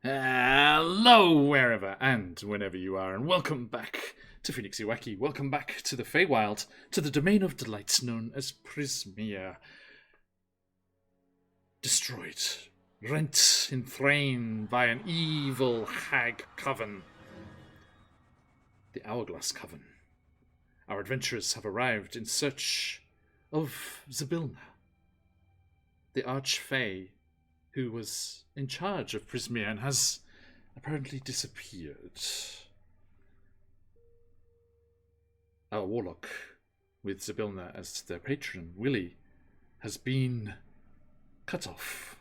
Hello, wherever and whenever you are, and welcome back to QuestJunkiesUK. Welcome back to the Feywild, to the domain of delights known as Prismea. Destroyed, rent in twain by an evil hag coven. The Hourglass Coven. Our adventurers have arrived in search of Zybilna, the Archfey who was in charge of Prismea and has apparently disappeared. Our warlock, with Zybilna as their patron, Willie, has been cut off.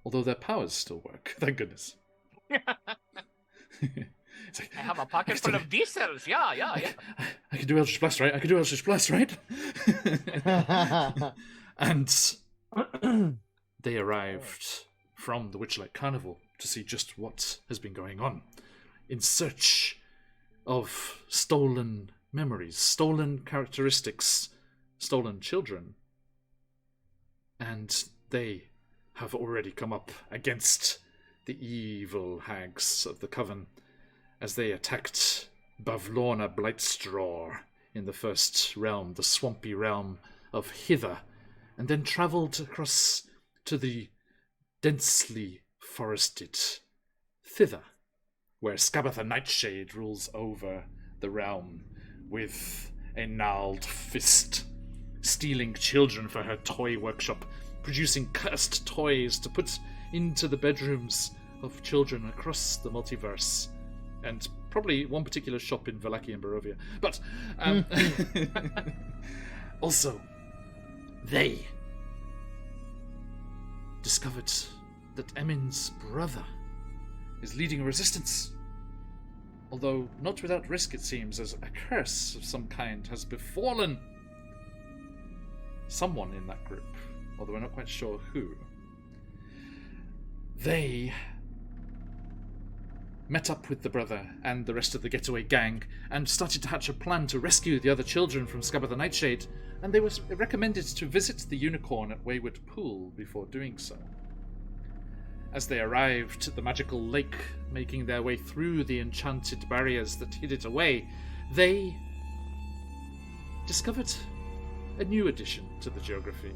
Although their powers still work, thank goodness. Like, I have a pocket full of diesels, yeah. I can do Eldritch Blast, right? And they arrived from the Witchlight Carnival to see just what has been going on, in search of stolen memories, stolen characteristics, stolen children. And they have already come up against the evil hags of the Coven as they attacked Bavlorna Blightstraw in the first realm, the swampy realm of Hither, and then travelled across to the densely forested Thither, where Skabatha Nightshade rules over the realm with a gnarled fist, stealing children for her toy workshop, producing cursed toys to put into the bedrooms of children across the multiverse, and probably one particular shop in Vallaki and Barovia. But also, they discovered that Emin's brother is leading a resistance. Although not without risk, it seems, as a curse of some kind has befallen someone in that group, although we're not quite sure who. They met up with the brother and the rest of the getaway gang and started to hatch a plan to rescue the other children from Skabatha Nightshade, and they were recommended to visit the unicorn at Wayward Pool before doing so. As they arrived at the magical lake, making their way through the enchanted barriers that hid it away, they discovered a new addition to the geography,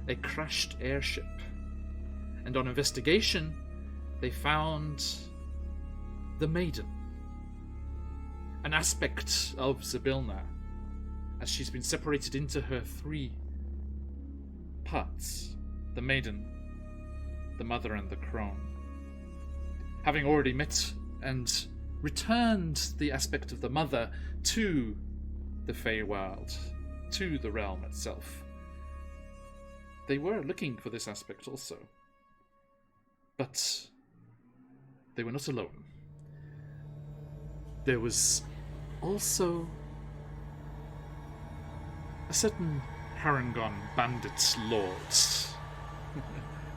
a crashed airship. And on investigation, they found the Maiden, an aspect of Zybilna, as she's been separated into her three parts: the Maiden, the Mother, and the Crone. Having already met and returned the aspect of the Mother to the Feywild, to the realm itself, they were looking for this aspect also. But they were not alone. There was also a certain Harangon bandit lord,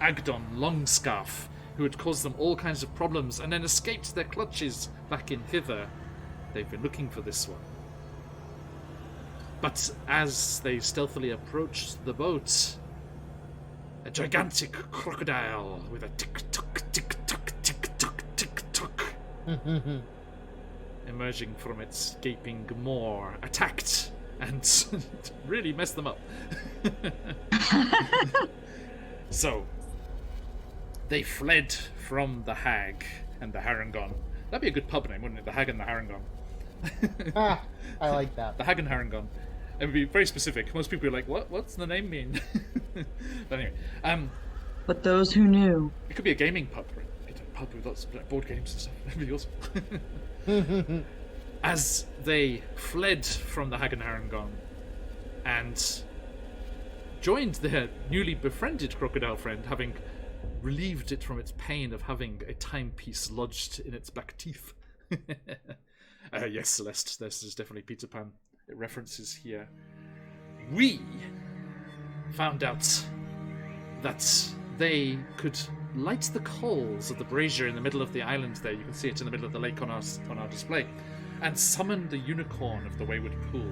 Agdon Longscarf, who had caused them all kinds of problems and then escaped their clutches back in Hither. They've been looking for this one. But as they stealthily approached the boat, a gigantic crocodile with a tick-tock, tick-tock, tick-tock, tick-tock emerging from its gaping maw attacked and really messed them up. So, they fled from the Hag and the Harangon. That'd be a good pub name, wouldn't it? The Hag and the Harangon. I like that. The Hag and Harangon. It would be very specific. Most people are like, what's the name mean? But anyway. But those who knew. It could be a gaming pub, right? A pub with lots of board games and stuff. That'd be awesome. As they fled from the Hag and Harangon and joined their newly befriended crocodile friend, having relieved it from its pain of having a timepiece lodged in its back teeth. Yes, Celeste, this is definitely Peter Pan. It references here. We found out that they could light the coals of the brazier in the middle of the island there. You can see it in the middle of the lake on our display. And summon the unicorn of the Wayward Pool.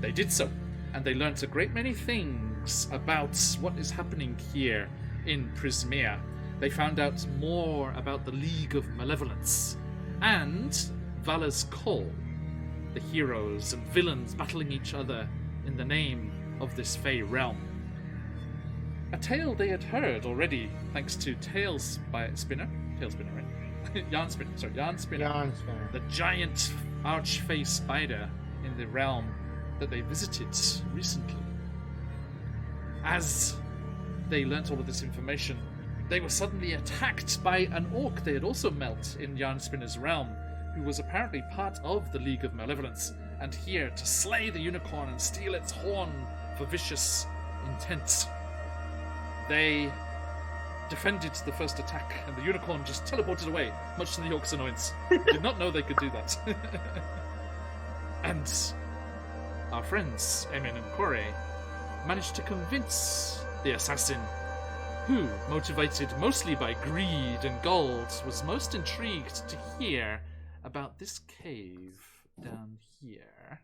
They did so, and they learnt a great many things about what is happening here in Prismea. they found out more about the League of Malevolence and Valor's Call, the heroes and villains battling each other in the name of this Fey realm. A tale they had heard already, thanks to Tailspinner, right? Yarn Spinner. The giant arch-Fey spider in the realm that they visited recently. As they learnt all of this information, they were suddenly attacked by an orc they had also met in Yarn Spinner's realm, who was apparently part of the League of Malevolence, and here to slay the unicorn and steal its horn for vicious intent. They defended the first attack, and the unicorn just teleported away, much to the orc's annoyance. Did not know they could do that. And our friends, Emin and Kore, managed to convince the assassin, who, motivated mostly by greed and gold, was most intrigued to hear about this cave down here.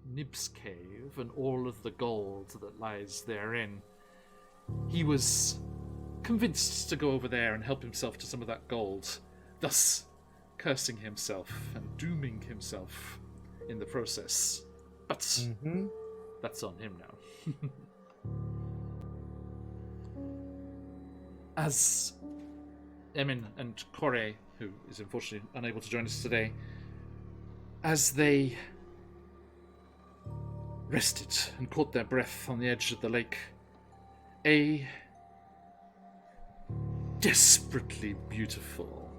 Nib's Cave, and all of the gold that lies therein. He was convinced to go over there and help himself to some of that gold, thus cursing himself and dooming himself in the process. But that's on him now. As Emin and Kore, who is unfortunately unable to join us today, as they rested and caught their breath on the edge of the lake, a desperately beautiful,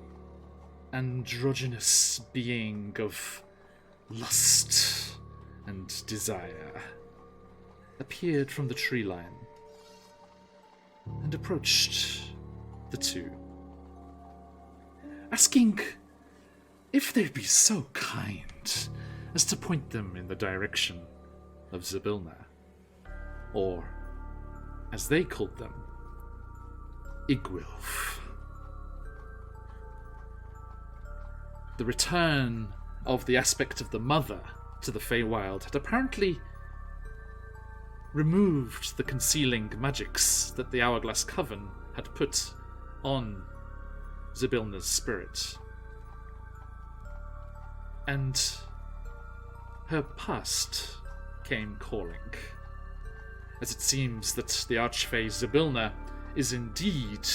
androgynous being of lust and desire appeared from the tree line and approached the two, asking if they'd be so kind as to point them in the direction of Zybilna, or, as they called them, Igwilf. The return of the aspect of the mother to the Feywild had apparently removed the concealing magics that the Hourglass Coven had put on Zybilna's spirit. And her past came calling, as it seems that the Archfey Zybilna is indeed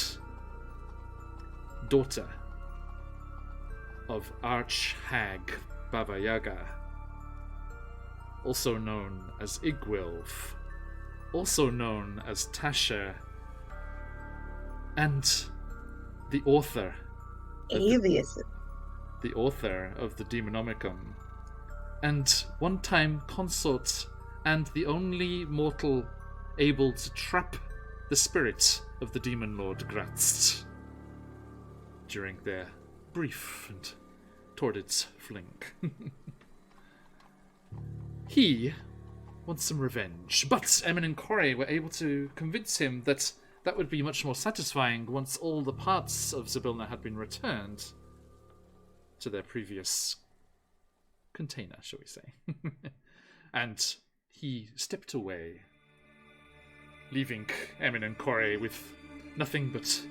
daughter of Archhag Baba Yaga, also known as Igwilf, also known as Tasha, and the author of the author of the Demonomicon, and one-time consort and the only mortal able to trap the spirit of the Demon Lord Gratz during their brief and torrid fling. He wants some revenge, but Emin and Kore were able to convince him that that would be much more satisfying once all the parts of Zybilna had been returned to their previous container, shall we say. And he stepped away, leaving Emin and Kore with nothing but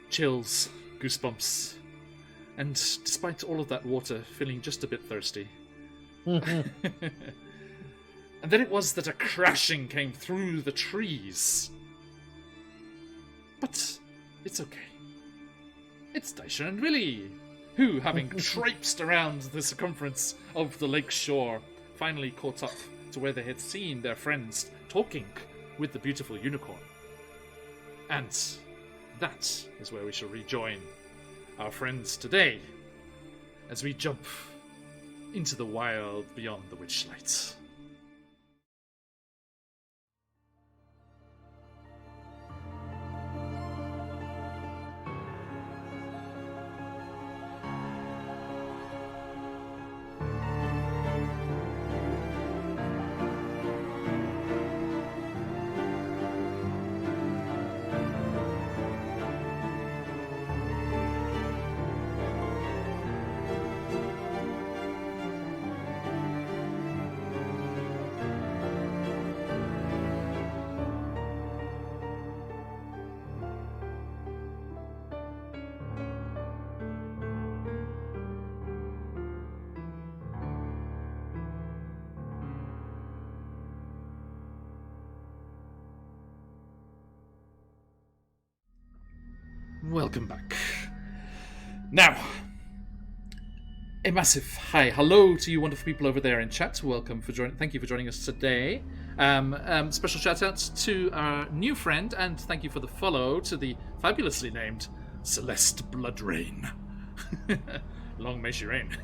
chills, goosebumps, and despite all of that water, feeling just a bit thirsty. And then it was that a crashing came through the trees. But it's okay. It's Daisha and Willy, who, having traipsed around the circumference of the lake shore, finally caught up to where they had seen their friends talking with the beautiful unicorn. And that is where we shall rejoin our friends today, as we jump into the wild beyond the Witchlight. Welcome back. Now, a massive hello to you wonderful people over there in chat. Welcome for joining. Thank you for joining us today. Special shout out to our new friend, and thank you for the follow to the fabulously named Celeste Bloodrain. Long may she reign.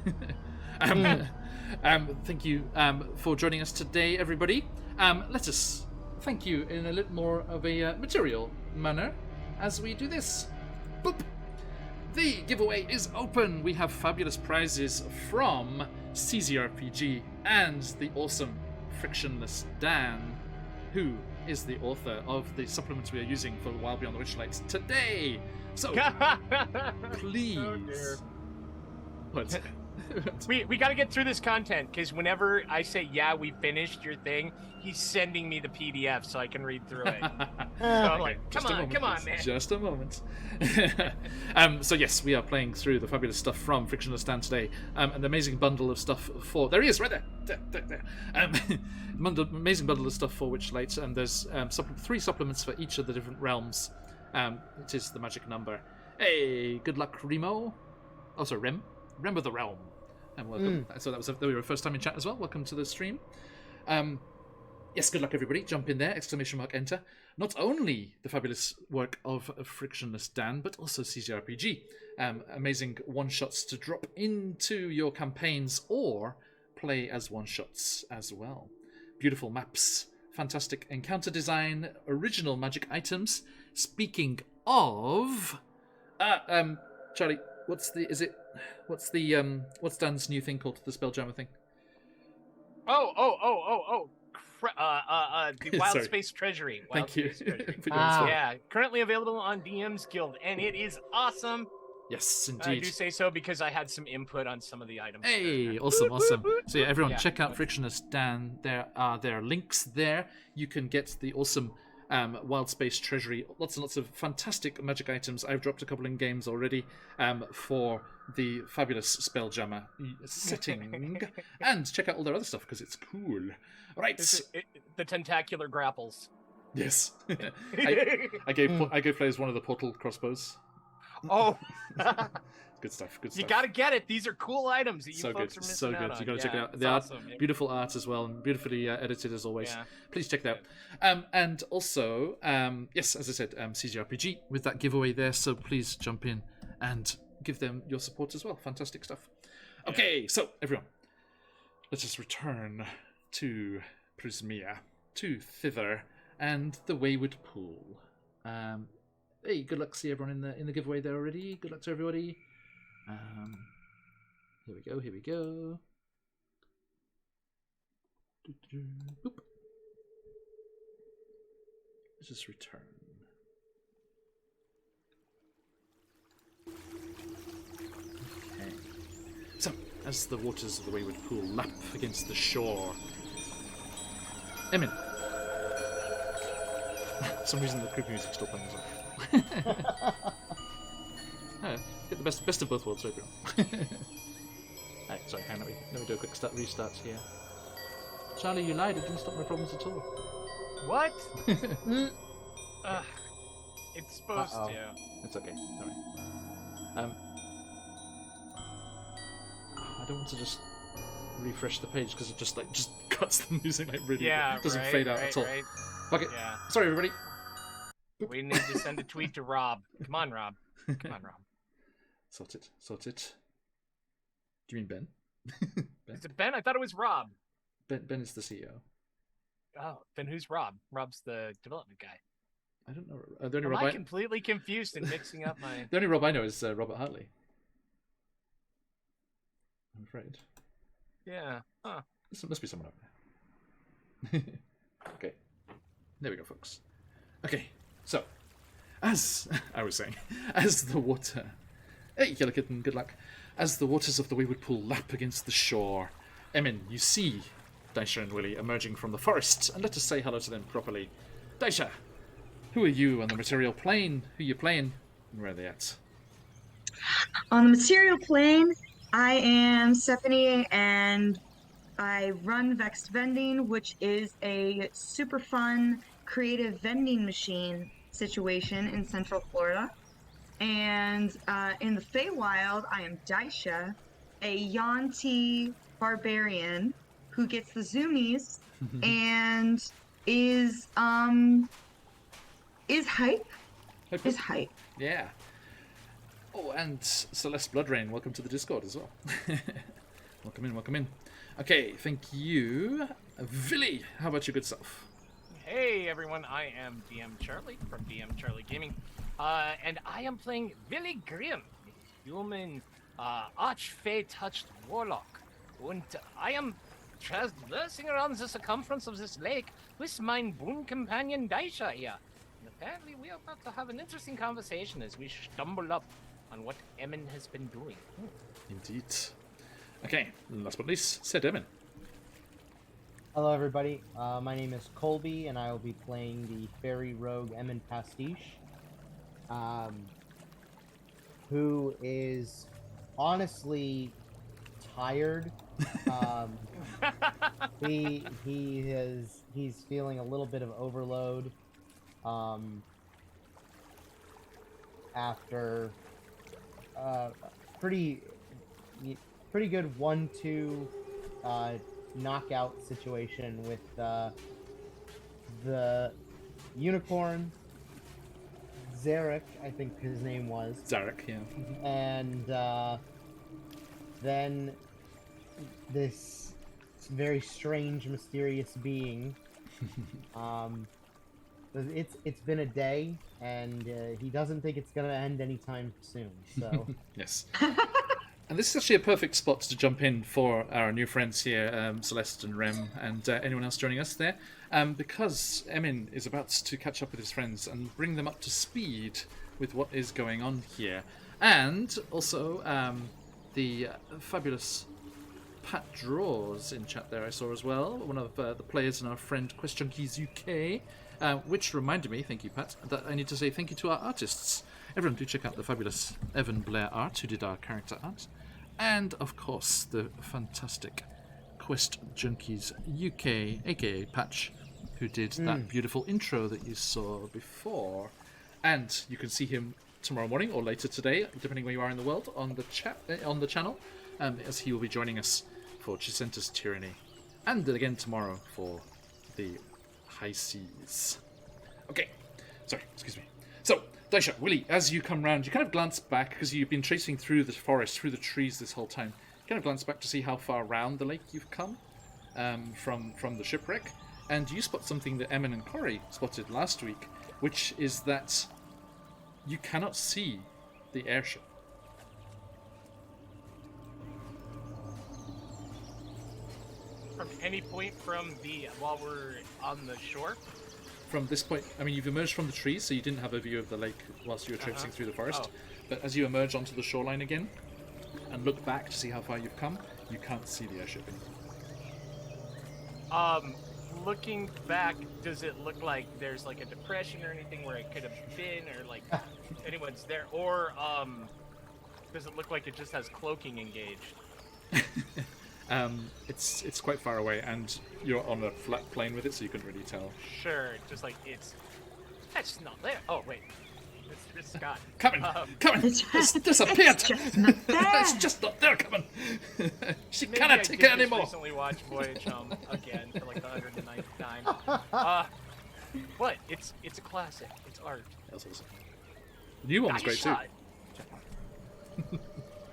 Thank you for joining us today, everybody. Let us thank you in a little more of a material manner as we do this. Boop. The giveaway is open. We have fabulous prizes from CZRPG and the awesome Frictionless Dan, who is the author of the supplements we are using for Wild Beyond the Witchlight today. So, please. Oh dear. What? We got to get through this content, because whenever I say, yeah, we finished your thing, he's sending me the PDF so I can read through it. So I'm like, come on, man. Just a moment. So yes, we are playing through the fabulous stuff from Frictionless Dan today. An amazing bundle of stuff for... There he is, right there. There. Amazing bundle of stuff for Witchlight, and there's 3 supplements for each of the different realms. It is the magic number. Hey, good luck, Remo. Oh, sorry, Rem. Remember the realm. And welcome. So that was your first time in chat as well. Welcome to the stream. Yes, good luck, everybody. Jump in there. ! Enter. Not only the fabulous work of Frictionless Dan, but also CZRPG. Amazing one-shots to drop into your campaigns or play as one-shots as well. Beautiful maps, fantastic encounter design, original magic items. Speaking of... Charlie, what's Dan's new thing called? The Spelljammer thing? The Wild Space Treasury. Thank you. Yeah, currently available on DM's Guild, and it is awesome. Yes, indeed. I do say so because I had some input on some of the items. Hey, awesome. So yeah, everyone, check out Frictionless Dan. There are links there. You can get the awesome Wild Space Treasury. Lots and lots of fantastic magic items. I've dropped a couple in games already for the fabulous Spelljammer setting. And check out all their other stuff because it's cool. Right. The tentacular grapples. Yes. I gave players one of the portal crossbows. Oh. Good stuff. You gotta get it. These are cool items that you so folks good. are missing So good. out on. You gotta check it out. It's The awesome. art, beautiful art as well, and beautifully edited as always. Yeah. Please check that out. And also, yes, as I said, CGRPG with that giveaway there. So please jump in and give them your support as well. Fantastic stuff. Okay, so everyone, let us return to Prismia, to Thither, and the Wayward Pool. Hey, good luck. See everyone in the giveaway there already. Good luck to everybody. Here we go. Boop. Let's just return. Okay. So, as the waters of the Wayward Pool lap against the shore, Emin. For some reason the creepy music's still playing as well. Get the best of both worlds, right, bro? Right, sorry, hang on. Let me do a quick restart here. Charlie, you lied. It didn't stop my problems at all. What? It's supposed to. It's okay. Alright. I don't want to just refresh the page because it just cuts the music really. It doesn't fade out at all. Right. Fuck it. Yeah. Sorry, everybody. We need to send a tweet to Rob. Come on, Rob. Sort it. Do you mean Ben? Is it Ben? I thought it was Rob. Ben is the CEO. Oh, then who's Rob? Rob's the development guy. I don't know. The only Am Rob I completely confused and mixing up my... The only Rob I know is Robert Hartley. I'm afraid. Yeah. Huh. This must be someone over there. Okay. There we go, folks. Okay, so, as I was saying, as the water... Hey, Killer Kitten, good luck. As the waters of the Wayward Pool lap against the shore, Emin, you see Daisha and Willie emerging from the forest, and let us say hello to them properly. Daisha, who are you on the material plane? Who are you playing? And where are they at? On the material plane, I am Stephanie, and I run Vexed Vending, which is a super fun, creative vending machine situation in Central Florida. And And in the Feywild, I am Daisha, a Yuan-Ti barbarian who gets the zoomies and is hype. Hype, Is hype. hype. Yeah. Oh, and Celeste Bloodrain, welcome to the Discord as well. Welcome in, welcome in. Okay, thank you. Villy, how about your good self? Hey everyone, I am DM Charlie from DM Charlie Gaming, and I am playing Villy Grimm, human arch-fey-touched warlock, and I am traversing around the circumference of this lake with my boon companion Daisha here. And apparently we are about to have an interesting conversation as we stumble up on what Emin has been doing. Indeed. Okay, last but not least, said Emin. Hello, everybody. My name is Colby, and I will be playing the fairy rogue Emin Pastiche, who is honestly tired. He's feeling a little bit of overload after pretty good 1-2 knockout situation with the unicorn Zarek, I think his name was. Zarek, yeah. And then this very strange, mysterious being. It's been a day, and he doesn't think it's gonna end anytime soon. So Yes. And this is actually a perfect spot to jump in for our new friends here, Celeste and Rem, and anyone else joining us there, because Emin is about to catch up with his friends and bring them up to speed with what is going on here. And also, the fabulous Pat Draws in chat there I saw as well, one of the players and our friend QuestJunkiesUK, which reminded me, thank you Pat, that I need to say thank you to our artists. Everyone do check out the fabulous Evan Blair Art, who did our character art. And, of course, the fantastic Quest Junkies UK, aka Patch, who did that beautiful intro that you saw before. And you can see him tomorrow morning or later today, depending where you are in the world, on the channel, as he will be joining us for Chisenta's Tyranny. And again tomorrow for the High Seas. Okay, sorry, excuse me. So, Daisha, Willie, as you come round, you kind of glance back, because you've been tracing through the forest, through the trees this whole time. You kind of glance back to see how far round the lake you've come from the shipwreck. And you spot something that Emin and Corey spotted last week, which is that you cannot see the airship. From any point while we're on the shore? From this point, I mean, you've emerged from the trees, so you didn't have a view of the lake whilst you were traipsing through the forest. Oh. But as you emerge onto the shoreline again, and look back to see how far you've come, you can't see the airship anymore. Looking back, does it look like there's like a depression or anything where it could have been, or like anyone's there, or does it look like it just has cloaking engaged? It's quite far away, and you're on a flat plane with it, so you couldn't really tell. Sure, just like that's not there. Oh wait, it's Scott. Coming! It's disappeared! It's just not there, coming! She cannot take it anymore! I recently watched Voyage Home again for like the 109th time. What? It's a classic. It's art. That's awesome. The new one's great too.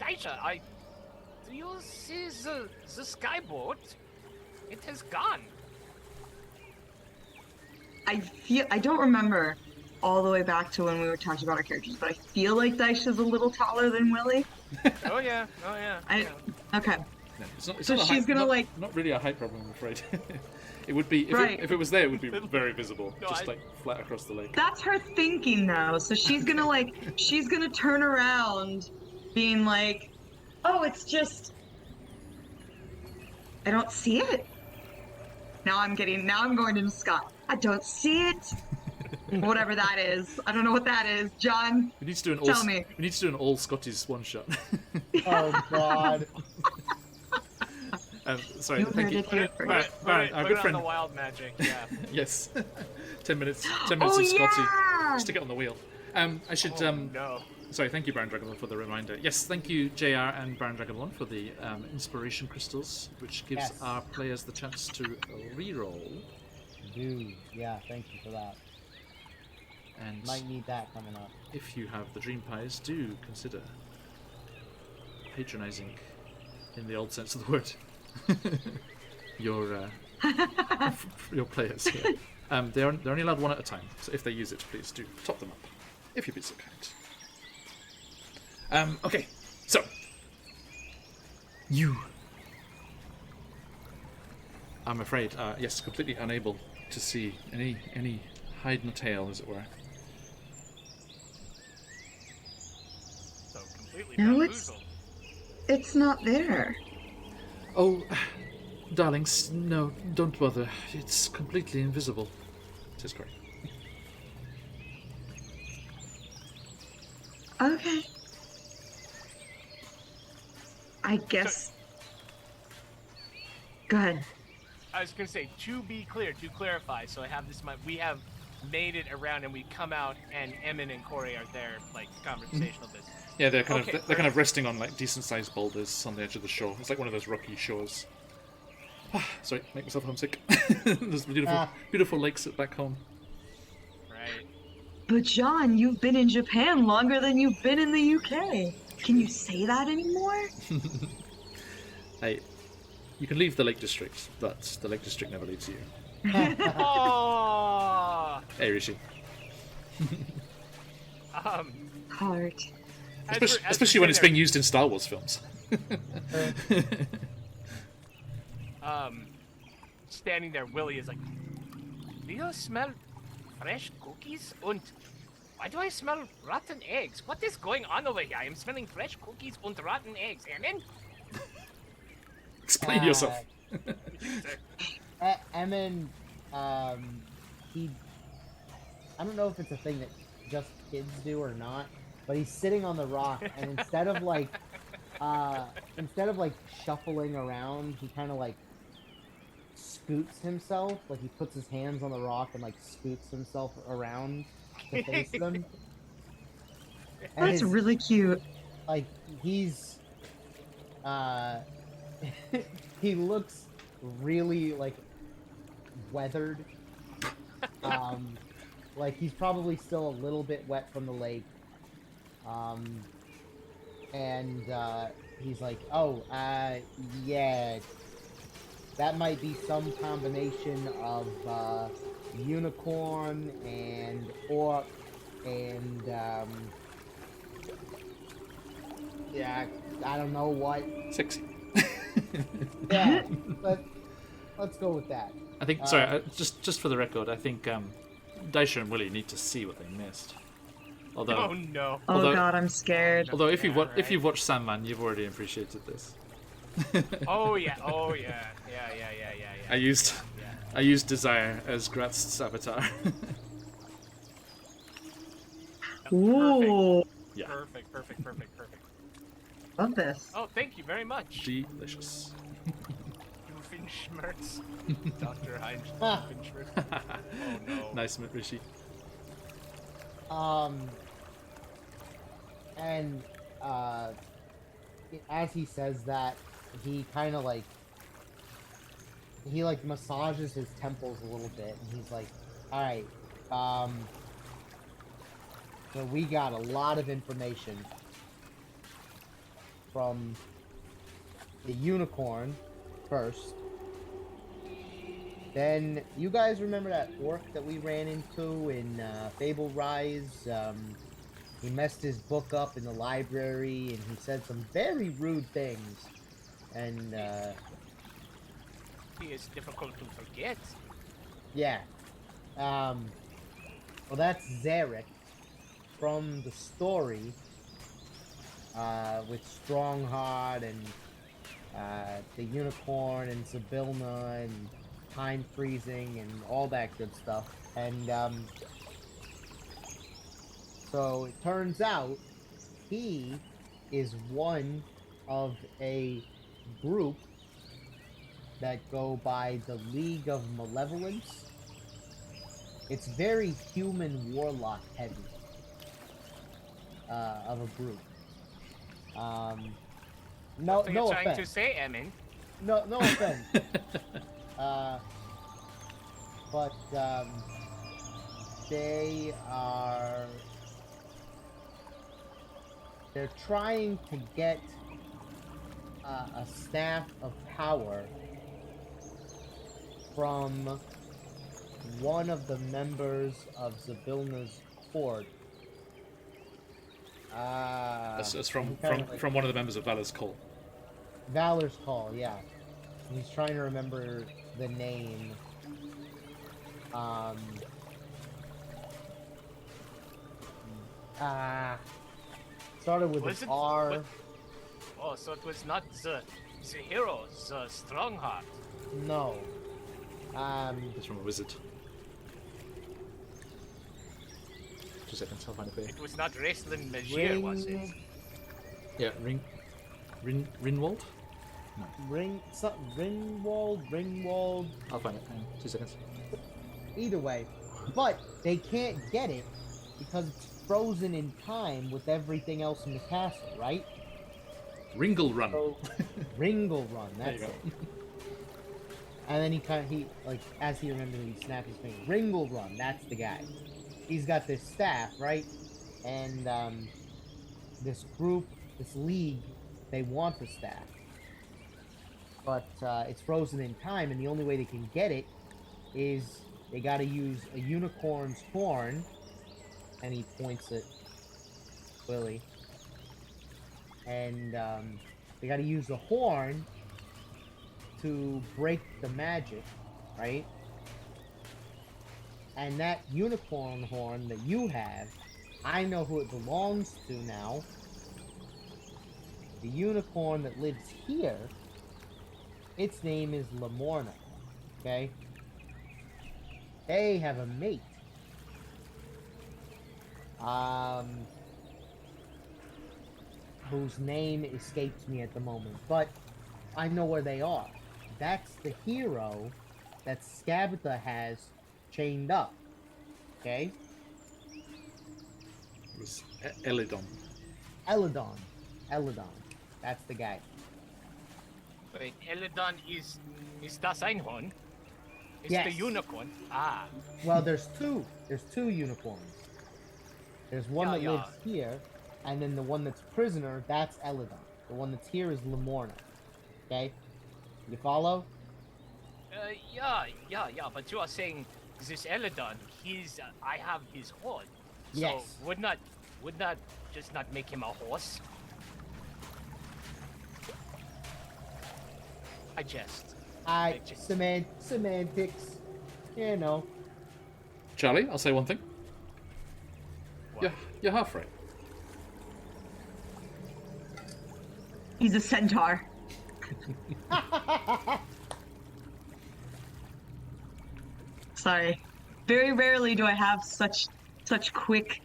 Daisha, do you see the skyboat? It has gone. I don't remember all the way back to when we were talking about our characters, but I feel like Daisha's a little taller than Willie. Oh yeah. Okay. No, it's not So a she's gonna not really a height problem, I'm afraid. It would be if it was there, it would be very visible, like flat across the lake. That's her thinking though. So she's gonna turn around, being like, "Oh, it's just I don't see it." Now I'm going into Scott. I don't see it. Whatever that is. I don't know what that is. John, We need to do an tell me. We need to do an all Scotties one shot. Oh God. Sorry, You thank heard you. it here first. Baron, our Put good it friend. on the wild magic. Yeah. Yes. 10 minutes Oh, of Scotty. yeah! Stick it on the wheel. I should No. sorry, thank you, Baron Dragonborn, for the reminder. Yes, thank you, JR and Baron Dragonborn, for the inspiration crystals, which gives Yes. our players the chance to reroll. Dude, yeah, thank you for that. And Might need that coming up. if you have the Dream Pies, do consider patronizing, in the old sense of the word, your players here. They're only allowed one at a time, so if they use it, please do top them up, if you'd be so kind. Okay, so you, I'm afraid, yes, completely unable to see any hide nor tail, as it were. So completely No, bamboozled. it's not there. Oh, darlings, no, don't bother. It's completely invisible. It is correct. Okay. I guess. Go ahead. I was gonna say, to be clear, to clarify, so I have this. We have made it around, and we come out, and Emin and Corey are there, like conversational business. Yeah, they're kind Okay, of they're kind of resting on like decent-sized boulders on the edge of the shore. It's like one of those rocky shores. Sorry, make myself homesick. There's beautiful lakes back home. Right. But John, you've been in Japan longer than you've been in the UK. Can you say that anymore? Hey, you can leave the Lake District, but the Lake District never leaves you. Oh. Hey, Rishi. Heart. Especially when it's being used in Star Wars films. Standing there, Willie is like, "Do you smell fresh cookies? And why do I smell rotten eggs? What is going on over here? I am smelling fresh cookies and rotten eggs. Emin?" Explain yourself. Emin, he, I don't know if it's a thing that just kids do or not, but he's sitting on the rock, and instead of like shuffling around, he kind of like scoots himself, like he puts his hands on the rock and like scoots himself around to face them. And That's really cute. like he's he looks really like weathered. Like he's probably still a little bit wet from the lake. And he's like, "Oh, yeah, that might be some combination of unicorn and orc and yeah, I don't know what." Sexy. Yeah, but let's go with that. I think. Sorry, just for the record, I think Daisha and Willie need to see what they missed. Although, Oh no. Oh Although- god, I'm scared. although if Yeah, if right. you've watched Sandman, you've already appreciated this. Oh yeah. Oh yeah. Yeah. I used Yeah. I used Desire as Gratz's avatar. Ooh, Yeah, Perfect. love this. Oh, thank you very much. delicious. Doofenshmirtz. Dr. Heinz Ah. Doofenshmirtz. Oh no. Nice, Rishi. And as he says that, he kind of like massages his temples a little bit, and he's like, "All right, so we got a lot of information from the unicorn first. Then you guys remember that orc that we ran into in Fable Rise? He messed his book up in the library, and he said some very rude things. And He is difficult to forget. yeah, well, that's Zarek from the story with Strongheart and the unicorn and Sibilna and time freezing and all that good stuff. And so it turns out he is one of a group that go by the League of Malevolence. It's very human warlock heavy. of a brute. What are you No trying offense. to say, Emin? No offense. But they're trying to get a staff of power from one of the members of Zabilna's court. It's from kinda like- one of the members of Valor's Call. Valor's Call, yeah. He's trying to remember the name. Started with Was an it- R. what- Oh, so it was not the hero, the Strongheart. No. It's from a wizard. 2 seconds, I'll find it for you. It was not Raistlin Magier, was it? Yeah, Rinwald? Ringwald. I'll find it. Hang on, 2 seconds. Either way, but they can't get it because it's frozen in time with everything else in the castle, right? Ringle Run. So, Ringle Run, There you that's go. it. And then he as he remembered, he snapped his finger. Ringle Run, that's the guy. He's got this staff, right? And this group, this league, they want the staff, but it's frozen in time, and the only way they can get it is they got to use a unicorn's horn, and he points at Willie. And they got to use the horn to break the magic, right? And that unicorn horn that you have, I know who it belongs to now. The unicorn that lives here, its name is Lamorna, okay? They have a mate. Whose name escapes me at the moment, but I know where they are. That's the hero that Skabatha has chained up. Okay? It was Elidon. Eladon. That's the guy. Wait, Eladon is das Einhorn? It's Yes. the unicorn. Ah, Well, there's two unicorns. There's one Yeah, that yeah. lives here, and then the one that's prisoner, that's Eladon. The one that's here is Lamorna. Okay? You follow? yeah, but you are saying this Eladon, I have his horn. So Yes. would not just not make him a horse? I jest. Semantics. You know. Charlie, I'll say one thing. What? You're half right. He's a centaur. Sorry. Very rarely do I have such quick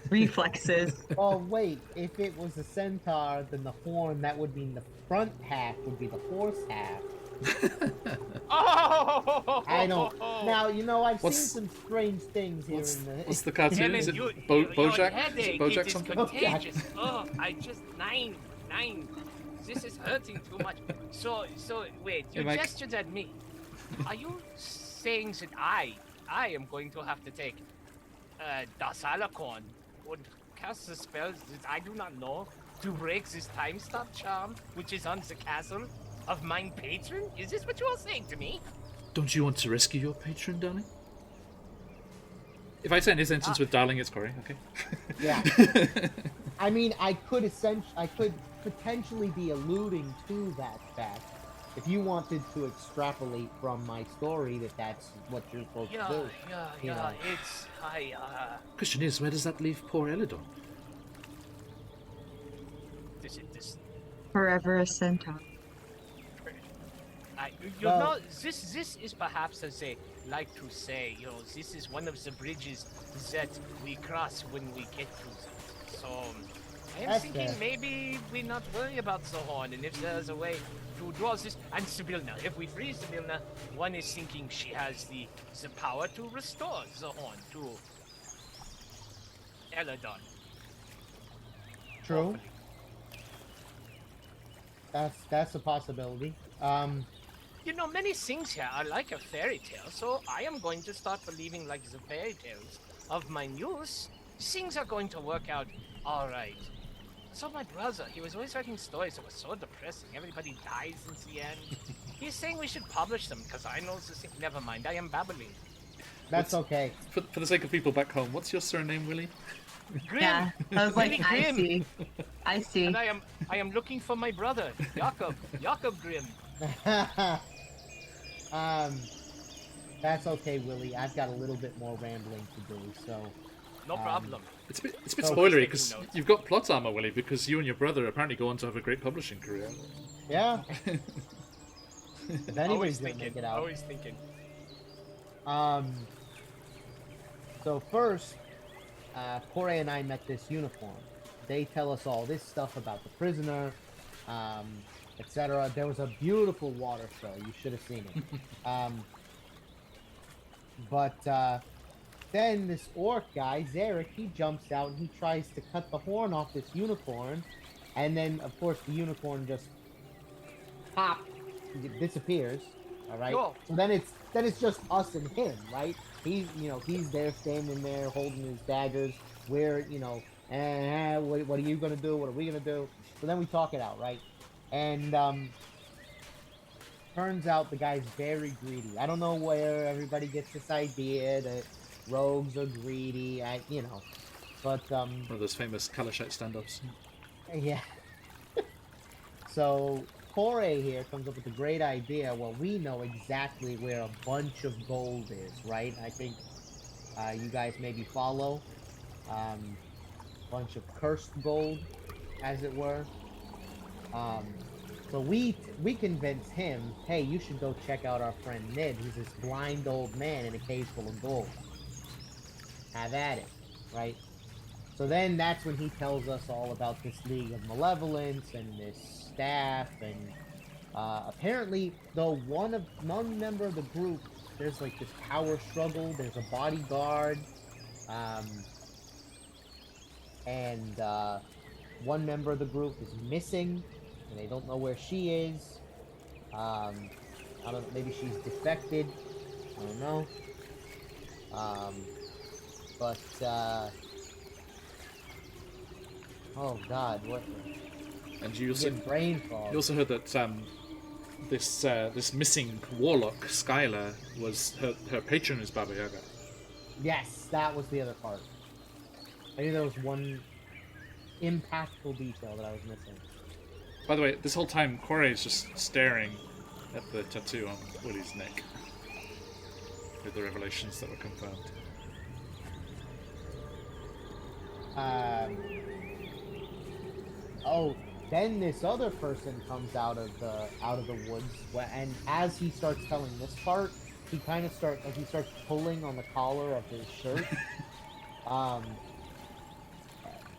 reflexes. Oh wait, if it was a centaur, then the horn, that would mean the front half would be the horse half. Oh! I don't. Now you know I've What's- seen some strange things here in the. What's the cartoon? Emin, Is it your Bojack? Is it headache, Bojack it is something? contagious. Oh, I just nine. This is hurting too much. So wait, you Hey, Mike. gestured at me. Are you saying that I am going to have to take Das Alacorn and cast the spells that I do not know to break this time stop charm, which is on the castle of mine patron? Is this what you are saying to me? Don't you want to rescue your patron, darling? If I say in this instance with darling, it's Corey, okay? Yeah. I mean, I could potentially be alluding to that fact. If you wanted to extrapolate from my story that's what you're supposed to do. You know. It's Question is, where does that leave poor Elidon? this. Forever a centaur. Well- know, this is perhaps, as they like to say, this is one of the bridges that we cross when we get to them. So, I am That's thinking fair. maybe we not worry about the horn, and if there's a way to draw this, and Sibilna, if we free Sibilna, one is thinking she has the power to restore the horn to Eladon. True. Hopefully. That's a possibility. You know, many things here are like a fairy tale, so I am going to start believing like the fairy tales of my news. Things are going to work out all right. So my brother, he was always writing stories that were so depressing. Everybody dies in the end. He's saying we should publish them because I know the thing. Never mind, I am babbling. That's okay. For the sake of people back home, what's your surname, Willie? Grim. Yeah, I was like, Really I grim. see. I see. And I am looking for my brother, Jakob Grim. um, that's okay, Willie. I've got a little bit more rambling to do, so. No problem. It's a bit Oh, spoilery taking because notes. you've got plot armor, Willie, because you and your brother apparently go on to have a great publishing career. Yeah. If anybody's Always gonna thinking. make it out. Always thinking. So first, Corey and I met this uniform. They tell us all this stuff about the prisoner, etc. There was a beautiful water show. You should have seen it. But then this orc guy, Zarek, he jumps out and he tries to cut the horn off this unicorn, and then of course the unicorn just pop disappears. All right. Cool. So then it's just us and him, right? He's there standing there holding his daggers. We're what are you gonna do? What are we gonna do? So then we talk it out, right? And turns out the guy's very greedy. I don't know where everybody gets this idea that rogues are greedy. But One of those famous Kalashite stand-ups. yeah. So Corey here comes up with a great idea. Well, we know exactly where a bunch of gold is, right? I think you guys maybe follow. Bunch of cursed gold, as it were. So we convince him, hey, you should go check out our friend Nid. He's this blind old man in a cave full of gold. Have at it, right? So then that's when he tells us all about this League of Malevolence and this staff, and apparently, though one member of the group, there's like this power struggle. There's a bodyguard, and one member of the group is missing, and they don't know where she is. I don't. Maybe she's defected. I don't know. Oh God, what? And you also Brain fog. you also heard that this missing warlock Skylar was her patron is Baba Yaga. Yes, that was the other part. I knew there was one impactful detail that I was missing. By the way, this whole time Corey is just staring at the tattoo on Willie's neck with the revelations that were confirmed. Oh, then this other person comes out of the woods, and as he starts telling this part, he kind of starts pulling on the collar of his shirt,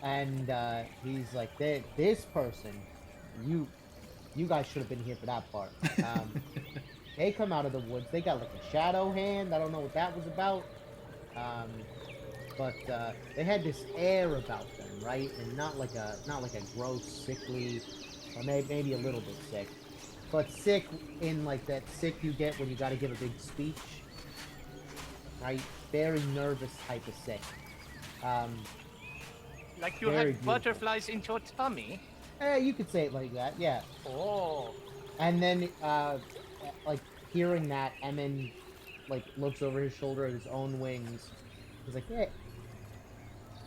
and he's like, "This person, you guys should have been here for that part." They come out of the woods. They got like a shadow hand. I don't know what that was about. But they had this air about them, right? And not like a gross, sickly, or maybe a little bit sick, but sick in like that sick you get when you got to give a big speech, right? Very nervous type of sick. Like you Very had beautiful. butterflies in your tummy. You could say it like that, yeah. Oh. And then, like hearing that, Emin like looks over his shoulder at his own wings. He's like,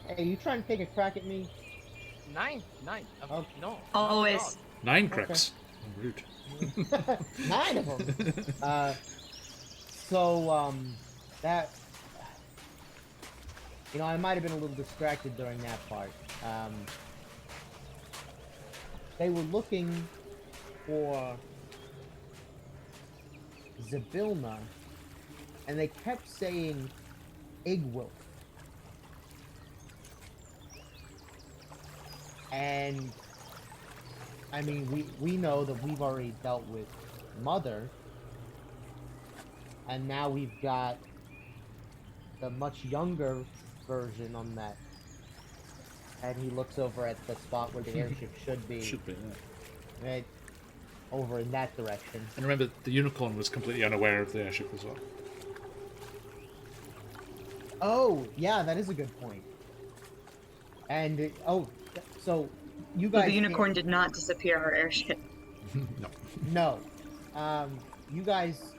Hey, you trying to take a crack at me? Nine. Oh. No. Always. 9 cracks. Rude. 9 of them. That, I might have been a little distracted during that part. They were looking for Zabilna, and they kept saying Igwilf. And I mean, we know that we've already dealt with Mother, and now we've got the much younger version on that And he looks over at the spot where the airship should be. Should be, yeah. Right over in that direction. And remember, the unicorn was completely unaware of the airship as well. Oh, yeah, that is a good point. And, so you So guys... the unicorn did not disappear our airship. No. No. You guys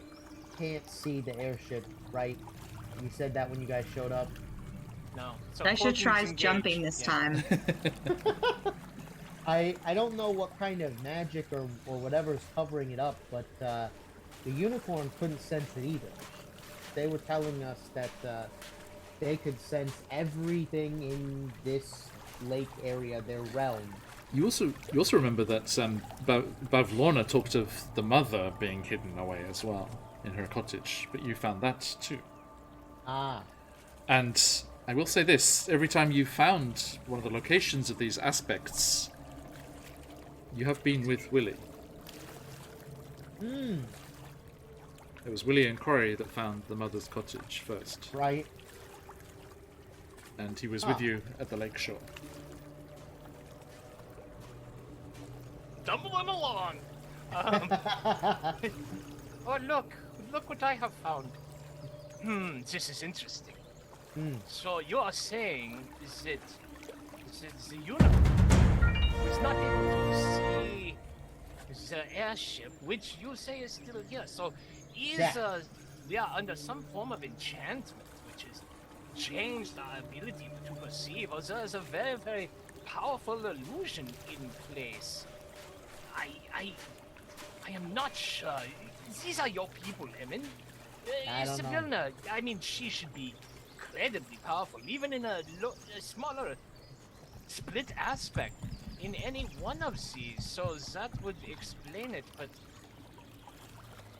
can't see the airship, right? You said that when you guys showed up. No. So I should try Fortune's jumping engaged. this Yeah. time. I don't know what kind of magic or whatever is covering it up, but the unicorn couldn't sense it either. They were telling us that they could sense everything in this lake area, their realm. You also remember that Bavlorna talked of the mother being hidden away as well in her cottage, but you found that too. Ah. And I will say this, every time you found one of the locations of these aspects, you have been with Willie. Hmm. It was Willie and Corey that found the mother's cottage first, Right. and he was with you at the lake shore. Stumbling along. Oh, look what I have found. This is interesting. So you are saying is it the unicorn was not able to see the airship, which you say is still here. So is Yeah. we are under some form of enchantment, which has changed our ability to perceive. Or there is a very, very powerful illusion in place. I am not sure. These are your people, Emin. I don't know. Sibilna, I mean, she should be incredibly powerful, even in a smaller split aspect in any one of these. So that would explain it, but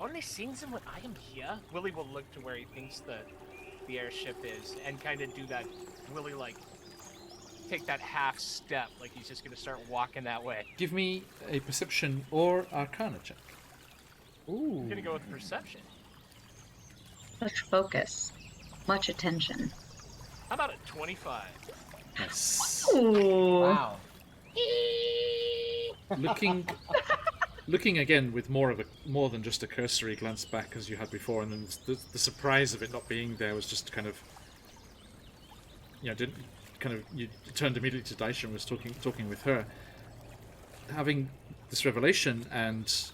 only seeing them when I am here. Willie will look to where he thinks the airship is and kind of do that. Willie, like, take that half step, like he's just gonna start walking that way. Give me a perception or arcana check. Ooh. I'm gonna go with perception. Much focus. Much attention. How about a 25? Nice. Ooh. Wow. Looking again with more than just a cursory glance back as you had before, and then the surprise of it not being there was just kind of, you turned immediately to Daisha and was talking with her. Having this revelation and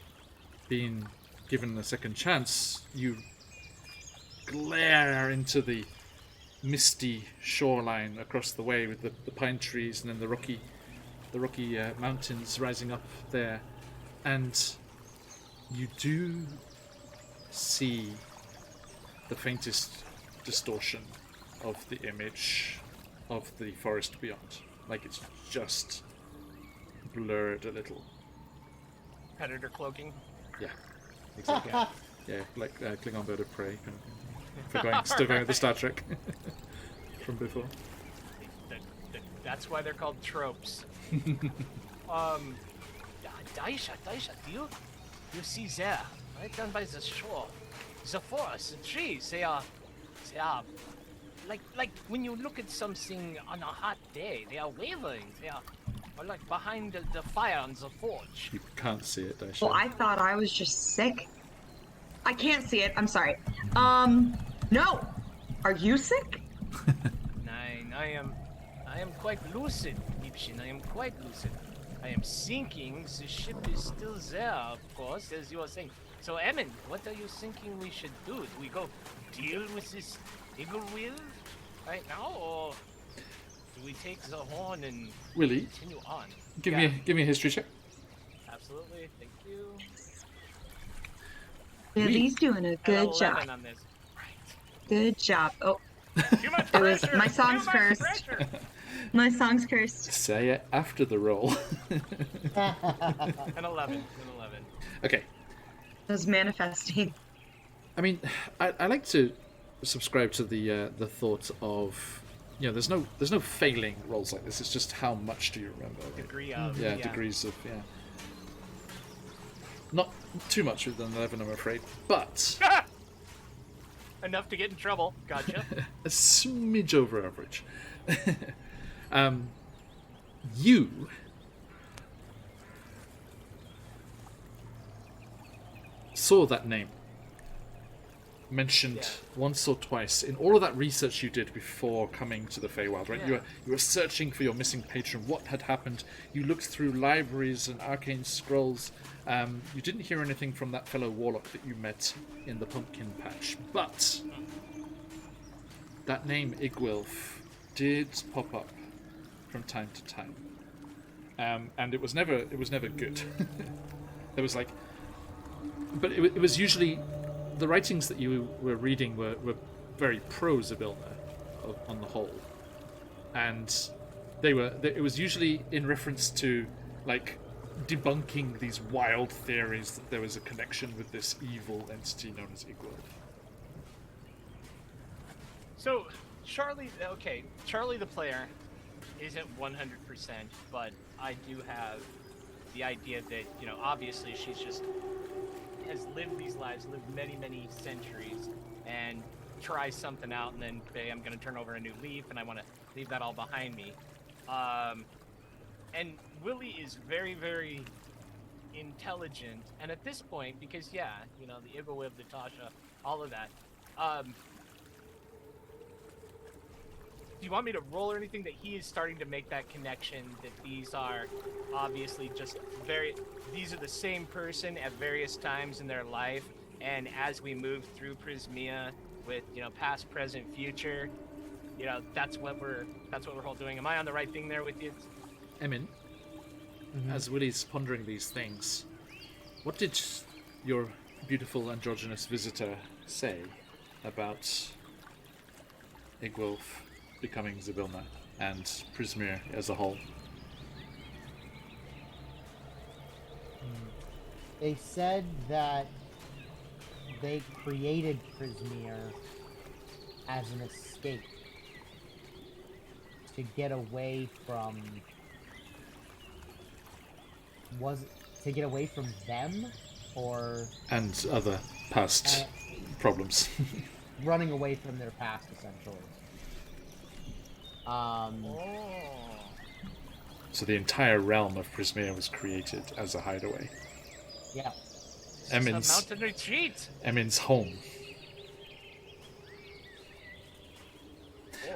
being given a second chance, you glare into the misty shoreline across the way with the pine trees and then the rocky mountains rising up there, and you do see the faintest distortion of the image of the forest beyond. Like it's just blurred a little. Predator cloaking. Yeah, exactly. Yeah, like Klingon bird of prey. Kind of thing. Still going with the Star Trek from before. That's why they're called tropes. Daisha, do you see there, right down by the shore, the forest, the trees? They are like when you look at something on a hot day, they are wavering. They are like behind the fire on the forge. You can't see it, Daisha. Well, I thought I was just sick. I can't see it. I'm sorry. No. Are you sick? Nine. I am quite lucid, Liebchen. I am quite lucid. I am thinking the ship is still there, of course, as you are saying. So, Emin, what are you thinking we should do? Do we go deal with this eagle wheel right now, or do we take the horn and Willie, continue on? give me a history check. Absolutely, thank you. Lily's doing a And good 11 job. on this. Right. Good job. Oh, Too much It was- pressure. my song's Too much cursed. pressure. my song's cursed. Say it after the roll. An 11. Okay. I was manifesting. I mean, I like to subscribe to the thought of, there's no failing rolls like this. It's just how much do you remember? Degree of. Yeah, degrees of, yeah. Not too much with an 11, I'm afraid, but Enough to get in trouble. Gotcha. a smidge over average. you saw that name mentioned once or twice in all of that research you did before coming to the Feywild, right? Yeah. You were searching for your missing patron, what had happened. You looked through libraries and arcane scrolls. You didn't hear anything from that fellow warlock that you met in the pumpkin patch, but that name Igwilf did pop up from time to time, and it was never good. There was but it was usually the writings that you were reading were very pro Zybilna on the whole, and it was usually in reference to debunking these wild theories that there was a connection with this evil entity known as Igwilf. So, Charlie the player isn't 100%, but I do have the idea that, obviously she's just has lived these lives, lived many, many centuries, and tries something out, and then, hey, I'm going to turn over a new leaf, and I want to leave that all behind me. And Willie is very, very intelligent, and at this point, because, the Igwilf, Natasha, all of that, do you want me to roll or anything that he is starting to make that connection, that these are obviously just these are the same person at various times in their life, and as we move through Prismia with, past, present, future, that's what we're all doing. Am I on the right thing there with you? Emin, as Willie's pondering these things, what did your beautiful androgynous visitor say about Igwilf becoming Zybilna and Prismir as a whole? They said that they created Prismir as an escape to get away from them, or and other past problems. running away from their past, essentially. So the entire realm of Prismir was created as a hideaway. Yeah. It's a mountain retreat. Emin's home.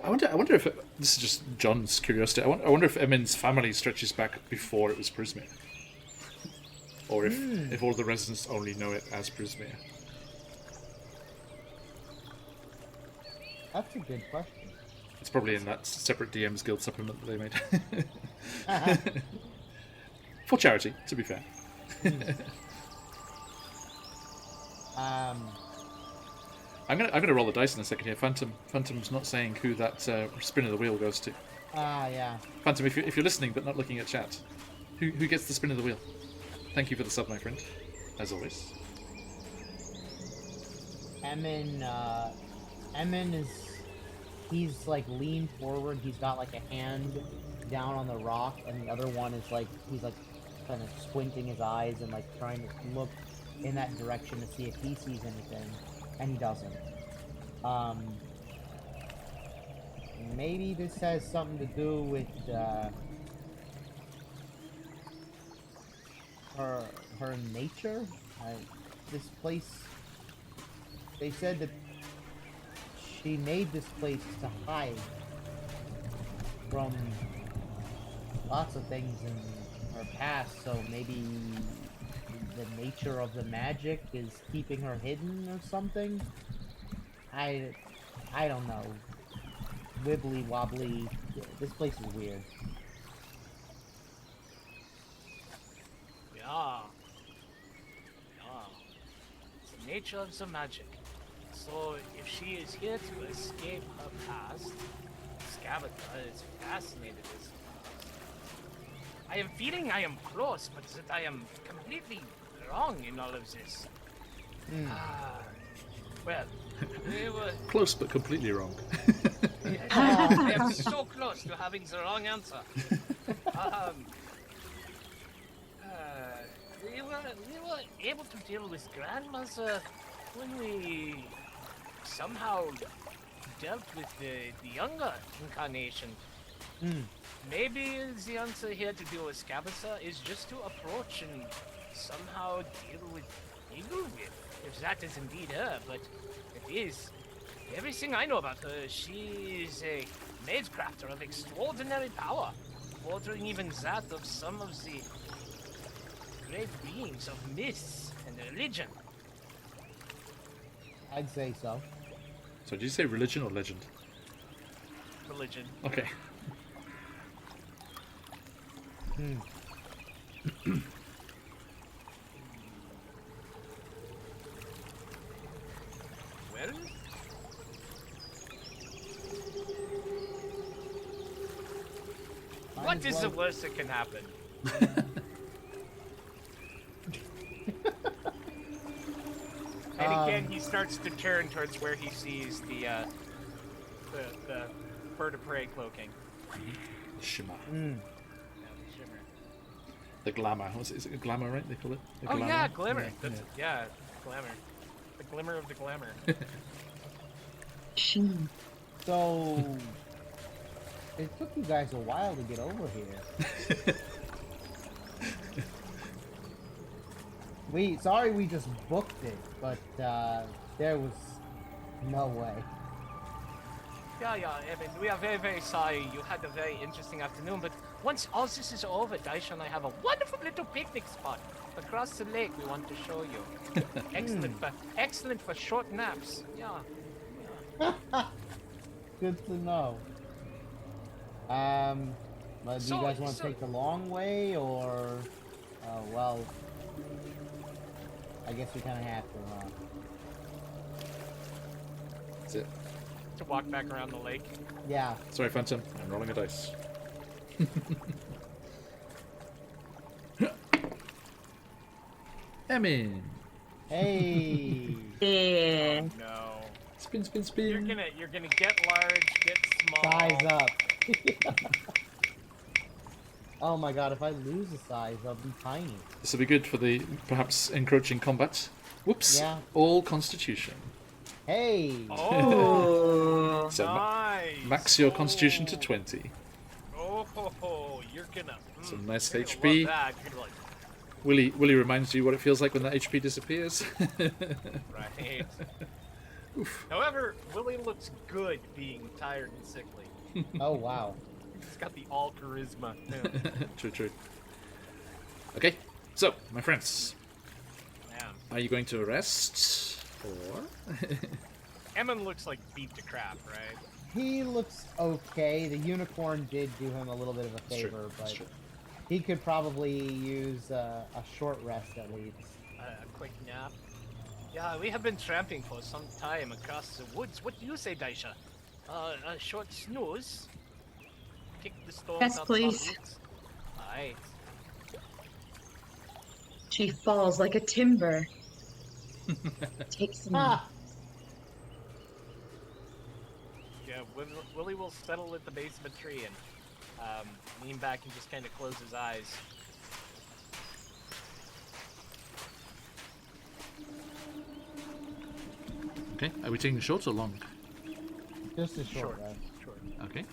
I wonder if this is just John's curiosity. I wonder if Emin's family stretches back before it was Prismir, or if all the residents only know it as Prismir. That's a good question. It's probably in that separate DM's Guild supplement that they made. For charity, to be fair. I'm gonna roll the dice in a second here. Phantom's not saying who that spin of the wheel goes to. Yeah. Phantom, if you're listening but not looking at chat, who gets the spin of the wheel? Thank you for the sub, my friend, as always. Emin is... He's leaned forward. He's got a hand down on the rock, and the other one is he's kind of squinting his eyes and trying to look in that direction to see if he sees anything, and he doesn't. Maybe this has something to do with her nature. This place. They said that she made this place to hide from lots of things in her past, so maybe the nature of the magic is keeping her hidden or something? I don't know. Wibbly wobbly. This place is weird. Yeah. It's the nature of the magic. So, if she is here to escape her past, Scavenger is fascinated with her past. I am feeling I am close, but that I am completely wrong in all of this. Well, we were... Close, but completely wrong. I am so close to having the wrong answer. We were able to deal with Grandmother when we somehow dealt with the younger incarnation. maybe the answer here to deal with Scabasa is just to approach and somehow deal with if that is indeed her, but it is. Everything I know about her, she is a magecrafter of extraordinary power, bordering even that of some of the great beings of myths and religion. I'd say so. So did you say religion or legend? Religion. Okay. Well, what is the worst that can happen? And again, he starts to turn towards where he sees the bird of prey cloaking. Shimmer. Yeah, the shimmer. The glamour. Is it a glamour, right? They call it? The Oh glamour? yeah, glimmer. Yeah, That's, yeah, glamour. The glimmer of the glamour. Shimmer. So, it took you guys a while to get over here. Sorry we just booked it, but there was no way. Yeah, I mean, we are very, very sorry. You had a very interesting afternoon, but once all this is over, Daisha and I have a wonderful little picnic spot across the lake we want to show you. Excellent for short naps. Yeah. Good to know. But do you guys want to take the long way, or, well, I guess we kind of have to, That's it. To walk back around the lake. Yeah. Sorry, Phantom. I'm rolling a dice. Emin. Hey. Yeah. Oh, no. Spin, spin, spin. You're gonna get large, get small. Size up. Oh my god, if I lose a size, I'll be tiny. This will be good for the perhaps encroaching combat. Whoops. Yeah. All Constitution. Hey. Oh, So nice. max your Constitution to 20. Oh, you're gonna. Some nice you're gonna HP. love that. You're gonna like, Willie reminds you what it feels like when that HP disappears. right. However, Willie looks good being tired and sickly. Oh wow. He's got the all charisma. too. True. Okay, so, my friends, Man. are you going to rest? Or? Emmon looks like beat to crap, right? He looks okay. The unicorn did do him a little bit of a It's true, favor, it's but true. he could probably use a short rest at least. A quick nap. Yeah, we have been tramping for some time across the woods. What do you say, Daisha? A short snooze? Kick the stones Yes, out please. of our boots? Aye. She falls like a timber. Takes me. Ah! Yeah, Willie will settle at the base of a tree and lean back and just kind of close his eyes. Okay, are we taking short or long? Just a short Short. rest. Short. Okay,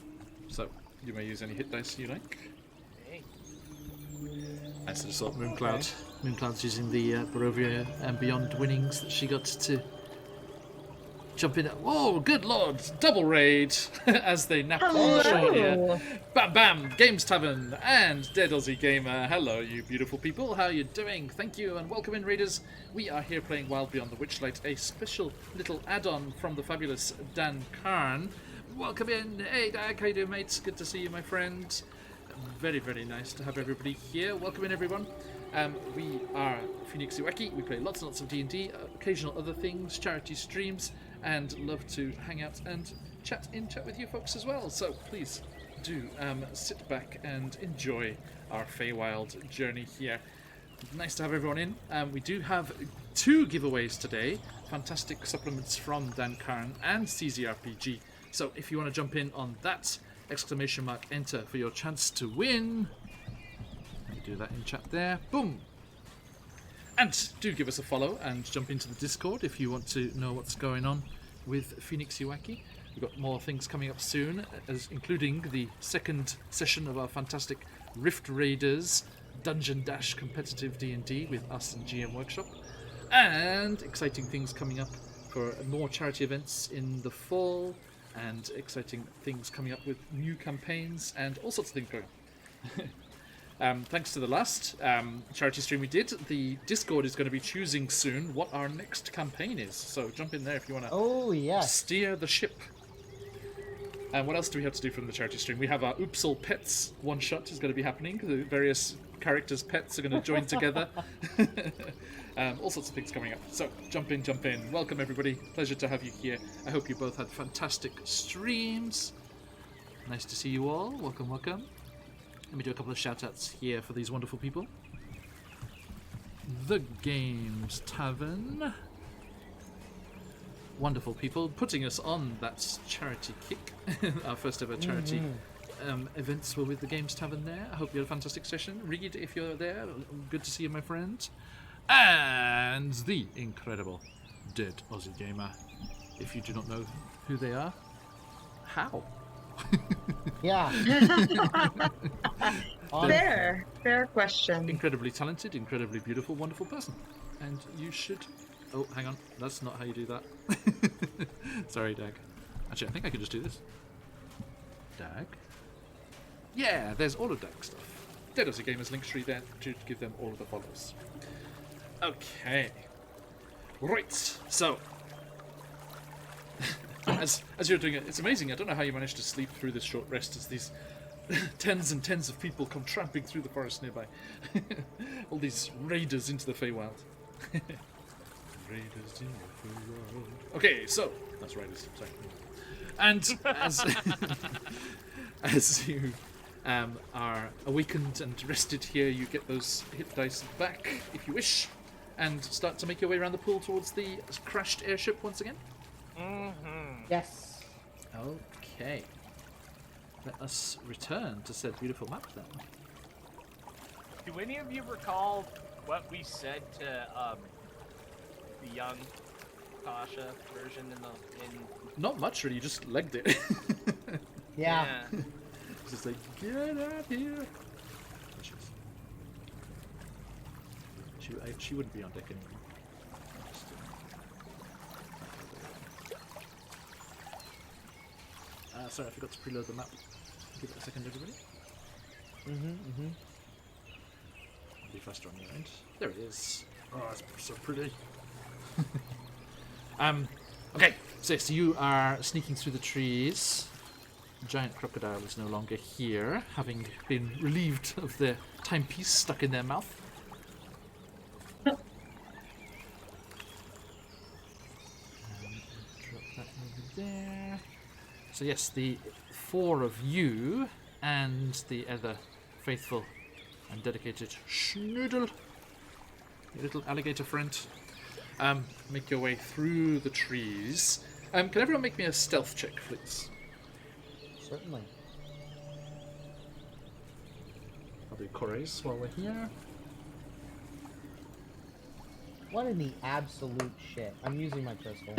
so you may use any hit dice you like. Hey. I sort of saw Mooncloud. Mooncloud's using the Barovia and Beyond winnings that she got to jump in. Whoa, good lord! Double raid as they nap on the shore here. Hello. Bam Bam, Games Tavern, and Dead Aussie Gamer. Hello, you beautiful people. How are you doing? Thank you and welcome in, raiders. We are here playing Wild Beyond the Witchlight, a special little add-on from the fabulous Dan Karn. Welcome in. Hey, Dak, how you doing, mates? Good to see you, my friend. Very, very nice to have everybody here. Welcome in, everyone. We are QuestJunkiesUK. We play lots and lots of D&D, occasional other things, charity streams, and love to hang out and chat with you folks as well. So please do sit back and enjoy our Feywild journey here. Nice to have everyone in. We do have 2 giveaways today. Fantastic supplements from Dan Karn and CZRPG. So if you want to jump in on that, !enter for your chance to win. Let me do that in chat there. Boom! And do give us a follow and jump into the Discord if you want to know what's going on with QuestJunkiesUK. We've got more things coming up soon, including the second session of our fantastic Rift Raiders Dungeon Dash competitive D&D with us and GM Workshop, and exciting things coming up for more charity events in the fall, and exciting things coming up with new campaigns and all sorts of things going on. Thanks to the last charity stream we did, the Discord is going to be choosing soon what our next campaign is. So jump in there if you want to steer the ship. And what else do we have to do from the charity stream? We have our Oops All Pets one-shot is going to be happening. The various characters' pets are going to join together. All sorts of things coming up. So jump in, jump in. Welcome everybody. Pleasure to have you here. I hope you both had fantastic streams. Nice to see you all. Welcome, welcome. Let me do a couple of shout-outs here for these wonderful people. The Games Tavern. Wonderful people putting us on that charity kick. Our first ever charity events were with the Games Tavern there. I hope you had a fantastic session. Reed, if you're there, good to see you, my friend. And the incredible Dead Aussie Gamer. If you do not know who they are, how? Yeah. Fair question. Incredibly talented, incredibly beautiful, wonderful person. And you should... Oh, hang on. That's not how you do that. Sorry, Dag. Actually, I think I could just do this. Dag? Yeah, there's all of Dag's stuff. Dead Aussie Gamer's link tree there to give them all of the follows. Okay. Right, so... as you're doing it, it's amazing. I don't know how you managed to sleep through this short rest as these tens and tens of people come tramping through the forest nearby. All these raiders into the Feywild. Raiders in the Feywild. Okay, so that's raiders. Sorry. And as you are awakened and rested here, you get those hit dice back if you wish, and start to make your way around the pool towards the crashed airship once again. Yes. Okay. Let us return to said beautiful map then. Do any of you recall what we said to the young Tasha version in Not much really, you just legged it. Yeah. It's just like, get out here. She wouldn't be on deck anymore. Sorry, I forgot to preload the map. Give it a second, everybody. Be faster on your end. There it is. Oh, it's so pretty. Okay, so you are sneaking through the trees. The giant crocodile is no longer here, having been relieved of the timepiece stuck in their mouth. Drop that over there. So yes, the four of you and the other faithful and dedicated Schnoodle, your little alligator friend, make your way through the trees. Can everyone make me a stealth check, please? Certainly. I'll do Corey's while we're here. What in the absolute shit? I'm using my crystal.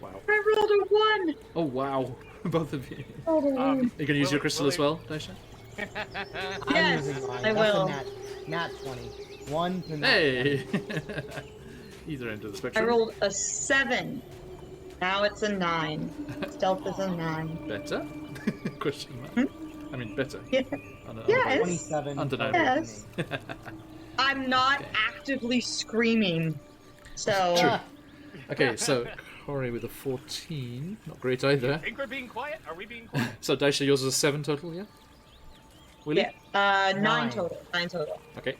Wow. I rolled a 1. Oh wow, both of you. Rolled a 1. You gonna use your crystal as well, Daisha? I'm Yes, using mine. I That's will. a nat 20. 1 to nat Hey! Either end of the I spectrum. rolled a 7. Now it's a 9. Stealth is a 9. Better? Question mark. I mean, better. Yeah. Yes. 27. Undeniable. Yes. I'm not actively screaming, so True. Okay, so Corey with a 14. Not great either. think we're being quiet? Are we being quiet? So Daisha, yours is a 7 total, yeah? Willie? yeah. 9 9. total. 9 total. Okay,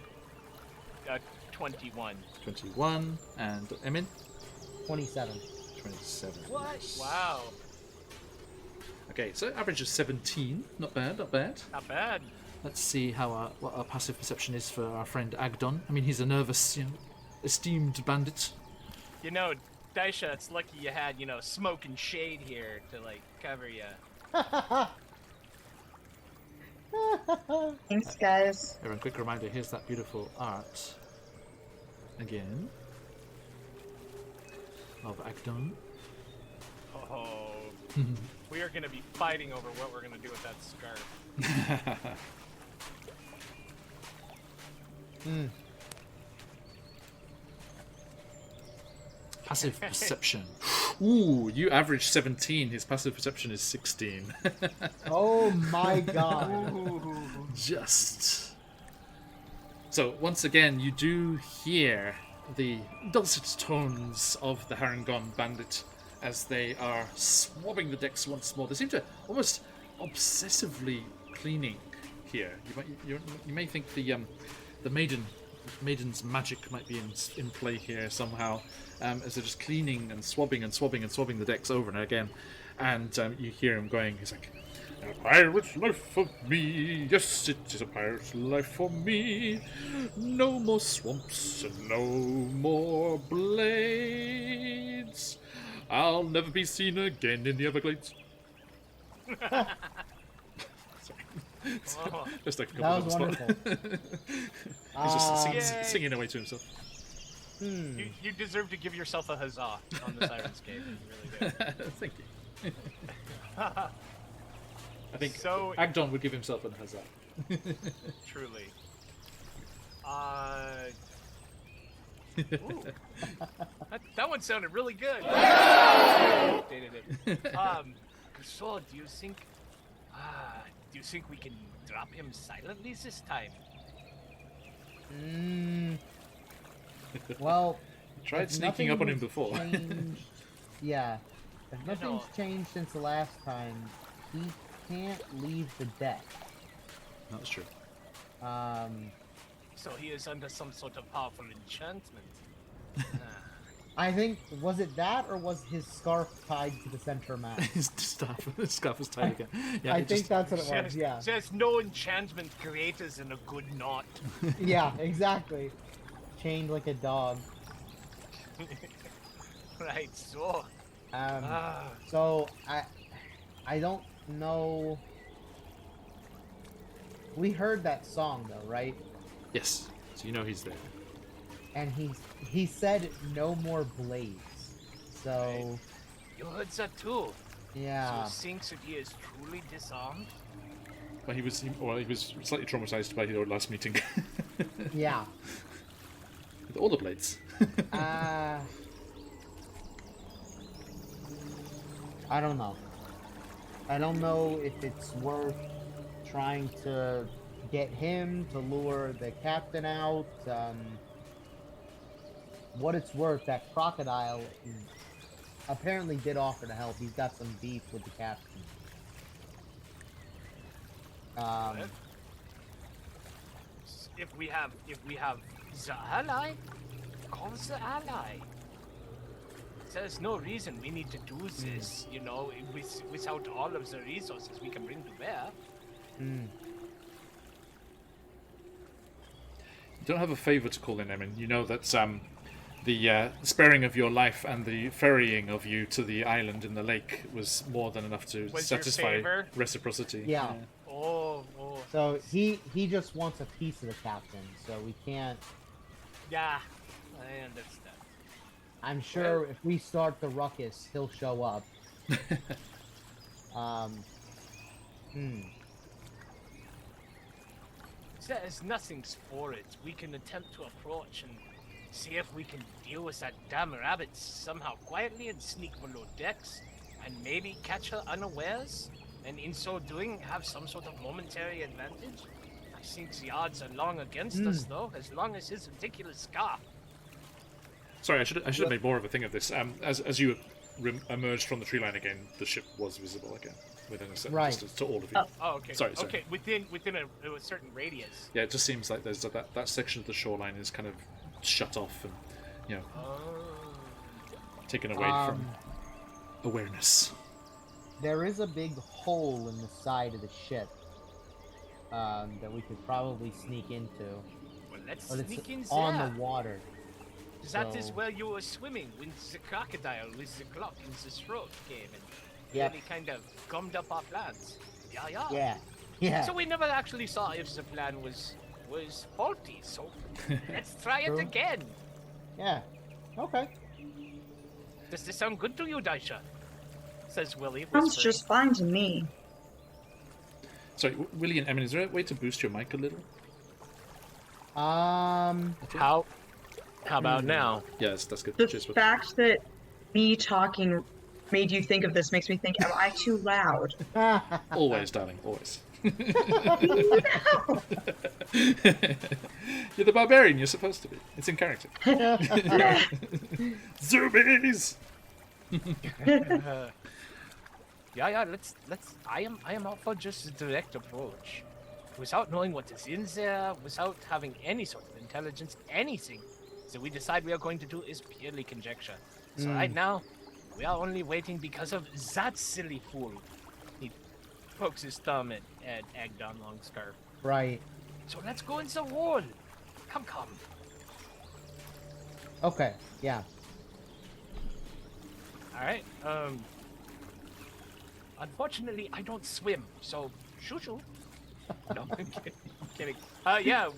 21. 21. And Emin? 27. 27. What? Wow. Okay, so average is 17. Not bad, not bad. Not bad. Let's see how what our passive perception is for our friend Agdon. I mean, he's a nervous, esteemed bandit. You know, Daisha, it's lucky you had, smoke and shade here to, cover you. Thanks, guys. Everyone, quick reminder, here's that beautiful art. Again. Of Agdon. Oh, Oh, we are gonna be fighting over what we're gonna do with that scarf. Passive perception. Ooh, you average 17. His passive perception is 16. Oh my god. Just. So, once again, you do hear the dulcet tones of the Harangon bandit as they are swabbing the decks once more. They seem to almost obsessively cleaning here. You may think the maiden's magic might be in play here somehow, as they're just cleaning and swabbing the decks over and again. And you hear him going, he's like, "A pirate's life for me, yes, it is a pirate's life for me. No more swamps and no more blades. I'll never be seen again in the Everglades." Oh, Just like a That couple was of wonderful. He's just Yay. singing away to himself. you deserve to give yourself a huzzah on the Sirenscape. You really do. Thank you. I think So- Agdon would give himself an huzzah. Truly. Ooh. That one sounded really good. Updated it. So do you think we can drop him silently this time? Well, Tried if sneaking up on him nothing's before. changed- yeah. If nothing's know. changed since the last time, he can't leave the deck. That's true. So he is under some sort of powerful enchantment. I think, was it that, or was his scarf tied to the center mast? His scarf is tied again. Yeah, I it think just- that's what it was, yeah. There's no enchantment greater than a good knot. Yeah, exactly. Chained like a dog. Right, so. So, I don't know... We heard that song, though, right? Yes. So you know he's there. And he said no more blades. So, You heard that too. yeah. So thinks that he is truly disarmed. But he was slightly traumatized by your last meeting. Yeah. With all the blades. I don't know. I don't know if it's worth trying to get him to lure the captain out. What it's worth, that crocodile apparently did offer to help. He's got some beef with the captain. If we have the ally, call the ally. There's no reason we need to do this, you know, without all of the resources we can bring to bear. You don't have a favor to call in, Emin. You know that the sparing of your life and the ferrying of you to the island in the lake was more than enough to Was your satisfy favor? reciprocity. Yeah. Oh. So he just wants a piece of the captain, so we can't... Yeah, I understand. I'm sure if we start the ruckus, he'll show up. There's nothing for it. We can attempt to approach and see if we can deal with that damn rabbit somehow quietly and sneak below decks and maybe catch her unawares, and in so doing have some sort of momentary advantage. I think the odds are long against us though, as long as his ridiculous scarf. Sorry, I should have made more of a thing of this. As you emerged from the tree line again, the ship was visible again within a certain Right. distance to all of you. Oh, okay. Sorry. Okay, within a certain radius. Yeah, it just seems like there's that section of the shoreline is kind of shut off and, you know, taken away from awareness. There is a big hole in the side of the ship that we could probably sneak into, Well, let's but sneak in it's there. on the water. That is so- where you were swimming when the crocodile with the clock in the throat came and Yep. really kind of gummed up our plans. Yeah. Yeah. So we never actually saw if the plan was faulty. So let's try it True. again. Yeah. Okay. Does this sound good to you, Daisha? says Willie. Sounds whispering. just fine to me. Sorry, Willie and Emin, is there a way to boost your mic a little? How about now? Yes, that's good. The Cheers, bud. fact that me talking made you think of this makes me think, am I too loud? Always, darling, always. No. You're the barbarian you're supposed to be. It's in character. Zoomies! Yeah. Let's. I am up for just a direct approach, without knowing what is in there, without having any sort of intelligence, anything. So we decide we are going to do is purely conjecture. So right now, we are only waiting because of that silly fool. He pokes his thumb at Agdon Longscarf. Right. So let's go in the hole. Come. Okay. Yeah. All right. Unfortunately, I don't swim, so shoo. No, I'm kidding. Yeah.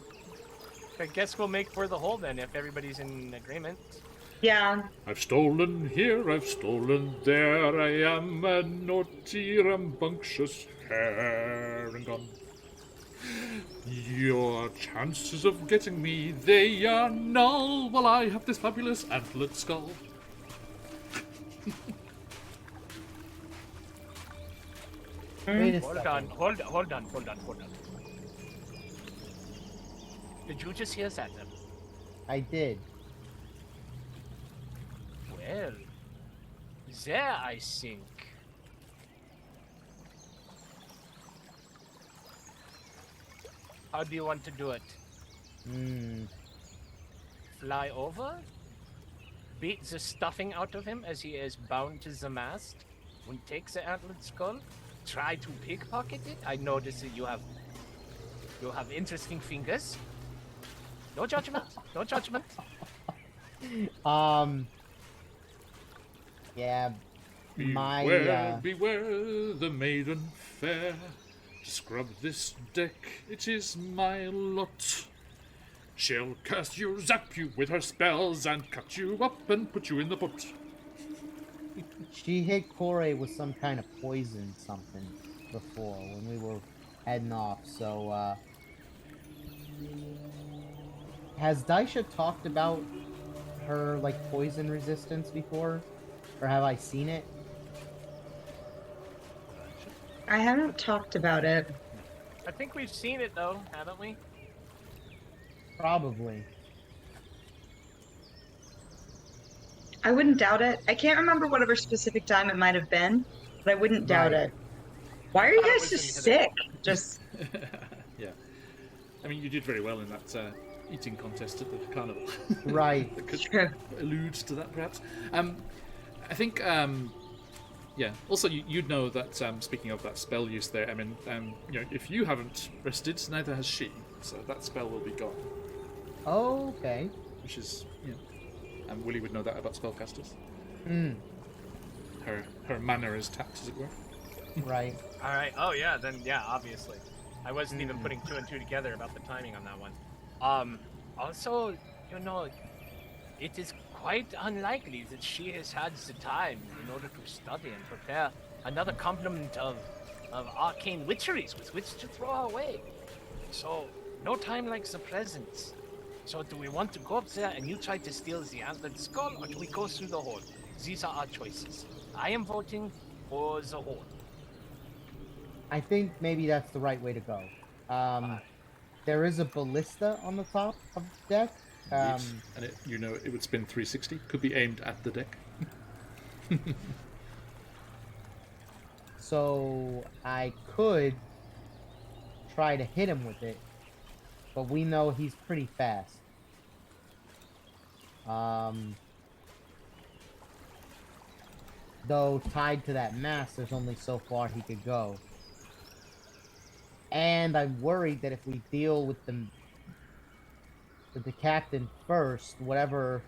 I guess we'll make for the hole then, if everybody's in agreement. Yeah. I've stolen here, I've stolen there, I am a naughty, rambunctious Harengon. Your chances of getting me, they are null, while I have this fabulous antlered skull. Wait a Hold second. on. Did you just hear that? I did. Well, there I think. How do you want to do it? Fly over? Beat the stuffing out of him as he is bound to the mast? And take the antlered skull? Try to pickpocket it? I notice that you have interesting fingers. No judgment. No judgment. Yeah. Beware the maiden fair. To scrub this deck, it is my lot. She'll curse you, zap you with her spells, and cut you up and put you in the pot. She hit Corey with some kind of poison something before when we were heading off, so, has Daisha talked about her, like, poison resistance before? Or have I seen it? I haven't talked about it. I think we've seen it though, haven't we? Probably. I wouldn't doubt it. I can't remember whatever specific time it might have been, but I wouldn't doubt Right. it. Why are you thought it guys was just in the- sick? Just Yeah. I mean, you did very well in that eating contest at the carnival. Right. That could true. allude to that, perhaps. I think, yeah. Also, you'd know that, speaking of that spell use there, I mean, you know, if you haven't rested, neither has she. So that spell will be gone. Oh, okay. Which is, you know, Willie would know that about spellcasters. Her manner is tapped, as it were. Right. All right. Oh yeah. Then yeah. Obviously, I wasn't even putting two and two together about the timing on that one. Also, you know, it is quite unlikely that she has had the time in order to study and prepare another complement of arcane witcheries with which to throw her away. So no time like the present. So do we want to go up there and you try to steal the antlered skull, or do we go through the hole? These are our choices. I am voting for the hole. I think maybe that's the right way to go. There is a ballista on the top of the deck. And it, you know, it would spin 360. Could be aimed at the deck. So I could try to hit him with it, but we know he's pretty fast. Though tied to that mast, there's only so far he could go. And I'm worried that if we deal with the captain first, whatever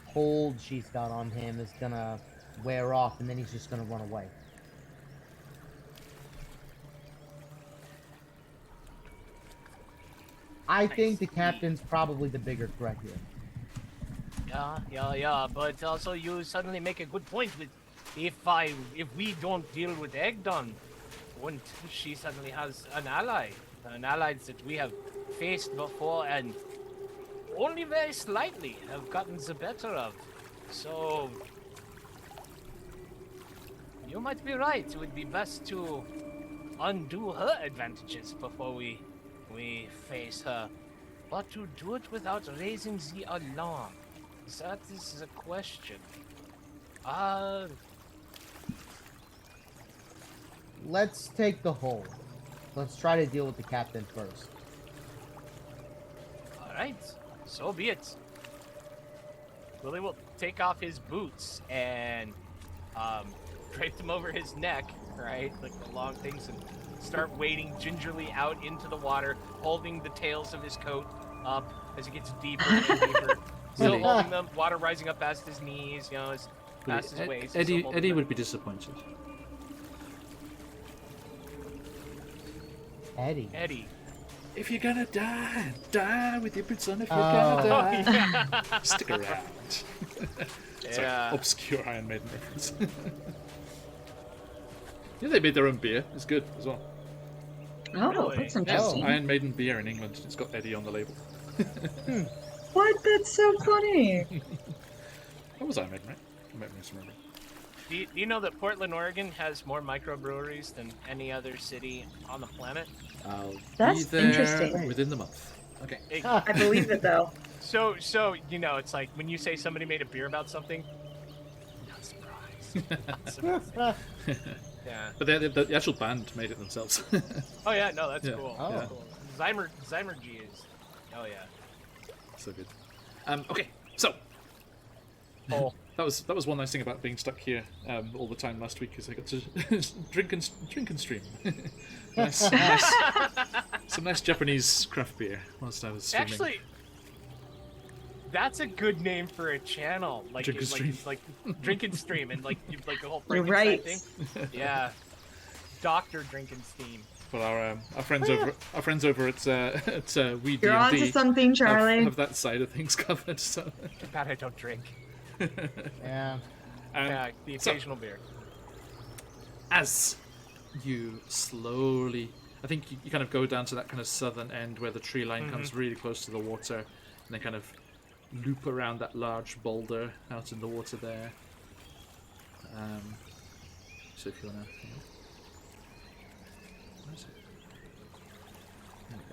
hold she's got on him is gonna wear off, and then he's just gonna run away. I think the captain's probably the bigger threat here. Yeah, but also you suddenly make a good point with if we don't deal with Egdon, and she suddenly has an ally that we have faced before and only very slightly have gotten the better of. So you might be right. It would be best to undo her advantages before we face her. But to do it without raising the alarm, that is the question. Let's take the hold. Let's try to deal with the captain first. Alright, so be it. Willie will take off his boots and drape them over his neck, right? Like the long things, and start wading gingerly out into the water, holding the tails of his coat up as it gets deeper and deeper. Still Willie. holding them, water rising up past his knees, you know, as past his waist. He's still holding Eddie them. would be disappointed. Eddie. If you're gonna die, die with your boots on. If you're Oh. gonna die, Yeah. stick around. Sorry, Yeah. obscure Iron Maiden reference. Yeah, they made their own beer. It's good as well. Oh, Really? that's Yeah. interesting. Iron Maiden beer in England. It's got Eddie on the label. What? That's so funny. That was Iron Maiden, right? I might misremember. Do you know that Portland, Oregon has more microbreweries than any other city on the planet? I'll That's be there interesting. within the month. Okay. I believe it though. So you know, it's like when you say somebody made a beer about something, not surprised. Not surprised. Yeah. But the actual band made it themselves. Oh yeah, no, that's Yeah. cool. Oh. That's cool. Zymergy is. Oh yeah. So good. Okay, so Oh. that was one nice thing about being stuck here all the time last week, is I got to drink and stream. Some nice Japanese craft beer whilst I was streaming. Actually, that's a good name for a channel. Like Drink and stream. like drink and stream, and like the whole You're Frankenstein right. thing. Yeah. Doctor Drinking Steam. Well, our friends over at We You're onto D&D something, Charlie. have that side of things covered. So Too bad I don't drink. Yeah. Yeah, the so- occasional beer. as you slowly, I think you kind of go down to that kind of southern end where the tree line comes really close to the water, and then kind of loop around that large boulder out in the water there. So if you wanna, where is it? There we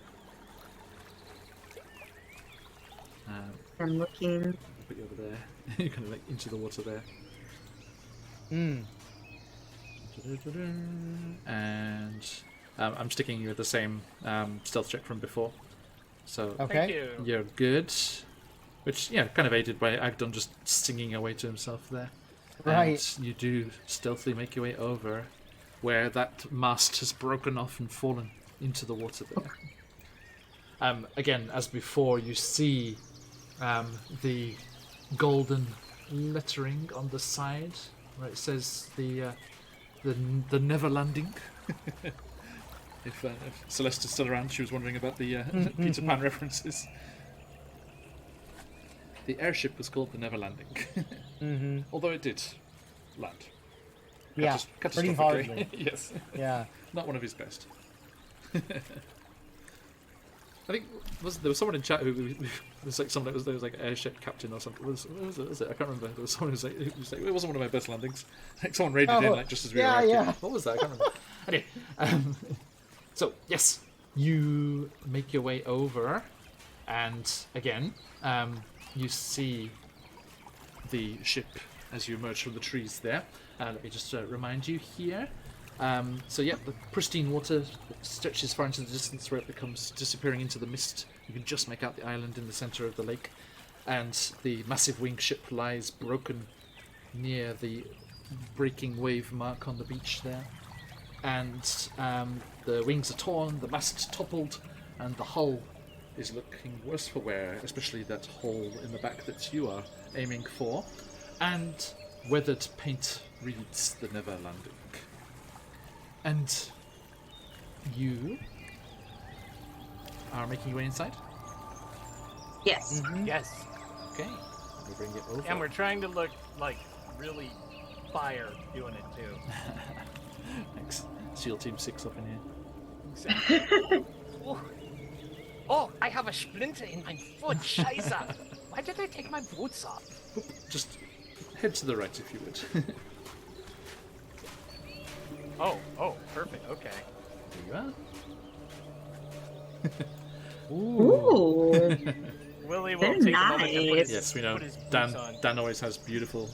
go. I'm looking. I'll put you over there. You're kind of like into the water there. Mm. And I'm sticking you with the same stealth check from before. So Okay. Thank you. you're good. Which, yeah, kind of aided by Agdon just singing away to himself there. Right. And you do stealthily make your way over where that mast has broken off and fallen into the water there. Again, as before, you see the golden lettering on the side where it says the never landing. If Celeste is still around, she was wondering about the Peter Pan references. The airship was called the Never Landing, Mm-hmm. although it did land. Yeah. Pretty Catastrophically. hardly. Yes, Yeah. not one of his best. I think there was someone in chat who was like someone that was like airship captain or something. What was it? I can't remember. There was someone who was like it wasn't one of my best landings. Like someone raided in like just as we yeah, arrived. yeah. What was that? I can't remember. Anyway, so yes, you make your way over, and again, you see the ship as you emerge from the trees there. Let me just remind you here. So yeah, the pristine water stretches far into the distance where it becomes disappearing into the mist. You can just make out the island in the center of the lake, and the massive winged ship lies broken near the breaking wave mark on the beach there. And the wings are torn, the mast toppled, and the hull is looking worse for wear, especially that hole in the back that you are aiming for. And weathered paint reads the Never Landing. And you are making your way inside? Yes. Mm-hmm. Yes. Okay. Let me bring it over. And we're trying to look like really fire doing it too. Thanks. SEAL Team 6 up in here. Exactly. Oh, I have a splinter in my foot. Scheiße. Why did I take my boots off? Just head to the right if you would. Oh, perfect. Okay. There you are. Ooh. Willie will They're take a moment to put nice. his, Yes, we know. put his boots Dan on. Dan always has beautiful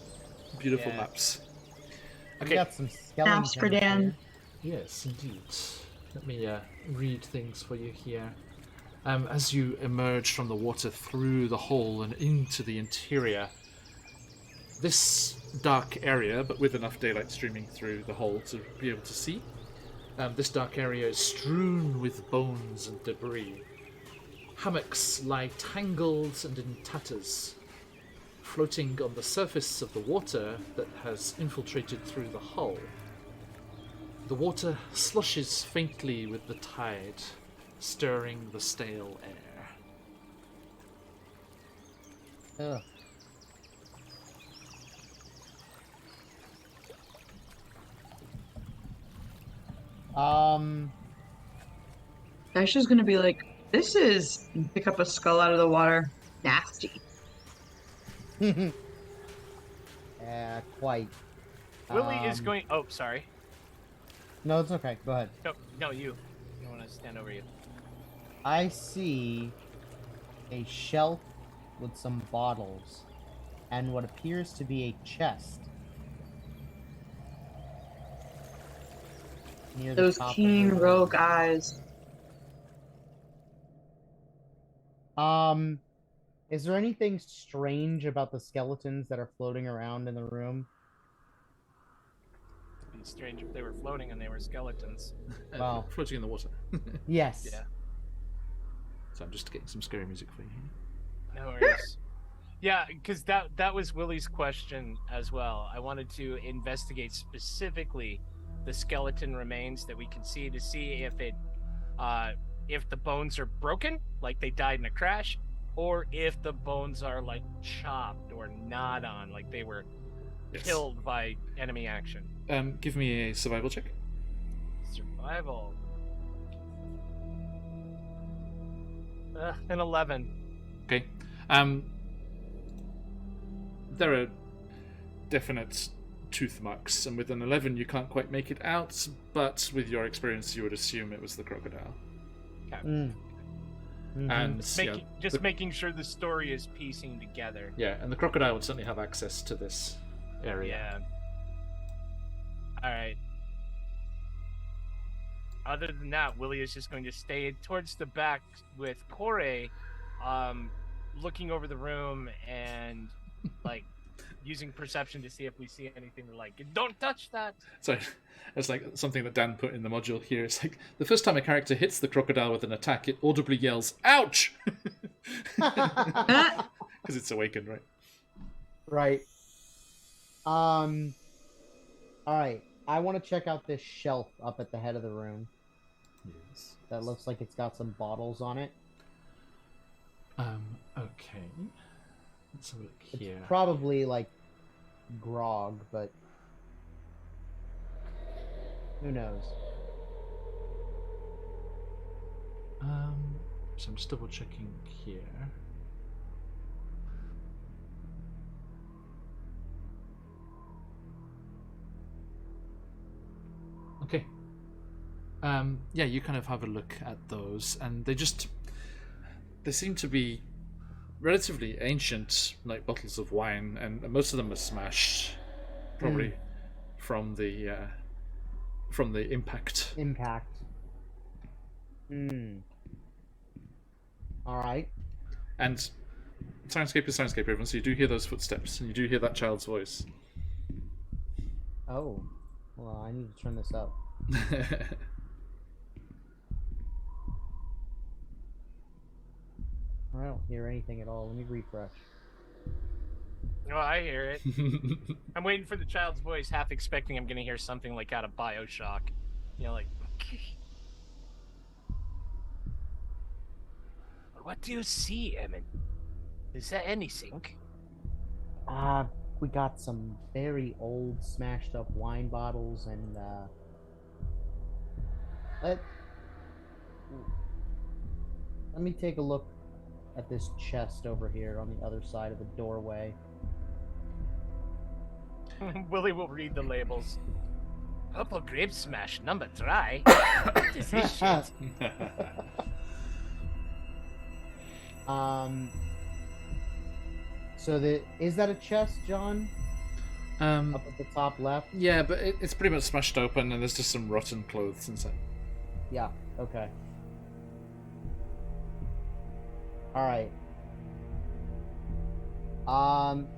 Yeah. maps. We Okay. got some skeletons. Maps for Dan. here. Yes, indeed. Let me read things for you here. As you emerge from the water through the hole and into the interior, this dark area, but with enough daylight streaming through the hole to be able to see, this dark area is strewn with bones and debris. Hammocks lie tangled and in tatters, floating on the surface of the water that has infiltrated through the hull. The water slushes faintly with the tide, stirring the stale air. Ugh. Dasha's gonna be like, this is pick up a skull out of the water. Nasty. Yeah, quite. Willie is Um, going. Oh, sorry. No, it's okay. Go ahead. No, you. I want to stand over you. I see a shelf with some bottles and what appears to be a chest. Near the Those top of keen the- rogue eyes. Is there anything strange about the skeletons that are floating around in the room? It'd be strange if they were floating and they were skeletons. Wow. Floating in the water. Yes. Yeah. So I'm just getting some scary music for you here. No worries. Yeah, because that was Willie's question as well. I wanted to investigate specifically the skeleton remains that we can see to see if the bones are broken, like they died in a crash, or if the bones are like chopped or gnawed on, like they were Yes. killed by enemy action. Give me a survival check. Survival. An 11. Okay. There are definite tooth marks, and with an 11 you can't quite make it out, but with your experience you would assume it was the crocodile. Mm. Mhm. And Making sure the story is piecing together. and the crocodile would certainly have access to this area. Yeah. All right. Other than that, Willie is just going to stay towards the back with Corey, looking over the room and like using perception to see if we see anything like, don't touch that. So it's like something that Dan put in the module here. It's like the first time a character hits the crocodile with an attack, it audibly yells, "Ouch!" Because it's awakened, right? Right. All right. I want to check out this shelf up at the head of the room. Yes. That looks like it's got some bottles on it. Okay. Let's have a look It's here. probably like grog, but who knows? So I'm just double checking here. Okay. Yeah, you kind of have a look at those, and they seem to be relatively ancient, like bottles of wine, and most of them are smashed, probably from the impact. Impact. Hmm. All right. And soundscape is soundscape, everyone. So you do hear those footsteps, and you do hear that child's voice. Oh. Well, I need to turn this up. I don't hear anything at all. Let me refresh. Oh, I hear it. I'm waiting for the child's voice, half expecting I'm going to hear something like out of BioShock. You know, like... What do you see, Emin? Is there anything? we got some very old, smashed up wine bottles, and let let me take a look at this chest over here on the other side of the doorway. Willie will read the labels. Purple grape smash number 3. What is this shit? So is that a chest, John? Up at the top left? Yeah, but it's pretty much smashed open, and there's just some rotten clothes inside. Yeah, okay. Alright.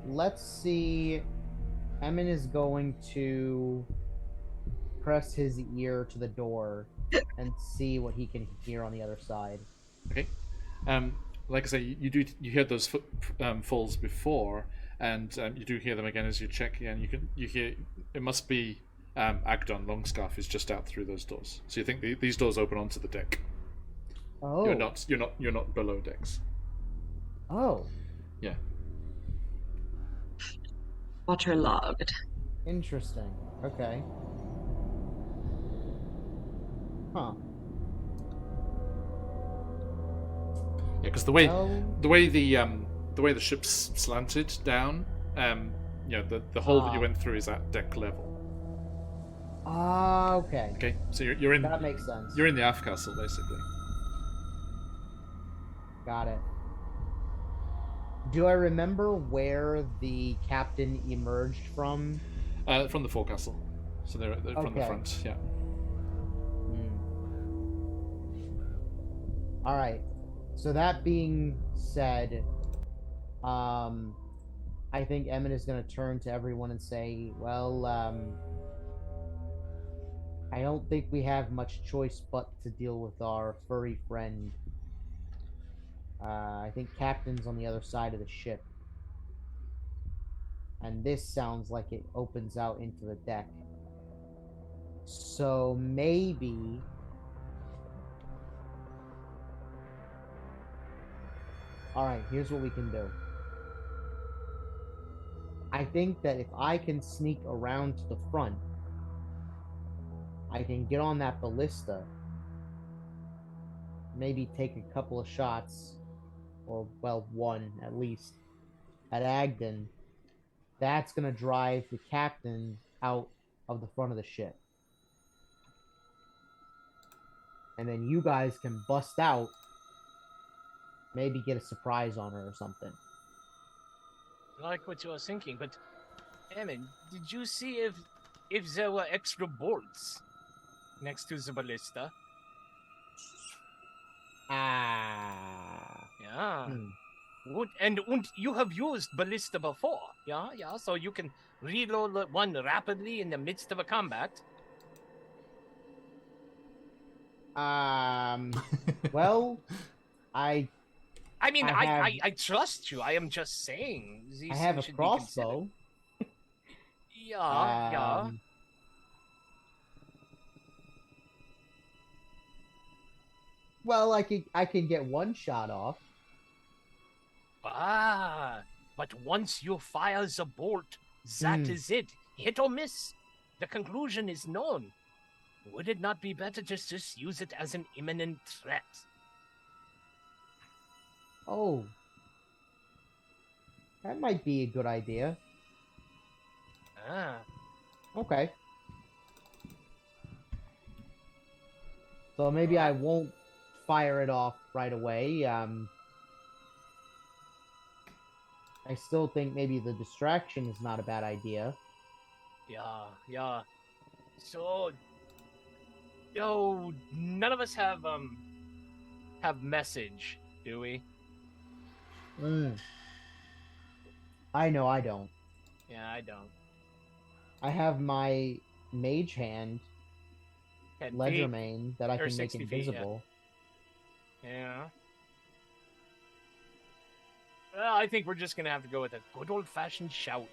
Let's see. Emin is going to press his ear to the door and see what he can hear on the other side. Okay. Like I say, you heard those falls before, and you do hear them again as you check again. You hear it must be Agdon Longscarf is just out through those doors. So you think these doors open onto the deck. Oh. You're not below decks. Oh. Yeah. Waterlogged. Interesting. Okay. Huh. Yeah, because the way the ship's slanted down, the hole that you went through is at deck level. Ah, okay. Okay, so you're in. That makes sense. You're in the aft castle, basically. Got it. Do I remember where the captain emerged from? From the forecastle. So they're from the front. Yeah. All right. So that being said, I think Emin is going to turn to everyone and say, well, I don't think we have much choice but to deal with our furry friend. I think Captain's on the other side of the ship. And this sounds like it opens out into the deck. So maybe... Alright, here's what we can do. I think that if I can sneak around to the front, I can get on that ballista, maybe take a couple of shots, or, well, one at least, at Agdon. That's going to drive the captain out of the front of the ship. And then you guys can bust out, maybe get a surprise on her or something. I like what you were thinking, but Emin, did you see if there were extra bolts next to the ballista? Ah. Yeah. And you have used ballista before, yeah? So you can reload one rapidly in the midst of a combat. Well, I trust you. I am just saying. I have a crossbow. Yeah. Well, I can get one shot off. But once you fire the bolt, that is it. Hit or miss. The conclusion is known. Would it not be better to just use it as an imminent threat? Oh. That might be a good idea. Okay. So maybe I won't fire it off right away. I still think maybe the distraction is not a bad idea. Yeah. So, none of us have message, do we? I know I don't. Yeah, I don't. I have my mage hand, Ledgermane, that I can make invisible. Yeah. Well, I think we're just gonna have to go with a good old-fashioned shout.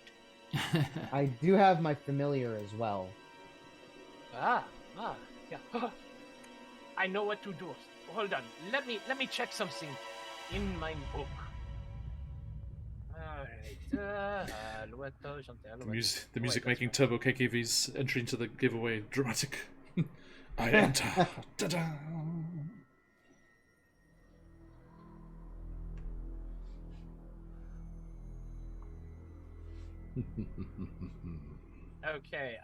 I do have my familiar as well. Yeah. I know what to do. Hold on. Let me check something in my book. The music making Turbo KKV's entry into the giveaway dramatic. I enter. Da-da. Okay,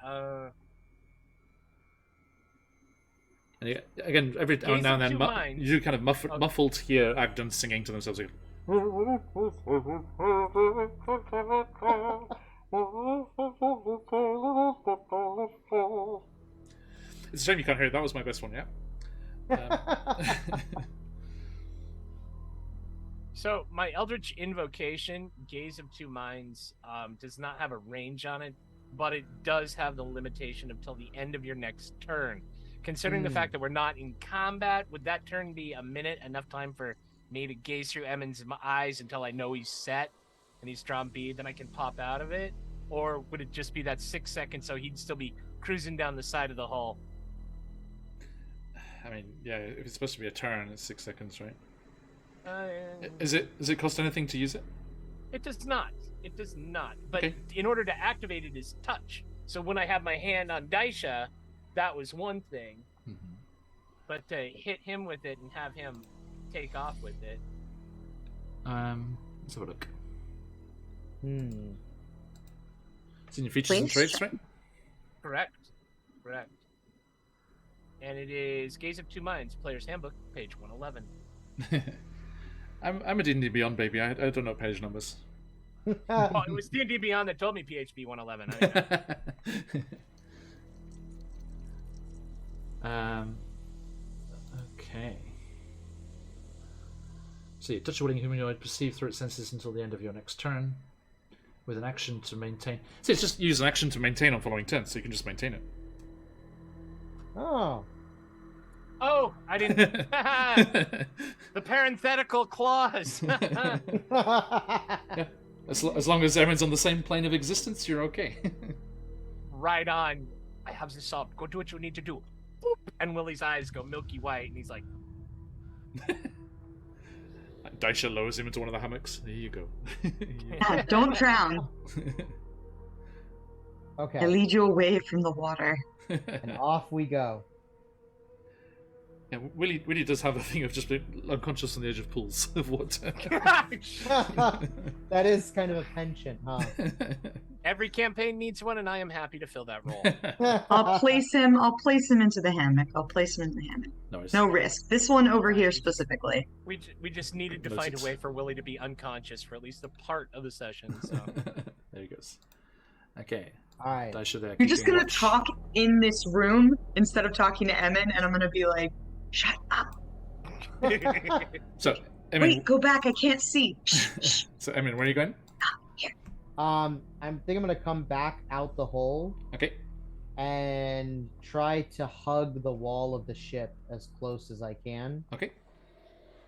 And again, every now and then, you kind of muffled hear Agdon singing to themselves. Like, it's a shame you can't hear it. That was my best one, yeah. So my Eldritch Invocation, Gaze of Two Minds, does not have a range on it, but it does have the limitation until the end of your next turn. Considering the fact that we're not in combat, would that turn be a minute, enough time for me to gaze through Emin's eyes until I know he's set and he's drawn bead, then I can pop out of it? Or would it just be that 6 seconds so he'd still be cruising down the side of the hull? I mean, yeah, if it's supposed to be a turn, it's 6 seconds, right? Does it cost anything to use it? It does not. It does not. But Okay. in order to activate it is touch. So when I have my hand on Daisha, that was one thing. Mm-hmm. But to hit him with it and have him take off with it. Let's have a look. It's in your features and traits, right? Correct. And it is Gaze of Two Minds, Player's Handbook, page 111. I'm a D&D Beyond baby. I don't know page numbers. Well, it was D&D Beyond that told me PHB 111. Okay. So you touch a willing humanoid, perceive through its senses until the end of your next turn, with an action to maintain. So it's just use an action to maintain on following turns, so you can just maintain it. Oh. Oh, I didn't. The parenthetical clause. Yeah. As long as everyone's on the same plane of existence, you're okay. Right on. I have this solved. Go do what you need to do. Boop. And Willie's eyes go milky white, and he's like, Daisha lowers him into one of the hammocks. There you go. Don't drown. Okay. I lead you away from the water. And off we go. Yeah, Willie does have a thing of just being unconscious on the edge of pools of water. That is kind of a penchant, huh? every campaign needs one, and I am happy to fill that role. I'll place him into the hammock. No risk. This one over here specifically. We just needed to find a way for Willie to be unconscious for at least a part of the session. So there he goes. Okay. All right. You're just gonna talk in this room instead of talking to Emin, and I'm gonna be like, "Shut up." So, Emin, wait, go back. I can't see. So, Emin, where are you going? Here. I think I'm gonna come back out the hole. Okay. And try to hug the wall of the ship as close as I can. Okay.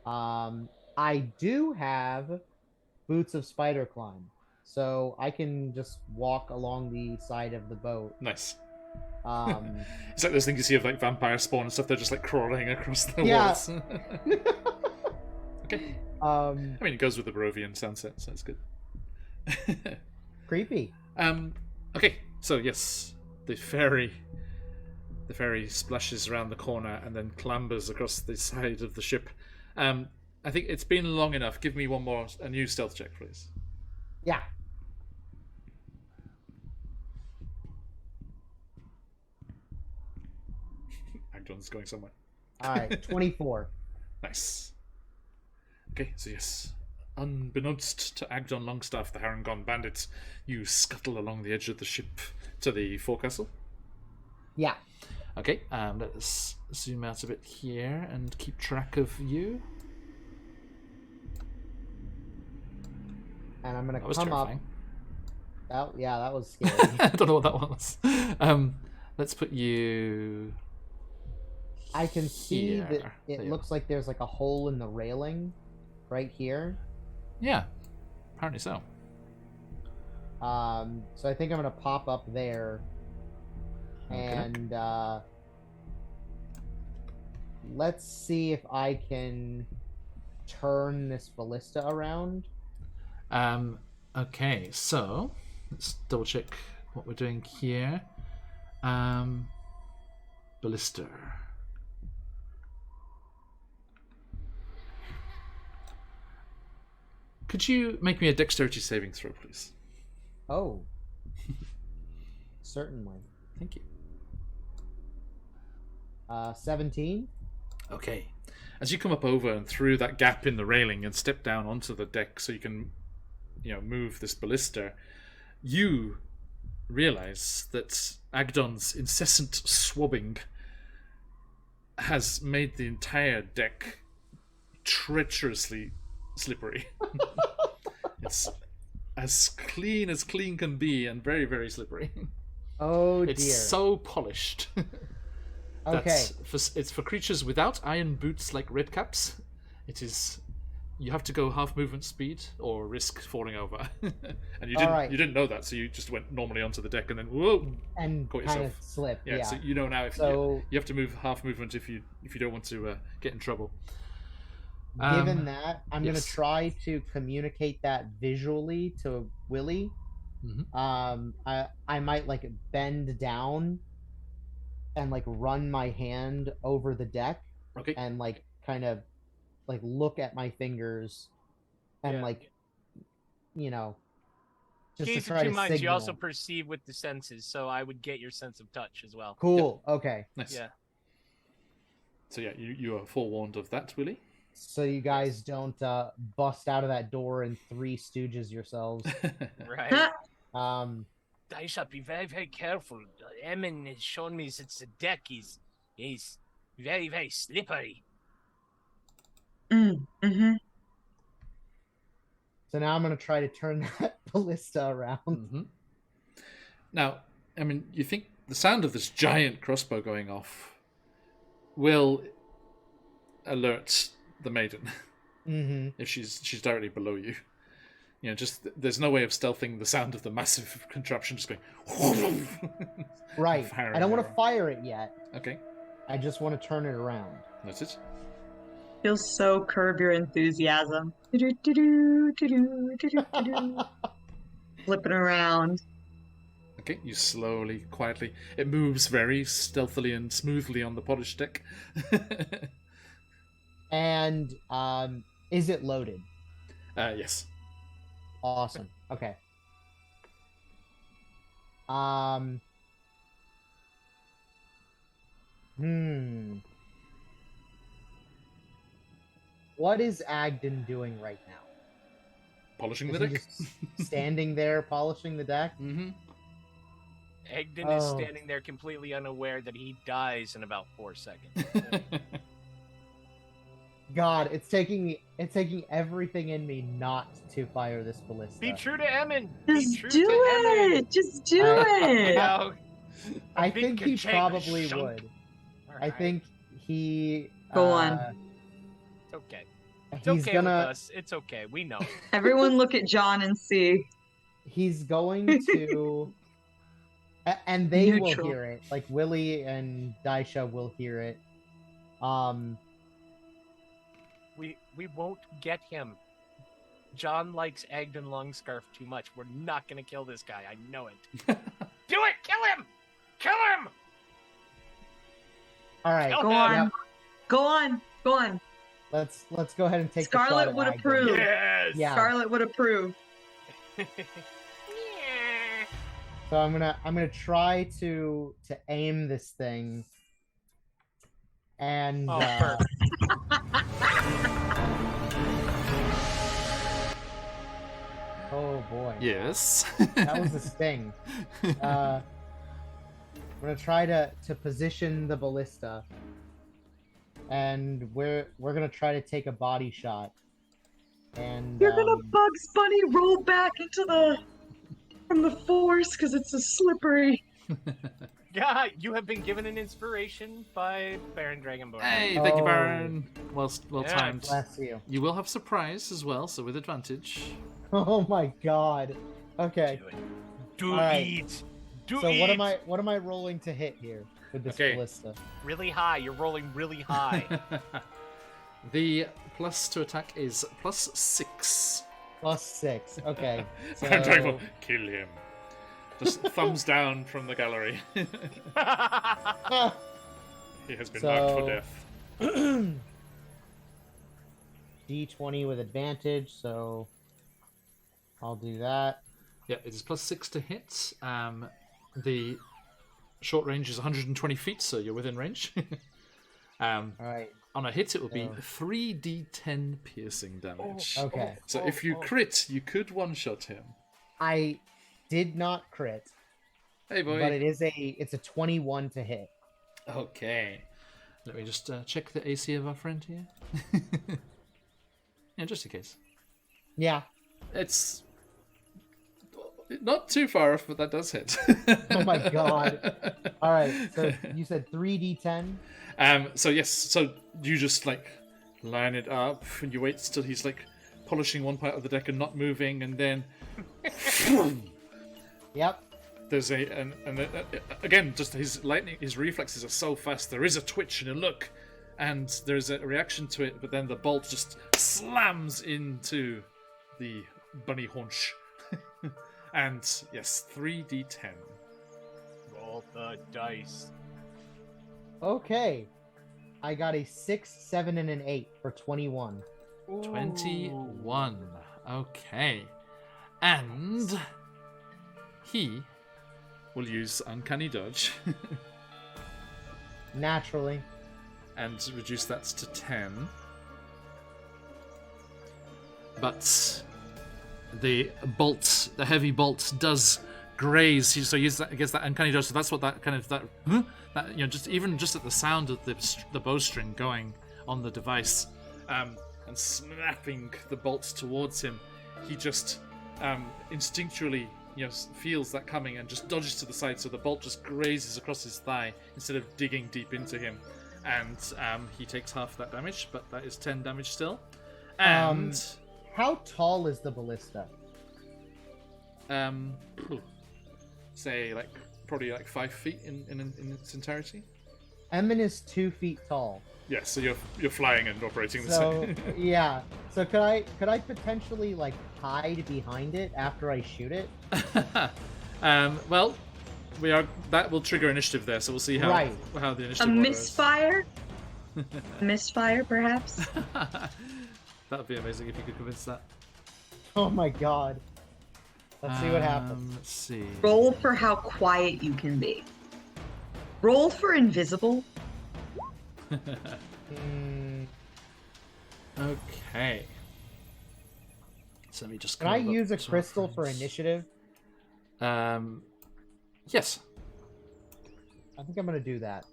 I do have boots of spider climb, so I can just walk along the side of the boat. Nice. It's like those things you see of like vampire spawn and stuff. They're just like crawling across the walls. Okay. I mean, it goes with the Barovian sunset, so it's good. Creepy. Okay. So yes, the ferry splashes around the corner and then clambers across the side of the ship. I think it's been long enough. Give me a new stealth check, please. Yeah. Agdon's going somewhere. All right, 24. Nice. Okay, so yes, unbeknownst to Agdon Longstaff, the Harangon bandits, you scuttle along the edge of the ship to the forecastle. Yeah. Okay, let's zoom out a bit here and keep track of you. And I'm gonna That was come terrifying. up. That was scary. I don't know what that was. Let's put you. I can see here. that it looks like there's like a hole in the railing right here. Yeah, apparently so. So I think I'm gonna pop up there. Okay. And let's see if I can turn this ballista around. Okay, so let's double check what we're doing here. Ballista. Could you make me a dexterity saving throw, please? Oh. Certainly. Thank you. 17. Okay. As you come up over and through that gap in the railing and step down onto the deck so you can, move this ballista, you realize that Agdon's incessant swabbing has made the entire deck treacherously slippery. It's as clean can be and very, very slippery. Oh, dear. It's so polished. Okay. It's for creatures without iron boots like redcaps. It is. You have to go half movement speed or risk falling over. And you didn't know that, so you just went normally onto the deck and then whoa, And caught kind yourself. of slipped. Yeah. So you know now if So- you have to move half movement if you don't want to get in trouble. Given that, I'm going yes. to try to communicate that visually to Willie. Mhm. I might like bend down and like run my hand over the deck Okay. and like kind of like look at my fingers and Yeah. like just Keys to are try two to minds. You signal. also perceive with the senses, so I would get your sense of touch as well. Cool. Okay. Nice. Yeah. So yeah, you are forewarned of that, Willie. So you guys don't bust out of that door and Three Stooges yourselves. Right. Daisha, be very, very careful. Emin has shown me since the deck is very, very slippery. Mm-hmm. So now I'm gonna try to turn that ballista around. Mm-hmm. Now, I mean, you think the sound of this giant crossbow going off will alert the maiden Mm-hmm. if she's directly below you. Just there's no way of stealthing the sound of the massive contraption just going. Right. Firing I don't want to arrow. fire it yet. Okay, I just want to turn it around. that's it. Feels so Curb Your Enthusiasm. Do-do-do-do, do-do-do-do-do. Flipping around. Okay, you slowly, quietly. It moves very stealthily and smoothly on the polished deck. And is it loaded? Yes. Awesome. Okay. What is Agden doing right now? Polishing Is the he deck. just standing there polishing the deck? Mm-hmm. Egden is Oh. standing there completely unaware that he dies in about 4 seconds. God, it's taking everything in me not to fire this ballista. Be true to Emin. Be Just true do to Emin. it. Just do I- it. No. I big think he ka-ching, probably shunk. would. I Alright, think he. Go on. it's okay. It's He's okay gonna. with us. It's okay. We know. Everyone look at John and see. He's going to. And they will Neutral. hear it. Like Willie and Daisha will hear it. We won't get him. John likes Agden Longscarf too much. We're not gonna kill this guy. I know it. Do it! Kill him! Kill him! All right. Kill Go him! on. Yep. Go on. Go on. Let's go ahead and take the shot Scarlet at would Agden. approve. Yes! Yeah. Scarlet would approve. So I'm gonna try to aim this thing. And Oh, perfect. oh boy. Yes. That was a sting. I'm gonna try to position the ballista, and we're gonna try to take a body shot. And You're gonna Bugs Bunny roll back from the force because it's so slippery. Yeah, you have been given an inspiration by Baron Dragonborn. Hey, thank you, Oh. Baron. Well Yeah. timed. bless you. You will have surprise as well, so with advantage. Oh my god. Okay. Do it. Do All right. it. Do So it. what am I rolling to hit here with this Okay. ballista? Really high. You're rolling really high. The plus to attack is +6. +6. Okay. So I'm talking about kill him. Just thumbs down from the gallery. He has been marked for death. D20 with advantage, so I'll do that. Yeah, it is +6 to hit. The short range is 120 feet, so you're within range. All right. On a hit, it will be 3d10 piercing damage. Okay. So if you crit, you could one-shot him. I did not crit, Hey, boy. but it's a 21 to hit. Okay. Let me just check the AC of our friend here. Yeah, just in case. Yeah. It's not too far off, but that does hit. Oh my god. All right. So you said 3d10. So yes. So you just like line it up, and you wait till he's like polishing one part of the deck and not moving, and then Yep. there's again just his reflexes are so fast. There is a twitch and a look, and there's a reaction to it, but then the bolt just slams into the bunny haunch. And yes, 3d10. Roll the dice. Okay. I got a 6, 7, and an 8 for 21. 21. Okay. And he will use Uncanny Dodge Naturally. and reduce that to 10. But the heavy bolt does graze. So use that against that Uncanny Dodge. So that's what that kind of that just at the sound of the bowstring going on the device, and snapping the bolts towards him, he just instinctually feels that coming and just dodges to the side. So the bolt just grazes across his thigh instead of digging deep into him, and he takes half that damage, but that is 10 damage still. And how tall is the ballista? Say probably 5 feet in its entirety. Emin is 2 feet tall. Yes, so you're flying and operating the So same. yeah. So could I potentially hide behind it after I shoot it? Well, that will trigger initiative there, so we'll see how the initiative A order is. misfire? Misfire, perhaps? That would be amazing if you could convince that. Oh my god. Let's see what happens. Let's see. Roll for how quiet you can be. Roll for invisible. Okay. So let me just. Can I call up use a some crystal for friends. initiative? Yes. I think I'm gonna do that.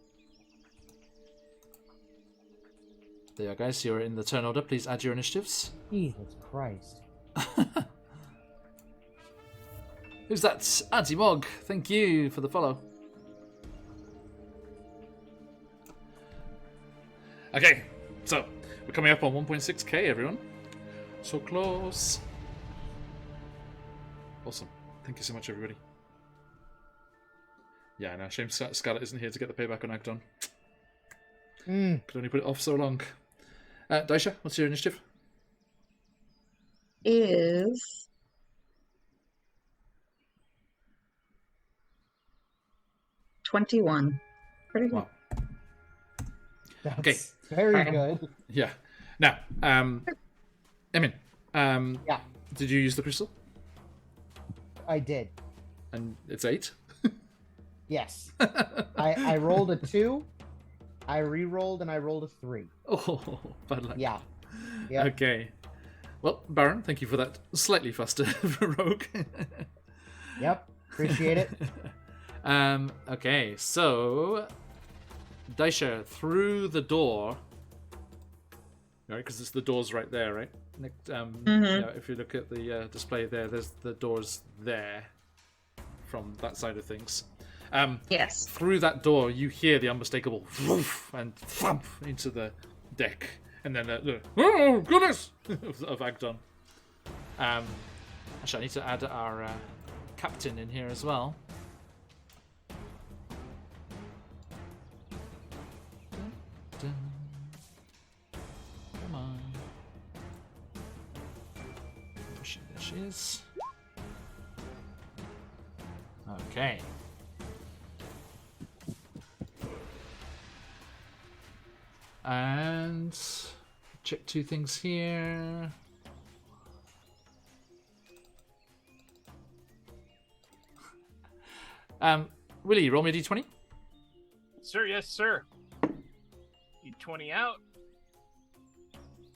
There you are, guys. You're in the turn order. Please add your initiatives. Jesus Christ. Who's that? Auntie Mog. Thank you for the follow. Okay, so we're coming up on 1.6k, everyone. So close. Awesome. Thank you so much, everybody. Yeah, no, shame Scarlet isn't here to get the payback on Agdon. Could only put it off so long. Daisha, what's your initiative? Is 21. Pretty good. Wow. That's Okay. very good. Yeah. Now, Emin, Yeah, did you use the crystal? I did. And it's 8? Yes. I rolled a 2. I re-rolled and I rolled a 3. Oh, bad luck. Yeah. Yep. Okay. Well, Baron, thank you for that slightly faster rogue. Yep. Appreciate it. Okay, so Daisha, through the door, right? Because the door's right there, right? If you look at the display there, there's the doors there from that side of things. Yes. Through that door, you hear the unmistakable woof and thump into the deck, and then oh goodness of Agdon. Actually, I need to add our captain in here as well. Come on. There she is. Okay. And check 2 things here. Willie, roll me a d20. Sir, yes, sir. D20 out.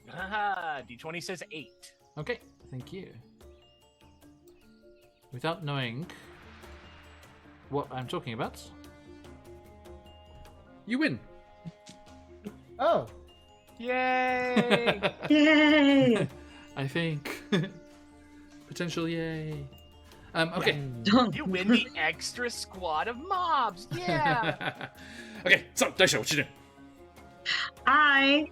Haha, D20 says 8. Okay, thank you. Without knowing what I'm talking about, you win. Oh, Yay! Yay! I think. Potential yay. Okay. You win the extra squad of mobs. Yeah. Okay, so Daisha, what you doing? I,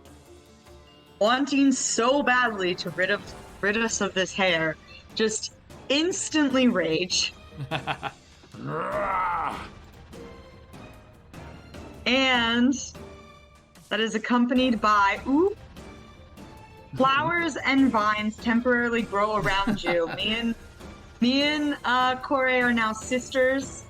wanting so badly to rid us of this hair, just instantly rage. And that is accompanied by flowers and vines temporarily grow around you. Me and Corey are now sisters.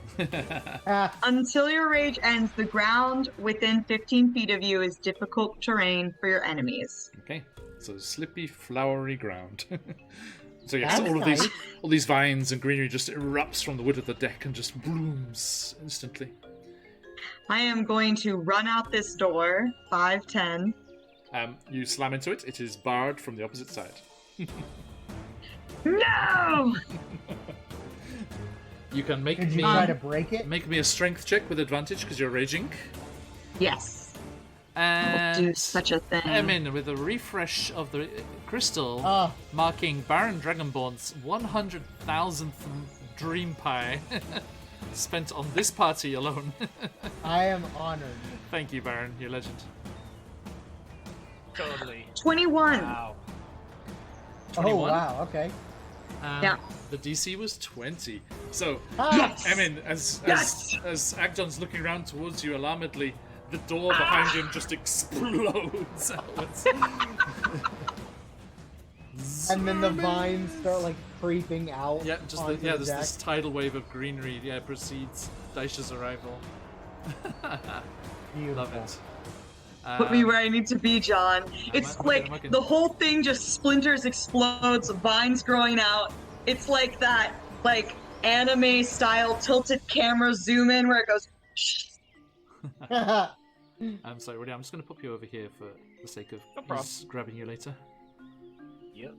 Until your rage ends, the ground within 15 feet of you is difficult terrain for your enemies. Okay, so slippy, flowery ground. So yes, That's all of nice. these vines and greenery just erupts from the wood of the deck and just blooms instantly. I am going to run out this door, 5'10". You slam into it. It is barred from the opposite side. No! You can make did you me try to break it? make me a strength check with advantage because you're raging. Yes, And I'll do such a thing. Emin with a refresh of the crystal, Oh. marking Baron Dragonborn's 100,000th dream pie spent on this party alone. I am honored. Thank you, Baron. You're a legend. Totally. 21. Wow. 21? Oh wow, okay. Yeah. The DC was 20. So, Yes! Emin, as Agdon's looking around towards you alarmedly, the door behind him just explodes outwards. And then the vines start like creeping out. Yeah, just onto the there's deck. this tidal wave of greenery. Yeah, precedes Daisha's arrival. Beautiful. Love it. Put me where I need to be, John. It's I'm like looking. the whole thing just splinters, explodes, vines growing out. It's like that, like anime style tilted camera zoom in where it goes. Shh. I'm sorry, Woody. I'm just going to pop you over here for the sake of No problem. us grabbing you later. Yep.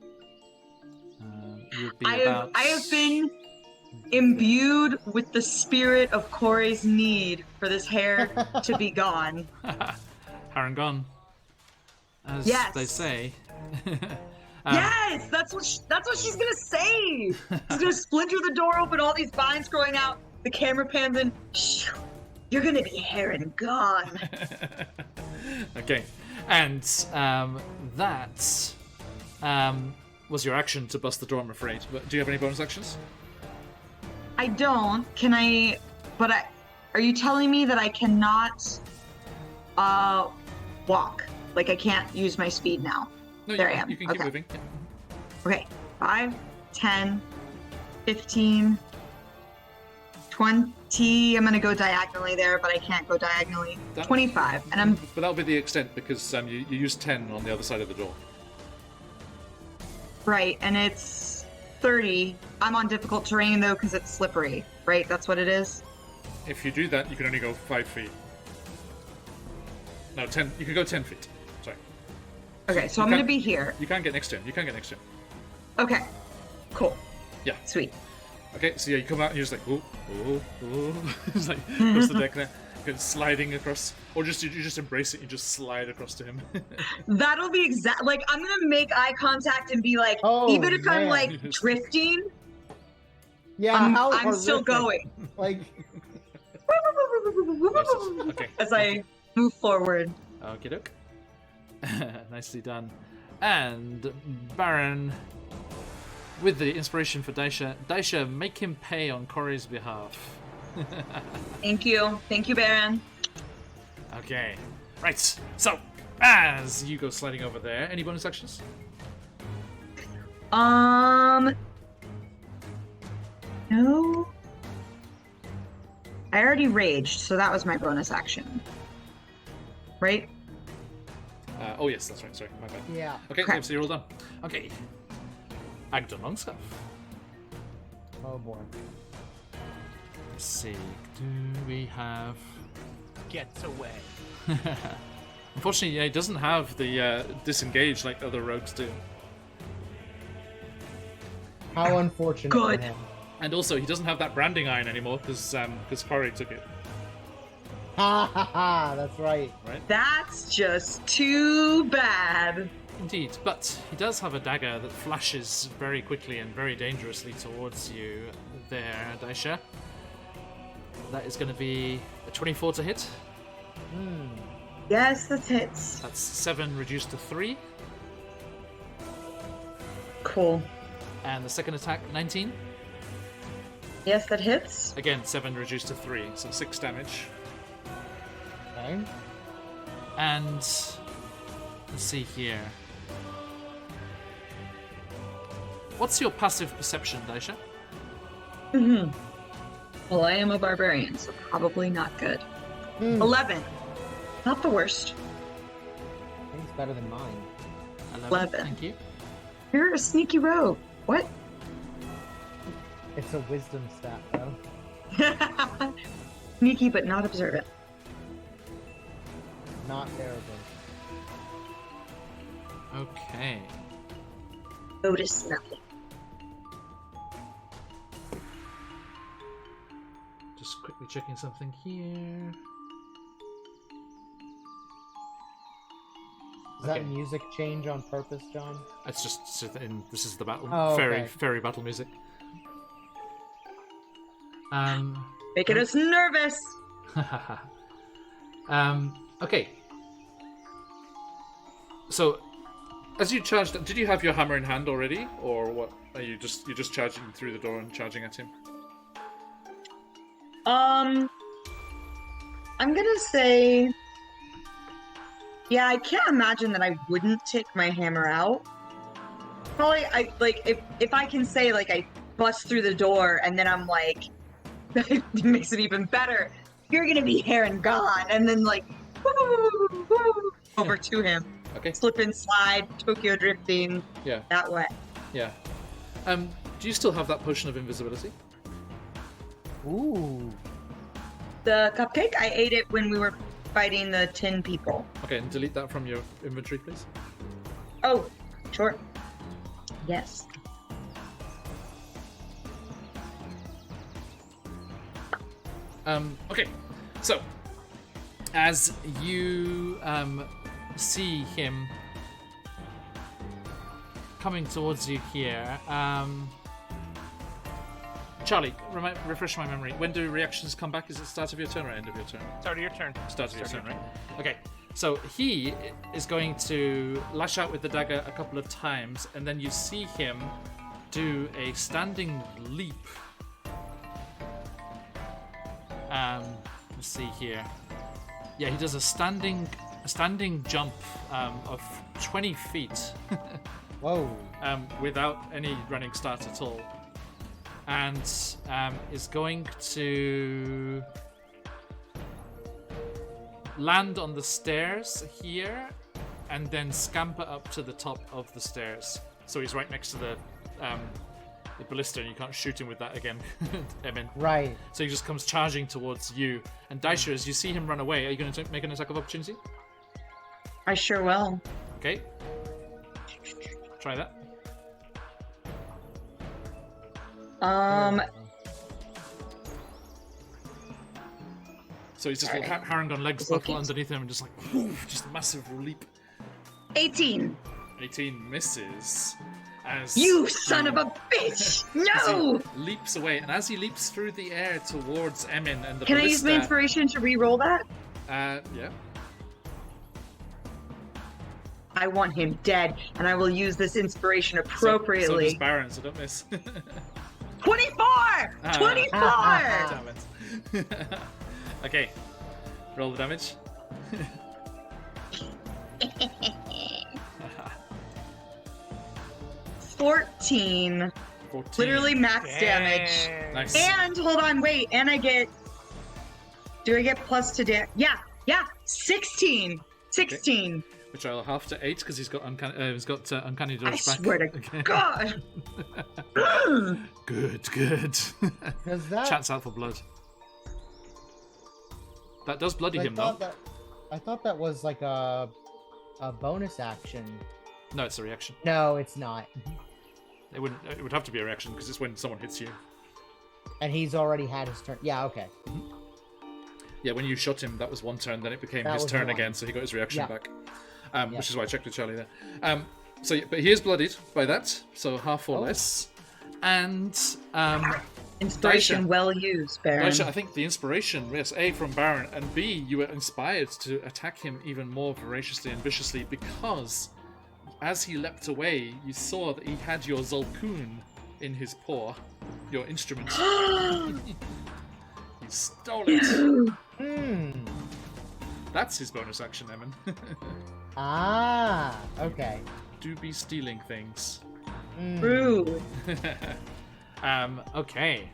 You would be I about. have been imbued with the spirit of Corey's need for this hair to be gone. Harangon, as Yes. they say. Yes, that's what she's gonna say. She's gonna splinter the door open, all these vines growing out. The camera pans in. Shh, you're gonna be hair and gone. Okay, and that was your action to bust the door, I'm afraid. But do you have any bonus actions? I don't. Can I? But are you telling me that I cannot walk? Like I can't use my speed now? No, There you, I am. you can keep Okay. moving. Yeah. Okay, 5, 10, 15, 20. I'm gonna go diagonally there, but I can't go diagonally. That- 25, and I'm But that'll be the extent because you used 10 on the other side of the door. right, and it's 30. I'm on difficult terrain though because it's slippery, right? That's what it is. If you do that, you can only go 5 feet. No, 10. You can go 10 feet. Sorry. Okay, so You I'm gonna can't- be here. You can't get next to him. You can't get next to him. Okay, cool, Yeah. sweet. Okay, so yeah, you come out and you're just like, it's like across the deck there, kind of sliding across, or you just embrace it. You just slide across to him. That'll be exact. Like I'm gonna make eye contact and be like, Oh, even if I'm man. like drifting, Yeah, how I'm still horrific. going Like, Okay. as I move forward. Okie doke. Nicely done. And Baron, with the inspiration for Daisha, make him pay on Corey's behalf. Thank you, Baron. Okay. Right. So, as you go sliding over there, any bonus actions? No. I already raged, so that was my bonus action. Right? Oh yes, that's right. Sorry, my bad. Yeah. Okay, Crap. so you're all done. Okay. Agdon Longstaff. Oh boy. Let's see. Do we have? Gets away. Unfortunately, yeah, he doesn't have the disengage like other rogues do. How unfortunate Good. for him. And also, he doesn't have that branding iron anymore because Corey took it. Ha ha ha! That's right. That's just too bad. Indeed, but he does have a dagger that flashes very quickly and very dangerously towards you there, Daisha. That is going to be a 24 to hit. Yes, that hits. That's 7 reduced to 3. Cool. And the second attack, 19. Yes, that hits. Again, 7 reduced to 3, so 6 damage. Okay. And let's see here. What's your passive perception, Daisha? Well, I am a barbarian, so probably not good. 11. Not the worst. I think it's better than mine. 11. Thank you. You're a sneaky rogue. What? It's a wisdom stat, though. Sneaky, but not observant. Not terrible. Okay. Notice nothing. Just quickly checking something here. Does Okay. that music change on purpose, John? It's just this is the battle Oh, okay. fairy battle music. Making us nervous. Okay. So, as you charged, did you have your hammer in hand already, or what? Are you just charging through the door and charging at him? I'm gonna say, yeah, I can't imagine that I wouldn't take my hammer out. Probably, if I can say like I bust through the door and then I'm like, it makes it even better. You're gonna be here and gone, and then like, woo, over to him. Okay. Slip and slide, Tokyo drifting. Yeah. That way. Yeah. Do you still have that potion of invisibility? Ooh. The cupcake, I ate it when we were fighting the 10 people. Okay, and delete that from your inventory, please. Oh, sure. Yes. Okay, so as you see him coming towards you here, Charlie, refresh my memory. When do reactions come back? Is it start of your turn or end of your turn? Start of your turn. Start of your turn, right? Okay, so he is going to lash out with the dagger a couple of times, and then you see him do a standing leap. Let's see here. Yeah, he does a standing jump of 20 feet Whoa. without any running start at all, and is going to land on the stairs here and then scamper up to the top of the stairs. So he's right next to the ballista, and you can't shoot him with that again, Emin. Right. So he just comes charging towards you. And Daisha, as you see him run away, are you going to make an attack of opportunity? I sure will. Okay. Try that. So he's just like Harangon legs buckle underneath him and just like, just a massive leap. 18. 18 misses. As You son of a bitch! as No! he leaps away, and as he leaps through the air towards Emin and the Can I use ballista, my inspiration to re-roll that? yeah. I want him dead, and I will use this inspiration So appropriately. does Baron, so don't miss. 24! 24! Damn it. Okay. Roll the damage. 14. 14. Literally max damage. Nice. And hold on, wait, and I get. Do I get plus to damage? Yeah, 16. 16. Which I'll half to 8 because he's got uncanny dodge I back. swear to Okay. God. Good. Does that? Chats out for blood. That does bloody him though. I thought that was like a bonus action. No, it's a reaction. No, it's not. It would have to be a reaction because it's when someone hits you. And he's already had his turn. Yeah, okay. Yeah, when you shot him, that was one turn. Then it became That his was turn one. again, so he got his reaction Yeah. back. Which is why I checked with Charlie there. But he is bloodied by that, so half or less. And Inspiration Daisha. well used, Baron. Daisha, I think the inspiration, yes, A, from Baron, and B, you were inspired to attack him even more voraciously and viciously because as he leapt away, you saw that he had your Zolkun in his paw, your instrument. He stole it. That's his bonus action, Emin. Ah, okay. Do be stealing things. Rude. Okay.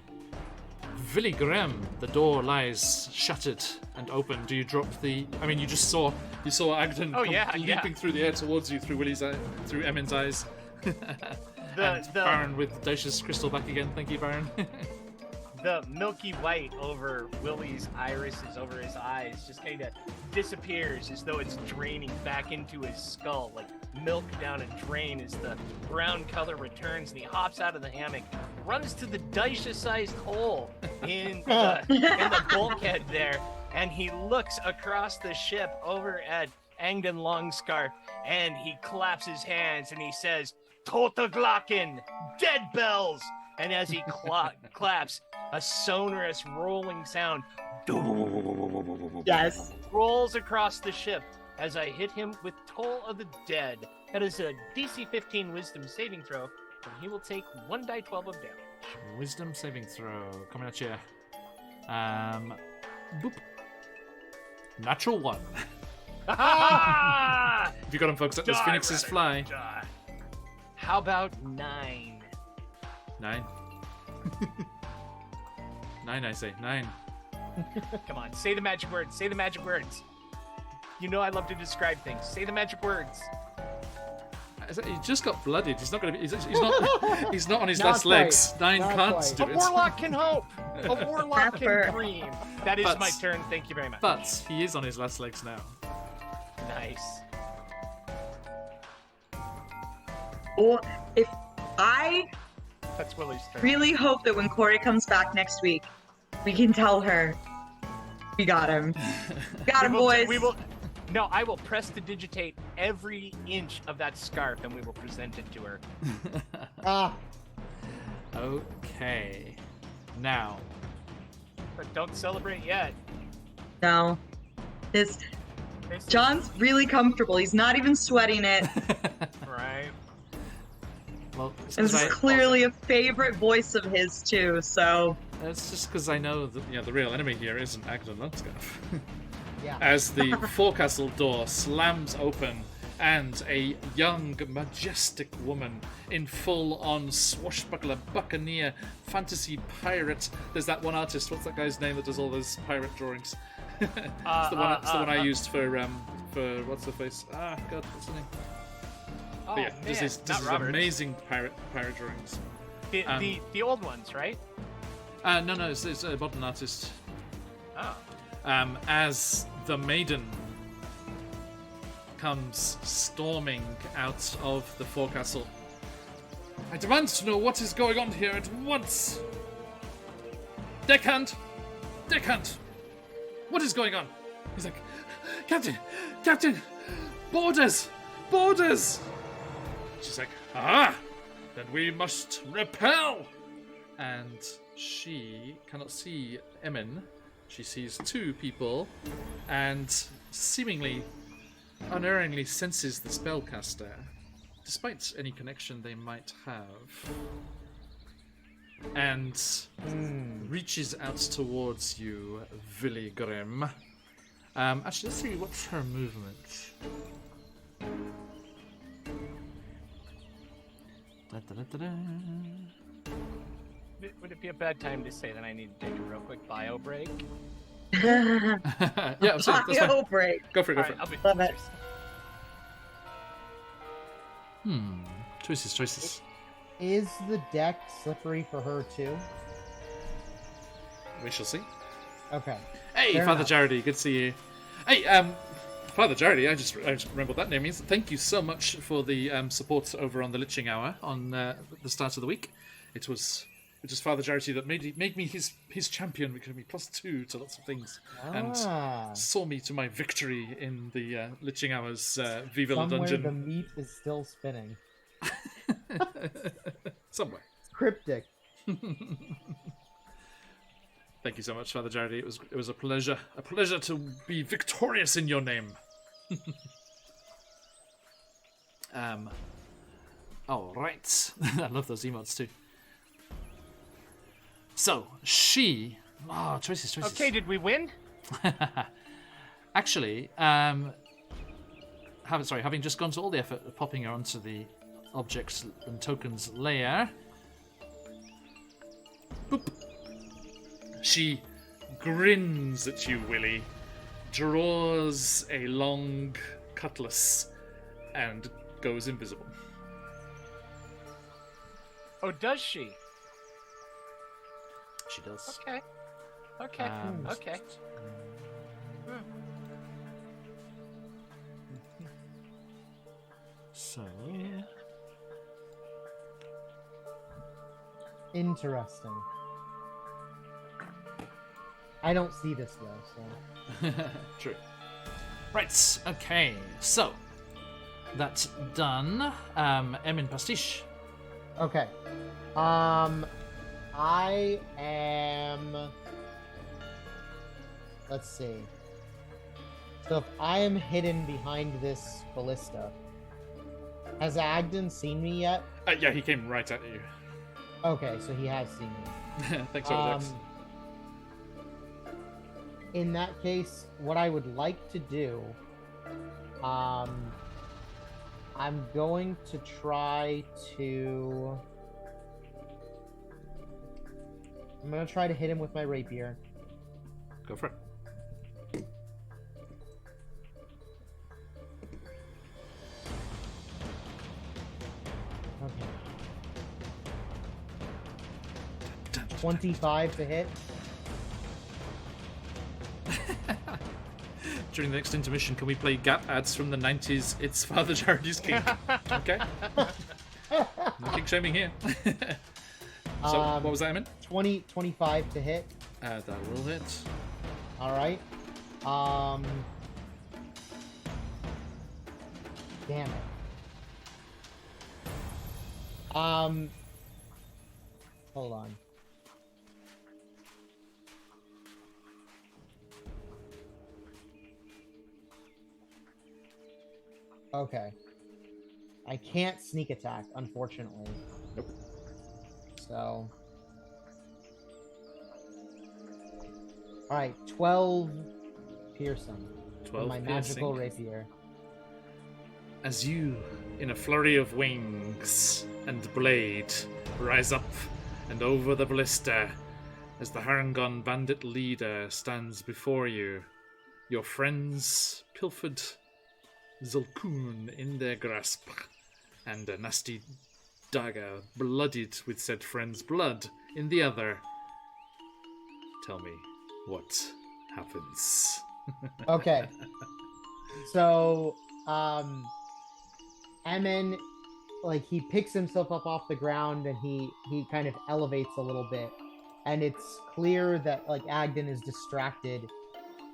Villy Grimm, the door lies shuttered and open. Do you drop the? I mean, you saw Agden leaping through the air towards you through through Emin's eyes. And Baron with Dacia's crystal back again. Thank you, Baron. The milky white over Willie's irises, over his eyes, just kind of disappears as though it's draining back into his skull, like milk down a drain as the brown color returns, and he hops out of the hammock, runs to the Daisha-sized hole in the bulkhead there, and he looks across the ship over at Angden Longscarf, and he claps his hands and he says, "Tota Glocken, dead bells!" And as he claps, a sonorous rolling sound Yes. rolls across the ship as I hit him with Toll of the Dead. That is a DC 15 Wisdom saving throw, and he will take 1d12 of damage. Wisdom saving throw coming at you. Boop. Natural 1. Ah! If you got him, folks, let those phoenixes fly. Die. How about 9? 9. 9, I say. 9. Come on, say the magic words. Say the magic words. You know I love to describe things. Say the magic words. He just got blooded. He's not going to be. He's not on his Not last quite. legs. 9 Not can't quite. do A it. warlock can hope. A warlock Pepper. can dream. That is But- my turn. Thank you very much. But he is on his last legs now. Nice. Or if I That's Willie's turn. really hope that when Corey comes back next week, we can tell her we got him. Got him, boys. No, I will prestidigitate every inch of that scarf and we will present it to her. Ah, Okay. Now. But don't celebrate yet. No. John's really comfortable. He's not even sweating it. Right. Well, This is clearly a favorite voice of his too, so it's just because I know that the real enemy here isn't Agden Lunscarf. yeah. As the forecastle door slams open and a young, majestic woman in full-on swashbuckler, buccaneer, fantasy pirate. There's that one artist. What's that guy's name that does all those pirate drawings? It's the one I used for what's the face? Ah, God, what's the name? Oh, But yeah, man. this is Not Roberts. amazing pirate drawings. The old ones, right? No, it's a modern artist. Oh. As the maiden comes storming out of the forecastle. I demand to know what is going on here at once. Deckhand! What is going on? He's like, Captain! Borders! She's like, then we must repel! And she cannot see Emin. She sees 2 people and seemingly unerringly senses the spellcaster, despite any connection they might have, and reaches out towards you, Villigrim. Actually, let's see, what's her movement? Would it be a bad time to say that I need to take a real quick bio break? Yeah, I'm sorry, that's fine. Bio break. Go for it, go All for right, it. I'll be Love it. Choices. Is the deck slippery for her too? We shall see. Okay. Hey, Fair Father enough. Jarity, good to see you. Hey, Father Jarity, I just remembered what that name means. Thank you so much for the support over on the Liching Hour on the start of the week. It was Father Jarity that made me his champion, giving me +2 to lots of things, and saw me to my victory in the Liching Hour's Viva la Somewhere Dungeon. the meat is still spinning. Somewhere. Cryptic. Thank you so much, Father Jarity. It was a pleasure to be victorious in your name. All right. I love those emotes too. So choices. Okay, did we win? Actually, having just gone to all the effort of popping her onto the objects and tokens layer. Boop. She grins at you, Willie, draws a long cutlass, and goes invisible. Oh, does she? She does. Okay. Okay. So, Interesting. I don't see this though, so. true. Right. Okay. So that's done. Emin Pastiche. Okay. I am. Let's see. So if I am hidden behind this ballista, has Agden seen me yet? Yeah, he came right at you. Okay, so he has seen me. Thanks for the dex. In that case, what I would like to do, I'm going to try to. I'm gonna try to hit him with my rapier. Go for it. Okay. 25 to hit. During the next intermission, can we play Gap ads from the 90s? It's Father Jarity's King. Okay. No king shaming here. So, what was that, Emin? 25 to hit. That will hit. All right. Damn it. Hold on. Okay. I can't sneak attack, unfortunately. Nope. So. Alright, 12 piercing. 12 with my piercing. magical rapier. As you, in a flurry of wings and blade, rise up and over the ballista, as the Harangon bandit leader stands before you, your friends pilfered Zulkun in their grasp, and a nasty dagger bloodied with said friend's blood in the other. Tell me, what happens? Okay. So, Emin, like, he picks himself up off the ground and he kind of elevates a little bit. And it's clear that, like, Agden is distracted,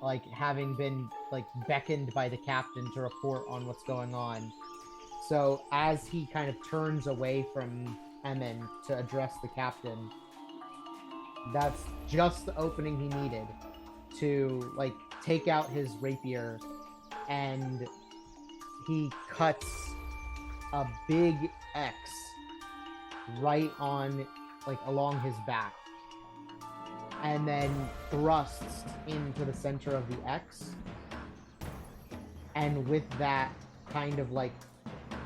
like, having been, like, beckoned by the captain to report on what's going on. So, as he kind of turns away from Emin to address the captain, that's just the opening he needed to, like, take out his rapier, and he cuts a big X right on, like, along his back, and then thrusts into the center of the X, and with that kind of, like,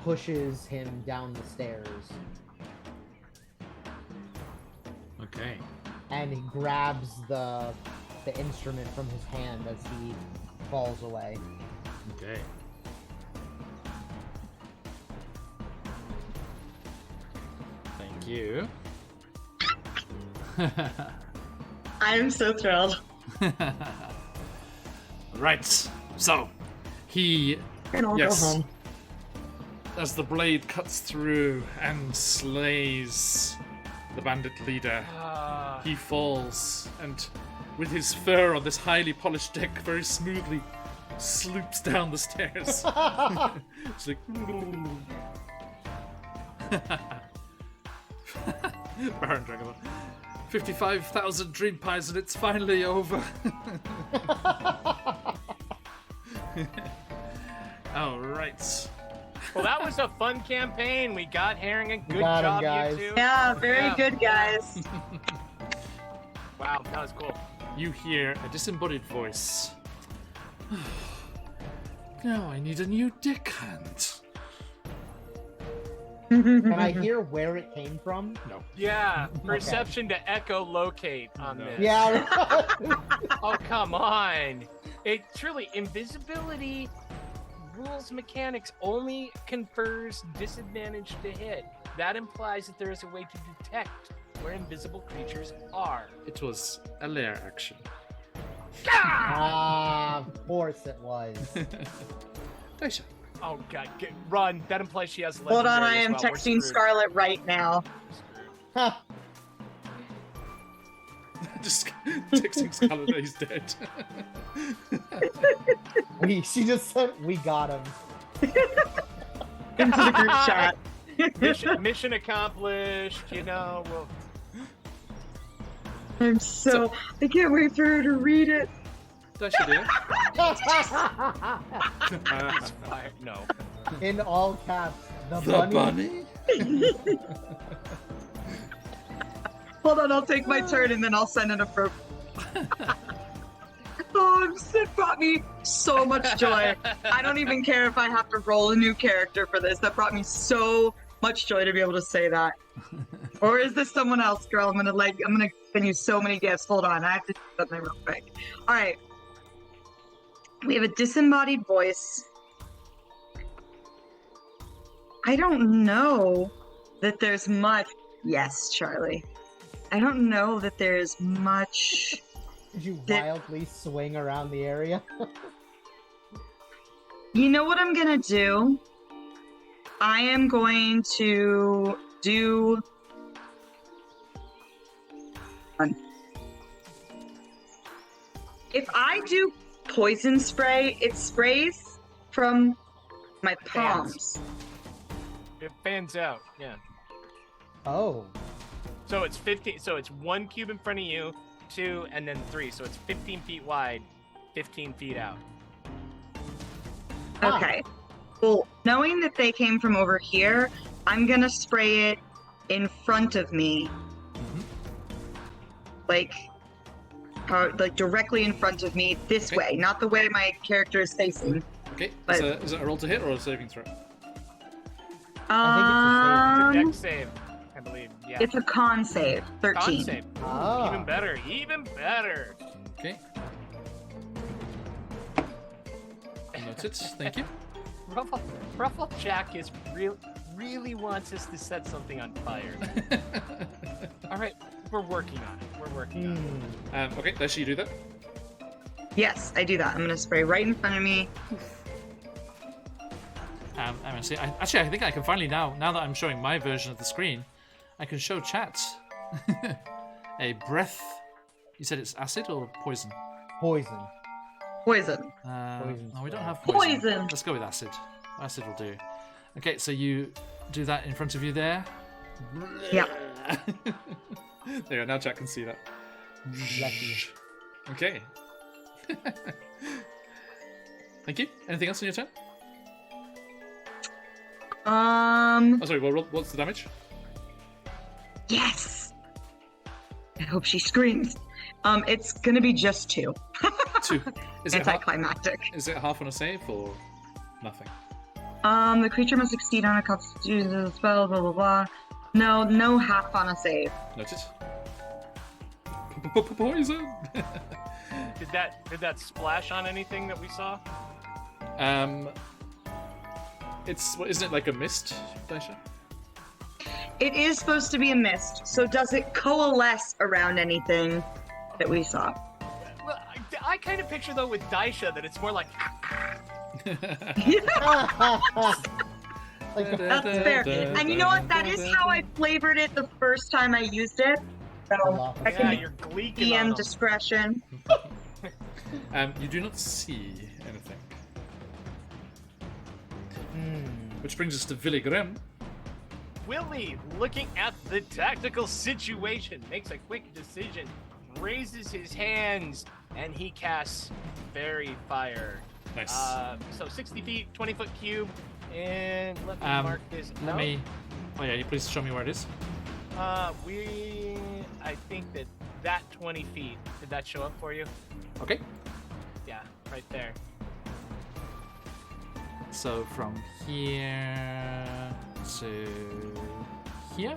pushes him down the stairs Okay. and he grabs the instrument from his hand as he falls away. Okay. Thank you. I am so thrilled. Right. So, he... And I'll Yes. go home. As the blade cuts through and slays the bandit leader, he falls and, with his fur on this highly polished deck, very smoothly sloops down the stairs. It's like... Baron Dragon. 55,000 dream pies and it's finally over. Alright. Well, that was a fun campaign. We got Harrigan. Good got him, job, guys. you two. Yeah, very Yeah. good, guys. Wow, that was cool. You hear a disembodied voice. Now I need a new deckhand. Can I hear where it came from? No. Yeah, perception to echolocate on No. this. Yeah. Oh, come on. It truly, invisibility rules mechanics only confers disadvantage to hit. That implies that there is a way to detect where invisible creatures are. It was a lair action. Of course it was. Daisha. Oh god, run. That implies she has Hold on, I legendary as am well. We're texting screwed. Scarlet right now. Just texting Scarlet that he's dead. She just said we got him. Into the group chat. Mission accomplished, you know. Well, I can't wait for her to read it. Daisha, dear. fire. No. In all caps, the The bunny. bunny? Hold on, I'll take my turn and then I'll send it a pro. Oh, it brought me so much joy. I don't even care if I have to roll a new character for this. That brought me so much joy to be able to say that. Or is this someone else, girl? I'm gonna send you so many gifts. Hold on, I have to do something real quick. All right. We have a disembodied voice. I don't know that there's much. Yes, Charlie. I don't know that there's much. Did you wildly swing around the area? You know what I'm gonna do? I am going to do. If I do poison spray, it sprays from my palms. It fans out, yeah. Oh. So it's 15. So it's 1 cube in front of you, 2, and then 3. So it's 15 feet wide, 15 feet out. Okay. Well, knowing that they came from over here, I'm gonna spray it in front of me. Like directly in front of me, this way, not the way my character is facing. Okay, But- is it a roll to hit or a saving throw? It's a Um, dex save, I believe. Yeah. it's a con save, 13. Con save. Ah. Even better. Even better. Okay. Noted, thank you. Ruffle Jack is really wants us to set something on fire. All right, we're working on it. We're working on it. Okay, Daisha, you do that. Yes, I do that. I'm gonna spray right in front of me. I'm gonna see. Actually, I think I can finally now that I'm showing my version of the screen, I can show chat a breath. You said it's acid or poison? Poison. Poison. No, we don't have Poison. poison. Let's go with acid. Acid will do. Okay, so you do that in front of you there. Yeah. There you go. Now chat can see that. Lucky. Okay. Thank you. Anything else on your turn? Oh, sorry. Well, what's the damage? Yes. I hope she screams. It's gonna be just 2. 2. Is it half, Anticlimactic. is it half on a save or nothing? The creature must succeed on a constitution spell, blah blah blah. No half on a save. Noted. Poison. Did that splash on anything that we saw? Isn't it like a mist, Daisha? It is supposed to be a mist, so does it coalesce around anything that we saw? Well, I kind of picture though with Daisha that it's more like. That's fair. And you know what? That is how I flavored it the first time I used it. So I Yeah, can you're gleeking on DM them. discretion. You do not see anything. Which brings us to Willy Grimm. Willie, looking at the tactical situation, makes a quick decision, raises his hands, and he casts Fairy Fire. Nice. So 60 feet, 20-foot cube, and let me mark this Let out. me. Oh yeah, you please show me where it is. I think that 20 feet, did that show up for you? Okay. Yeah, right there. So from here to here.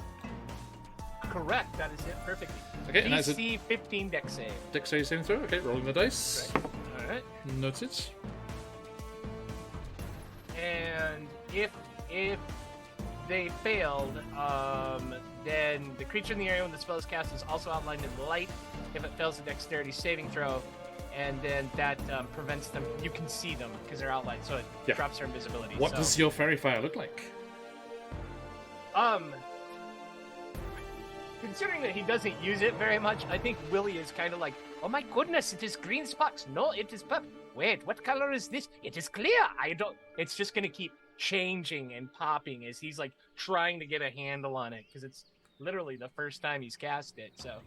Correct, that is it perfectly. Okay, and that's it. DC 15 dex save. Dexterity saving throw. Okay, rolling the dice. Alright. Noted. And if they failed, then the creature in the area when the spell is cast is also outlined in light. If it fails a dexterity saving throw, and then that prevents them. You can see them because they're outlined, so it Yeah. drops their invisibility. What so, does your fairy fire look like? Considering that he doesn't use it very much, I think Willie is kind of like, oh my goodness, it is green sparks. No, it is purple. Wait, what color is this? It is clear. I don't. It's just gonna keep changing and popping as he's like trying to get a handle on it because it's literally the first time he's cast it. So,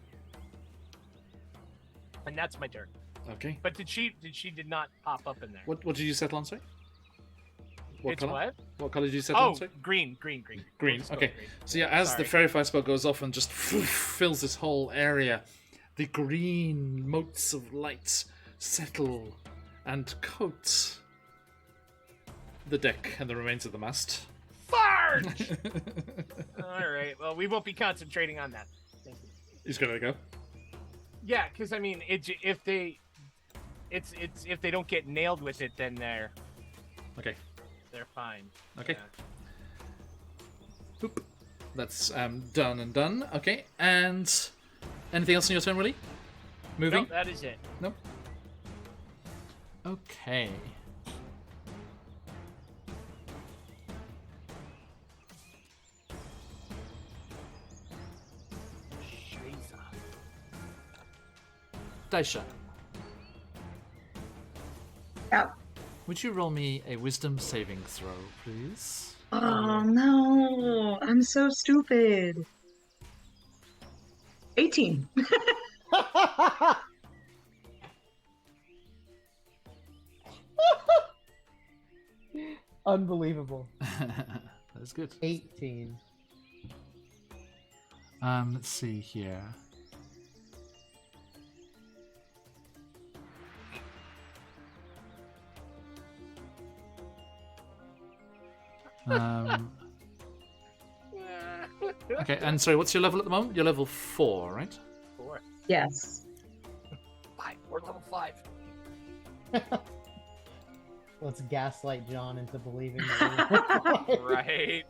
and that's my turn. Okay. But she did not pop up in there. What did you settle on, sorry? It's color? what? What color did you settle on, Oh, sorry? green. Green. We'll just go Okay. green. So yeah, as Sorry. the fairy fire spell goes off and just fills this whole area, the green motes of light settle and coat the deck and the remains of the mast. Farge! All right. Well, we won't be concentrating on that. Thank you. He's gonna go. Yeah, because I mean, if they don't get nailed with it, then they're Okay. fine. Okay. Yeah. Boop. That's done and done. Okay. And anything else on your turn, Willie? Moving? No, that is it. Nope. Okay. Daisha, Yeah. would you roll me a wisdom saving throw, please? Oh no, I'm so stupid. 18. Unbelievable. That is good. 18. Let's see here. Okay, and sorry, what's your level at the moment? You're level 4, right? 4, Yes. 5. We're level 5. Let's gaslight John into believing that. Right.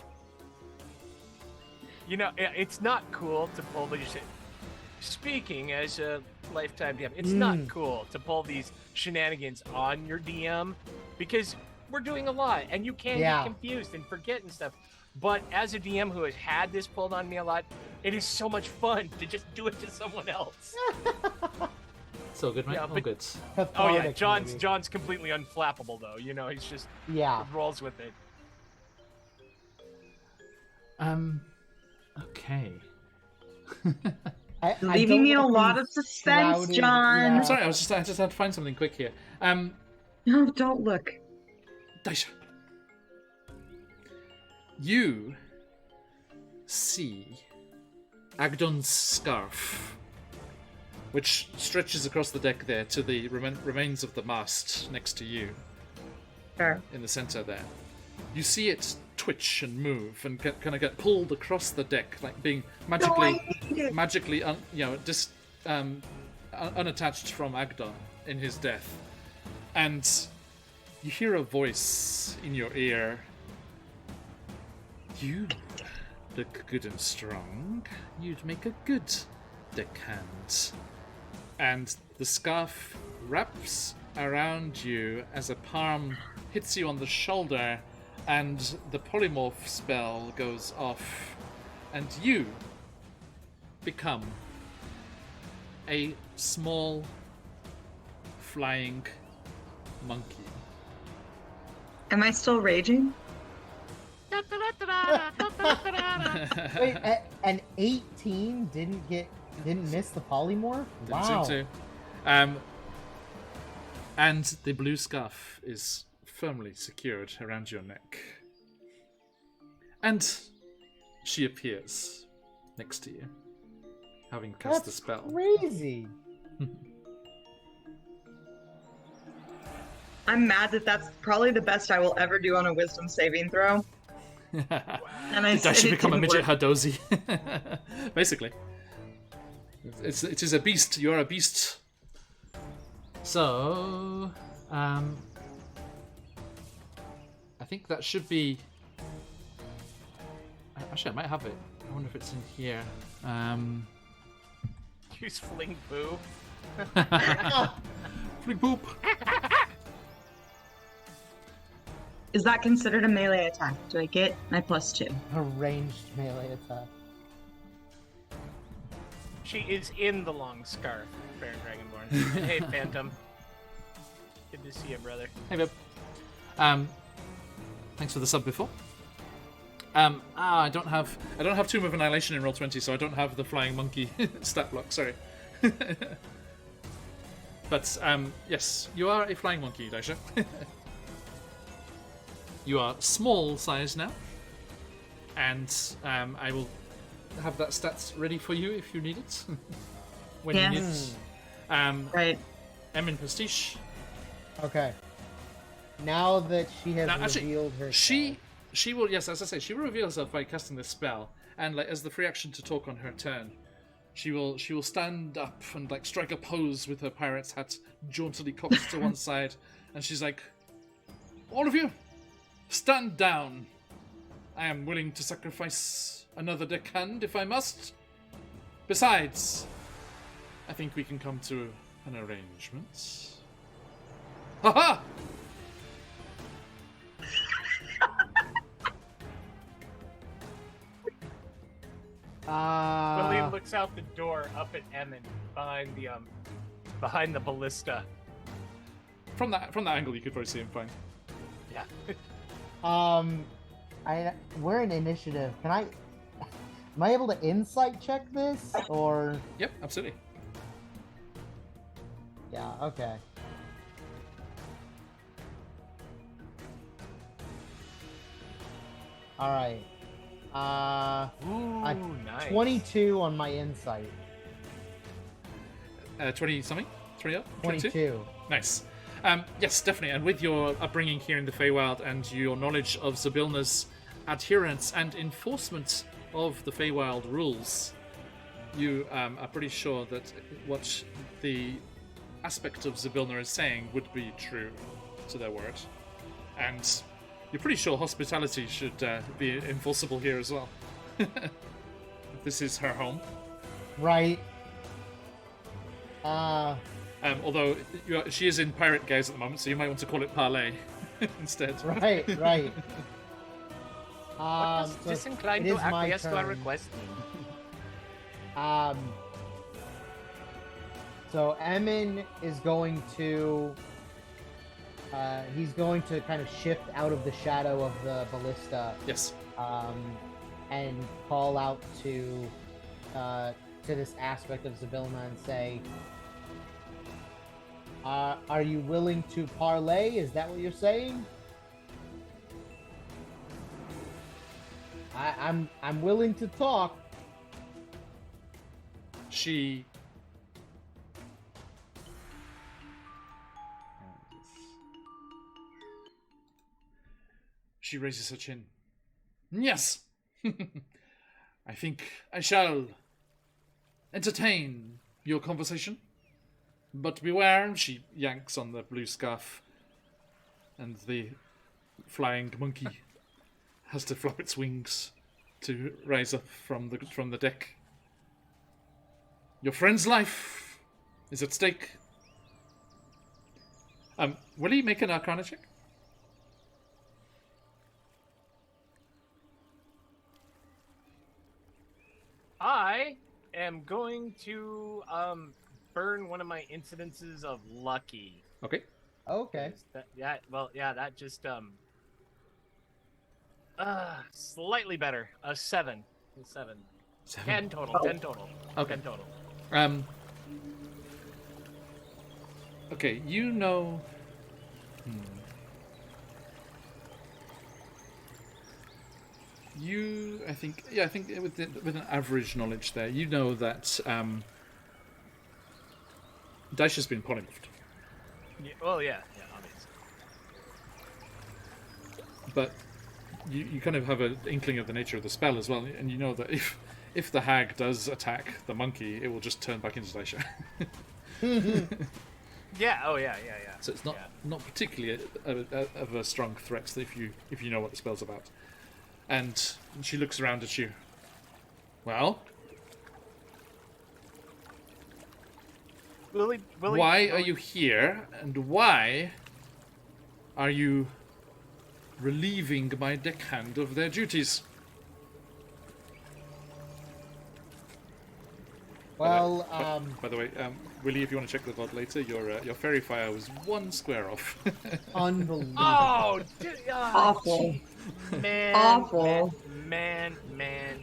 You know, it's not cool to pull these. Speaking as a lifetime DM, it's not cool to pull these shenanigans on your DM because we're doing a lot and you can Yeah. get confused and forget and stuff. But as a DM who has had this pulled on me a lot, it is so much fun to just do it to someone else. It's all good, mate. Yeah, all but- good. Oh yeah, Cathartic, John's maybe. completely unflappable though. You know, he's just Yeah. rolls with it. Okay. I Leaving don't me a want lot these of suspense, shrouded- John. yeah. I'm sorry, I just had to find something quick here. No, don't look. Daisha. You see Agdon's scarf, which stretches across the deck there to the remains of the mast next to you Sure. in the center there. You see it twitch and move and kind of get pulled across the deck, like being magically, unattached from Agdar in his death. And you hear a voice in your ear. You look good and strong. You'd make a good deckhand. And the scarf wraps around you as a palm hits you on the shoulder, and the polymorph spell goes off, and you become a small flying monkey. Am I still raging? Wait, an 18 didn't miss the polymorph? Didn't Wow. seem to. And the blue scarf is firmly secured around your neck. And she appears next to you, having cast the That's spell. crazy. I'm mad that that's probably the best I will ever do on a wisdom saving throw. And I Did said she it become a didn't midget work. Hadozi? Basically. It is a beast. You are a beast. So, I think that should be... Actually, I might have it. I wonder if it's in here. Use fling boo. Flick boop. Is that considered a melee attack? Do I get my +2? A ranged melee attack. She is in the long scarf, Baron Dragonborn. Hey, Phantom. Good to see you, brother. Hey, babe. Thanks for the sub before. I don't have Tomb of Annihilation in Roll20, so I don't have the flying monkey stat block. Sorry. But yes, you are a flying monkey, Daisha. You are small size now, and I will have that stats ready for you if you need it. When you need it. Right. M in Prestige. Okay. Now that she has Now, actually, revealed herself. She will, yes, as I say, she will reveal herself by casting this spell, and like as the free action to talk on her turn, she will stand up and like strike a pose with her pirate's hat jauntily cocked to one side, and she's like, "All of you, stand down. I am willing to sacrifice another deckhand if I must. Besides, I think we can come to an arrangement." Ha-ha! Willie looks out the door up at Emmon behind the ballista. From that angle, you could probably see him fine. Yeah. We're in initiative. Am I able to insight check this, or? Yep, absolutely. Yeah. Okay. All right. Ooh, nice. 22 on my insight. 20 something? 20 up? 22. Nice. Yes, definitely. And with your upbringing here in the Feywild and your knowledge of Zybilna's adherence and enforcement of the Feywild rules, you are pretty sure that what the aspect of Zybilna is saying would be true to their word. And you're pretty sure hospitality should be enforceable here as well. This is her home. Right. Although she is in pirate gaze at the moment, so you might want to call it parley instead. Right. Right. What does so disinclined it to is my acquiesce to our turn. request mean? So Emin is going to. He's going to kind of shift out of the shadow of the ballista. Yes. And call out to this aspect of Zybilna and say, "Are you willing to parlay? Is that what you're saying?" I'm willing to talk. She raises her chin. Yes. I think I shall entertain your conversation. But beware, she yanks on the blue scarf, and the flying monkey has to flap its wings to rise up from the deck. Your friend's life is at stake. Will he make an Arcana check? I am going to burn one of my incidences of lucky. Okay. Okay. That just slightly better. A 7. A 7. 10 total. 10 total. Okay. 10 total. Okay, you know. I think with an average knowledge there, you know that Daesh has been polymorphed. Yeah, well, yeah, obviously. But you kind of have an inkling of the nature of the spell as well, and you know that if the hag does attack the monkey, it will just turn back into Daisha. Yeah. Oh, yeah. So it's not particularly of a strong threat if you know what the spell's about. And she looks around at you. Well, why are you here, and why are you relieving my deckhand of their duties? Well, by the way, Willie, if you want to check the VOD later, your fairy fire was 1 square off. unbelievable. Oh, Awful. Man. Awful. Man.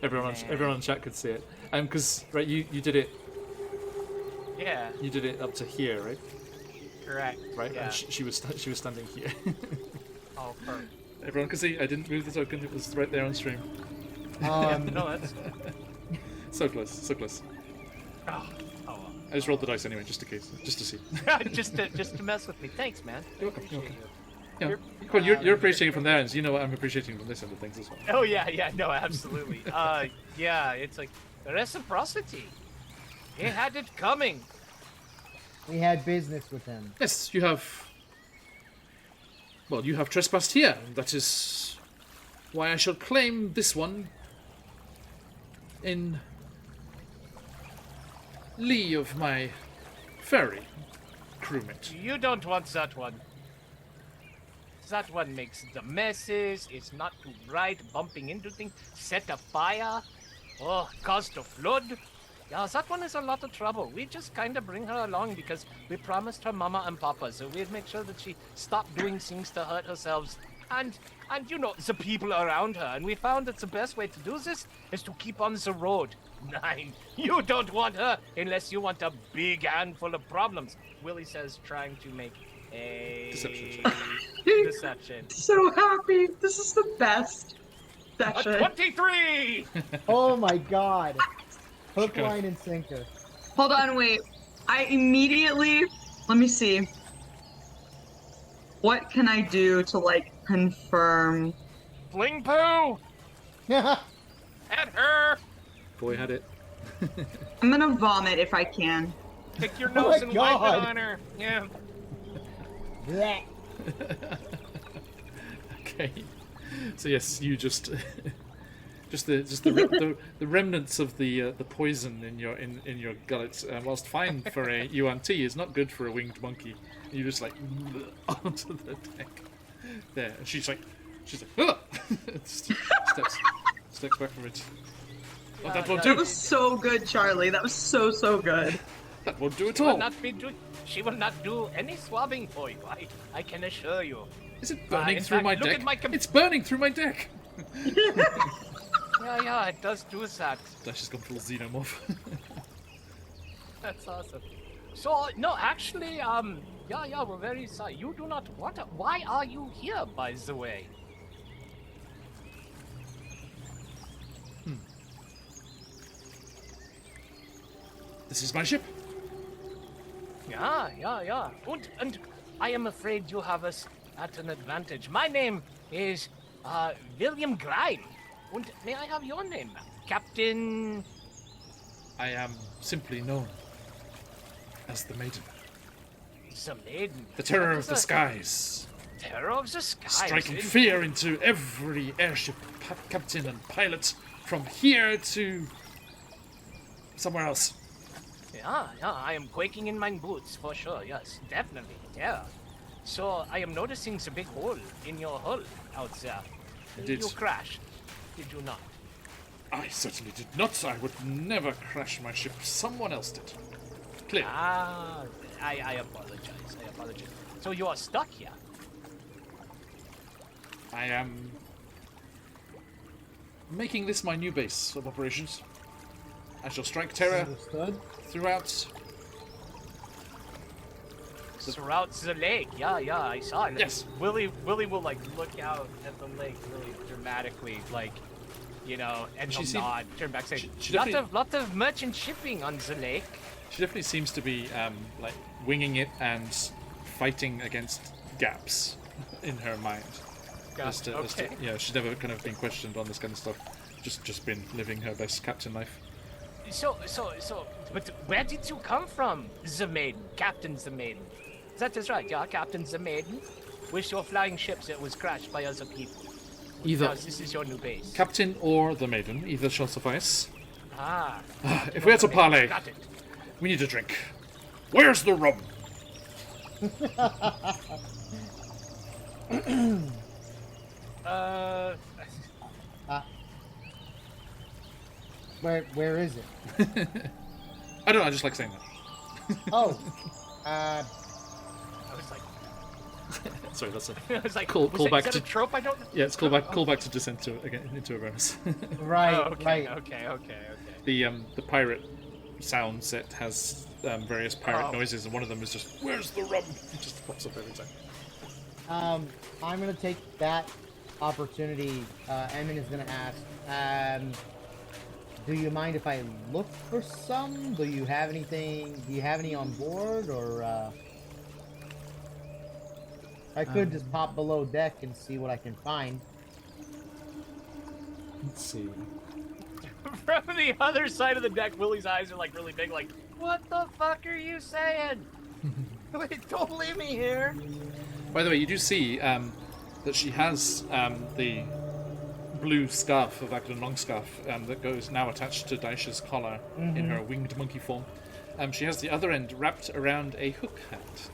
Everyone on chat could see it. Because right, you did it. Yeah. You did it up to here, right? Correct. Right. Yeah. And she was standing here. Oh, perfect. Everyone can see. I didn't move the token. It was right there on stream. No, that's. So close. So close. Oh, well. I just rolled the dice anyway, just in case, just to see. just to mess with me. Thanks, man. You're welcome. Appreciate You're you. Yeah. Cool. You're appreciating from there, and you know what I'm appreciating from this end of things as well. Oh yeah, no, absolutely. Yeah, it's like reciprocity. He had it coming. We had business with him. Yes, you have. Well, you have trespassed here. That is why I shall claim this one in lee of my fairy crewmate. You don't want that one. That one makes the messes. It's not too bright, bumping into things. Set a fire. Oh, caused a flood. Yeah, that one is a lot of trouble. We just kind of bring her along because we promised her mama and papa, so we'd make sure that she stopped doing things to hurt herself and you know, the people around her. And we found that the best way to do this is to keep on the road. 9. You don't want her unless you want a big handful of problems. Willie says, trying to make a deception. So happy. This is the best A session. 23! Oh my god. Hook, line, and sinker. Hold on, wait. I immediately... Let me see. What can I do to, like, confirm? Fling poo! At her! Boy had it. I'm gonna vomit if I can. Pick your Oh nose my and wipe God. it on her. Yeah. Blech. Okay. So yes, you just the remnants of the poison in your gullet, whilst fine for a UNT, is not good for a winged monkey. You just like onto the deck. There, and she's like, Ugh! steps back from it. Oh, that won't That do. was so good, Charlie. That was so good. That won't do at She will all. not be she will not do any swabbing for you. I can assure you. Is it burning in through fact, my look deck? at my It's burning through my deck. Yeah, it does do that. Dash has gone full xenomorph. That's awesome. So no, actually, yeah, we're very sorry. You do not. Why are you here, by the way? This is my ship. Yeah. And I am afraid you have us at an advantage. My name is William Grime. And may I have your name, Captain? I am simply known as the Maiden. The maiden. The terror What of is the a skies. Terror of the skies. Striking fear into every airship captain and pilot from here to somewhere else. Yeah, I am quaking in my boots for sure. Yes, definitely. Yeah. So I am noticing the big hole in your hull out there. Indeed. You crashed, did you not? I certainly did not. I would never crash my ship. Someone else did. Clear. I apologize. I apologize. So you are stuck here. I am making this my new base of operations. I shall strike terror Understood. throughout. Throughout the lake. Yeah, I saw it. Yes. Willie will like look out at the lake really dramatically, like, you know, and She he'll seem- nod, turn back, say, she lot of merchant shipping on the lake. She definitely seems to be like winging it and fighting against gaps in her mind. Okay. Yeah, she's never kind of been questioned on this kind of stuff. Just been living her best captain life. So, but where did you come from, the maiden, Captain the maiden? That is right, yeah, Captain the maiden. With your flying ships that was crashed by other people. Either Because this is your new base. captain or the maiden, either shall suffice. Ah. If we had to parlay, Got it. we need a drink. Where's the rum? Where is it? I don't know. I just like saying that. Oh, I was like, Sorry, that's a I was like, Call was that- back is that to- a trope? I don't. yeah. It's call back to descent to again into awareness. right, Oh, okay, right. okay. The pirate sound set has various pirate Oh. noises, and one of them is just "Where's the rum?" It just pops up every time. I'm gonna take that opportunity. Emin is gonna ask. Do you mind if I look for some? Do you have anything? Do you have any on board, or I could just pop below deck and see what I can find. Let's see. From the other side of the deck, Willie's eyes are like really big, like, what the fuck are you saying? Wait, don't leave me here. By the way, you do see that she has the blue scarf of Agdon Longscarf that goes now attached to Daisha's collar in her winged monkey form. She has the other end wrapped around a hook hand.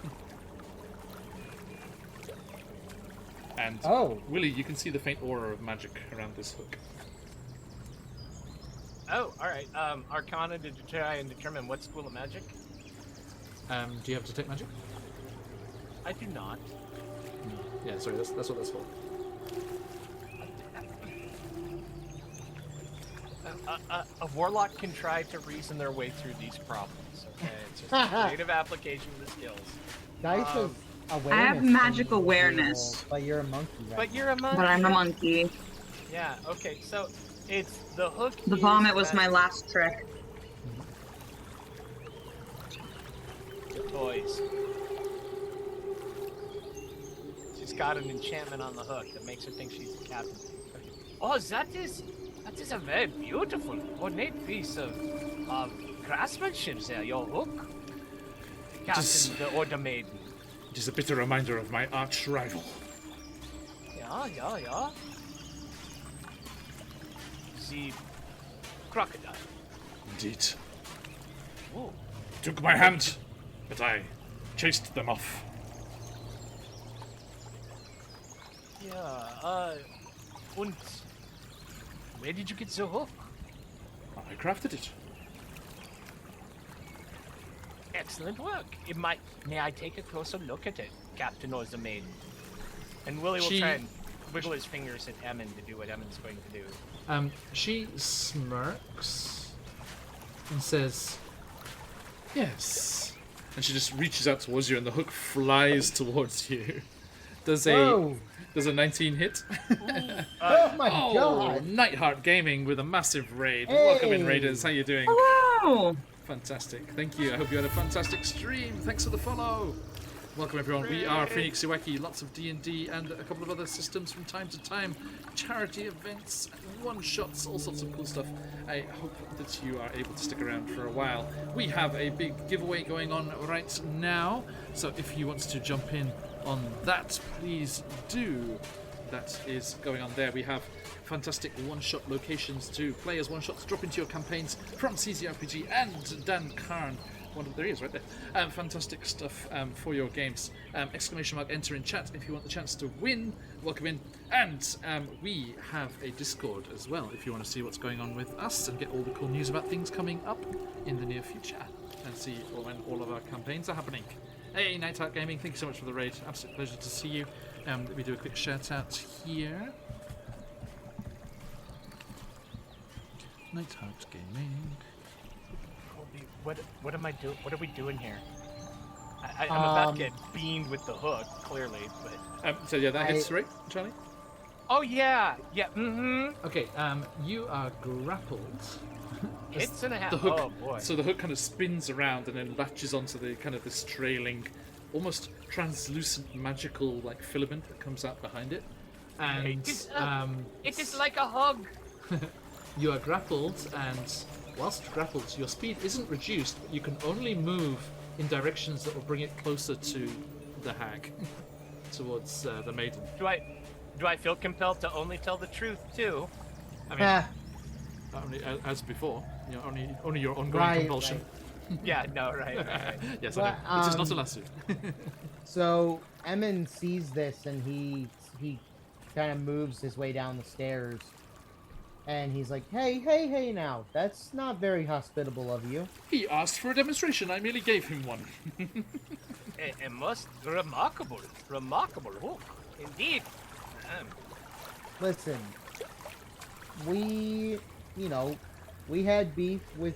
And Willie, you can see the faint aura of magic around this hook. Oh, alright. Arcana to try and determine what school of magic? Do you have detect magic? I do not. Yeah, sorry, that's what that's for. A warlock can try to reason their way through these problems. Okay, it's just a creative application of the skills. Daisha's awareness. I have can magic be awareness. able- But you're a monkey, right? But you're a monkey. But I'm a monkey. Yeah. Okay. So it's the hook. The is vomit was that- my last trick. Toys. She's got an enchantment on the hook that makes her think she's the captain. Oh, that is a very beautiful, ornate piece of craftsmanship there. Your hook, Captain or the maiden. It is a bitter reminder of my arch rival. Yeah. The crocodile. Indeed. Oh. Took my hand, but I chased them off. Yeah. And where did you get the hook? I crafted it. Excellent work. May I take a closer look at it, Captain or the maiden? And Willie will try and wiggle his fingers at Emin to do what Emin's going to do. She smirks and says, "Yes." And she just reaches out towards you, and the hook flies towards you. Does a 19 hit? Oh my god! Nightheart Gaming with a massive raid. Hey. Welcome in, Raiders. How you doing? Hello! Fantastic. Thank you. I hope you had a fantastic stream. Thanks for the follow. Welcome everyone. We are QuestJunkiesUK. Lots of D&D and a couple of other systems from time to time. Charity events, one-shots, all sorts of cool stuff. I hope that you are able to stick around for a while. We have a big giveaway going on right now, so if you want to jump in on that, please do. That is going on there. We have fantastic one-shot locations to play as one-shots, drop into your campaigns from CZRPG and Dan Karn. There he is right there. Fantastic stuff for your games. Exclamation mark enter in chat if you want the chance to win. Welcome in. And we have a Discord as well if you want to see what's going on with us and get all the cool news about things coming up in the near future and see when all of our campaigns are happening. Hey, Nighthawk Gaming, thank you so much for the raid. Absolute pleasure to see you. Let me do a quick shout out here. Nighthawk Gaming. What am I doing? What are we doing here? I'm about to get beamed with the hook, clearly, but... so yeah, that hits, right, Charlie? Oh, yeah! Yeah, Okay, you are grappled. Hits and a half. The hook, oh, boy. So the hook kind of spins around and then latches onto the kind of this trailing, almost translucent, magical, like, filament that comes out behind it. And, it is like a hug! You are grappled, and whilst grappled, your speed isn't reduced, but you can only move in directions that will bring it closer to the hag, towards the maiden. Do I feel compelled to only tell the truth too? I mean, only as before. You know, only your ongoing compulsion. Right. Yeah, no, right. Yes, I know. It is not a lawsuit. So Emin sees this and he kind of moves his way down the stairs. And he's like, hey now, that's not very hospitable of you. He asked for a demonstration, I merely gave him one. a most remarkable hook, indeed. Listen, we had beef with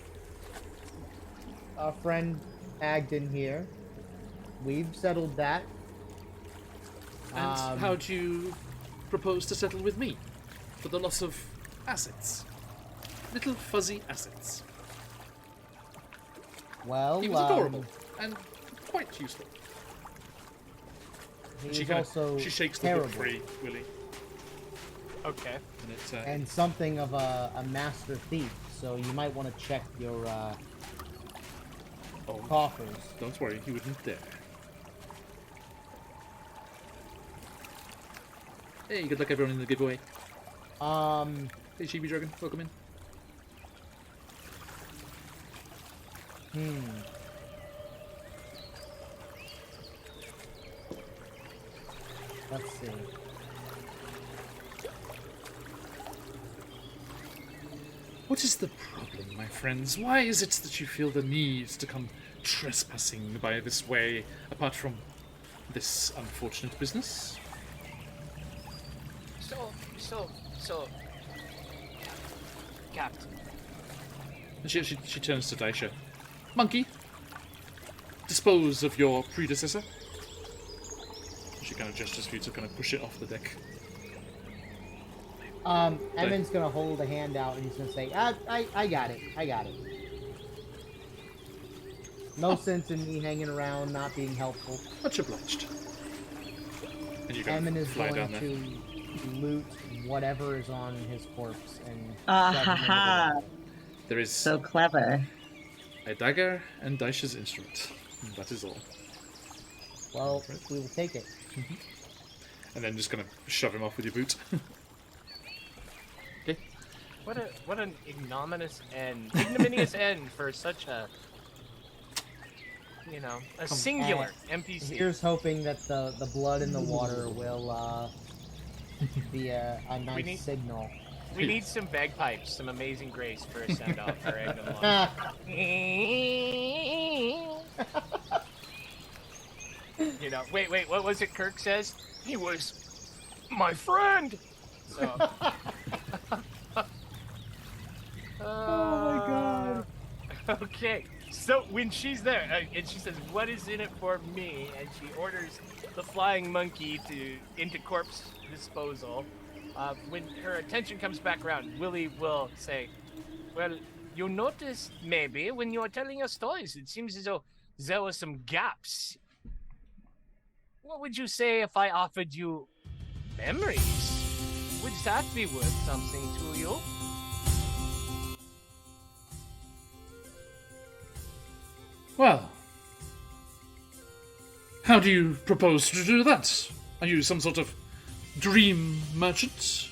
our friend Agden here. We've settled that. And how do you propose to settle with me? For the loss of assets. Little fuzzy assets. Well, he was adorable and quite useful. She shakes the hook free, Willie. Okay. And something of a master thief, so you might want to check your coffers. Don't worry, he wouldn't dare. Hey, good luck everyone in the giveaway. Hey, Chibi Dragon, welcome in. Let's see. What is the problem, my friends? Why is it that you feel the need to come trespassing by this way, apart from this unfortunate business? So, Captain. And she turns to Daisha. Monkey, dispose of your predecessor. She kind of gestures for you to kind of push it off the deck. Evan's gonna hold a hand out and he's gonna say, I got it. No sense in me hanging around, not being helpful. Much obliged. And you Evan is fly going down there. to loot whatever is on his corpse and There is so clever. a dagger and Daisha's instrument. That is all. Well, we will take it. And then just gonna shove him off with your boot. Okay. What an ignominious end for such a singular NPC. Here's hoping that the blood in the water will be a nice signal. We need some bagpipes, some Amazing Grace for a send-off for Agnem Wait, what was it Kirk says? He was my friend! So... Oh my god. Okay, so when she's there, and she says, what is in it for me? And she orders the flying monkey into corpse disposal. When her attention comes back around, Willie will say, well, you noticed maybe when you were telling your stories, it seems as though there were some gaps what would you say if I offered you memories? Would that be worth something to you? Well, how do you propose to do that? Are you some sort of dream merchant?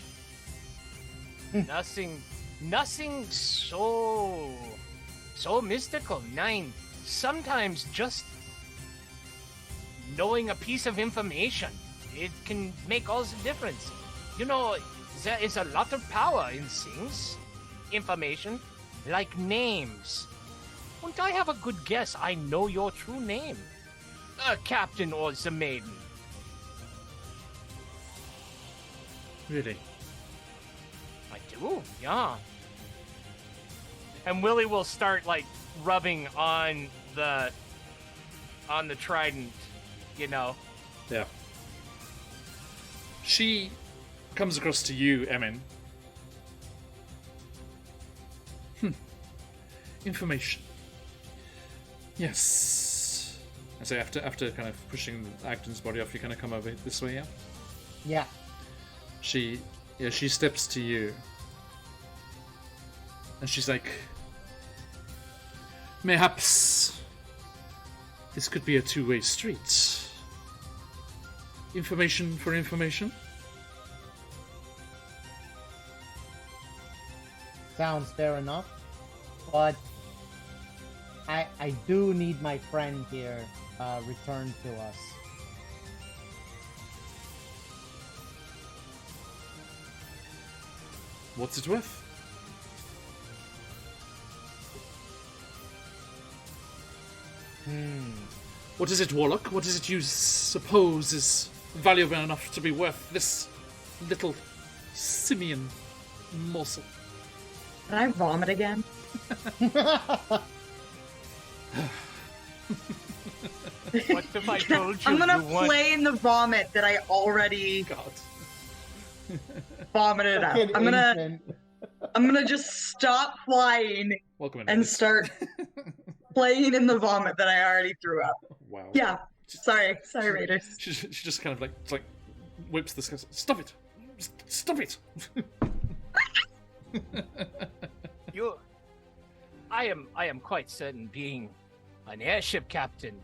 Nothing so mystical. Nine. Sometimes just knowing a piece of information, it can make all the difference. You know, there is a lot of power in things. Information, like names. And I have a good guess. I know your true name. Captain or the maiden. Really? I do, yeah. And Willie will start, like, rubbing on the trident, you know. Yeah. She comes across to you, Emin. Information. Yes. I say after kind of pushing Acton's body off, you kind of come over this way, yeah? Yeah. She steps to you. And she's like, mayhaps this could be a two-way street. Information for information? Sounds fair enough. But I do need my friend here returned to us. What's it worth? What is it, Warlock? What is it you suppose is valuable enough to be worth this little simian morsel? Can I vomit again? What if I told you I'm gonna you want... play in the vomit that I already God. vomited out. Fucking I'm gonna just stop flying Welcome in. and start playing in the vomit that I already threw up. Wow. Yeah. Sorry, Raiders. She just kind of like whips the sky. Stop it! Stop it! I am quite certain being an airship captain,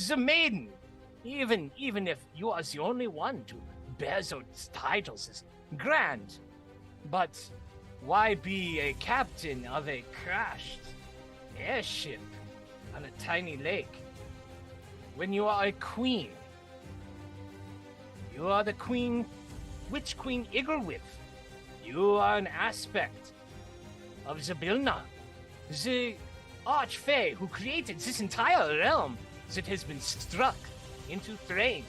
the maiden, even if you are the only one to bear those titles, is grand. But why be a captain of a crashed airship on a tiny lake when you are a queen? You are the queen, Witch Queen Igglewith. You are an aspect of Zabilna, the archfey who created this entire realm that has been struck into flame,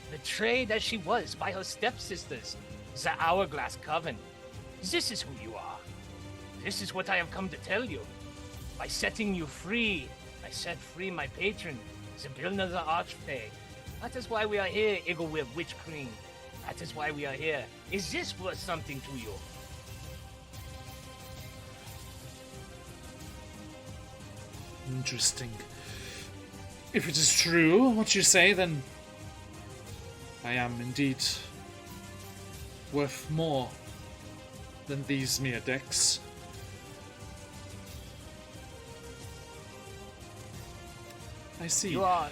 betrayed as she was by her stepsisters, the Hourglass Coven. This is who you are. This is what I have come to tell you. By setting you free, I set free my patron, Zabilna the Archfey. That is why we are here, Igglewith Witch Queen. That is why we are here. Is this worth something to you? Interesting. If it is true what you say, then I am indeed worth more than these mere decks. I see. You are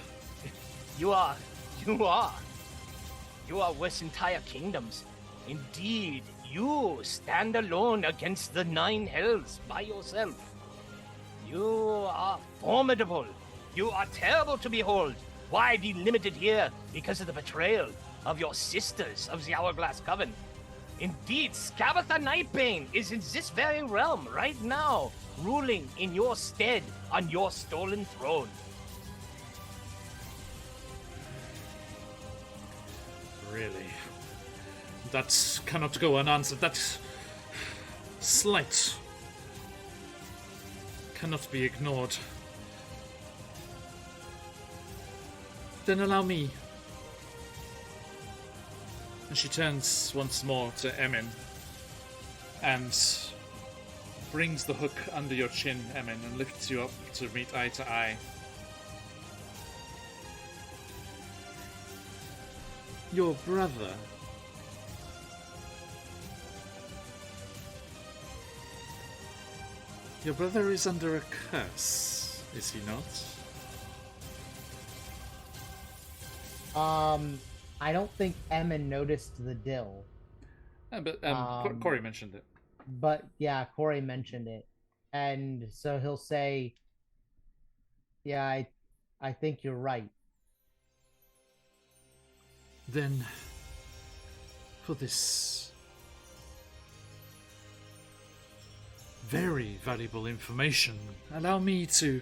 worth entire kingdoms. Indeed, you stand alone against the 9 hells by yourself. You are formidable. You are terrible to behold. Why be limited here because of the betrayal of your sisters of the Hourglass Coven? Indeed, Scabatha Nightbane is in this very realm right now, ruling in your stead on your stolen throne. Really? That cannot go unanswered. That slight cannot be ignored. Then allow me. And she turns once more to Emin and brings the hook under your chin, Emin, and lifts you up to meet eye to eye. Your brother. Your brother is under a curse, is he not? I don't think Emin noticed the dill. But Corey mentioned it. But yeah, Corey mentioned it. And so he'll say, yeah, I think you're right. Then, for this very valuable information, allow me to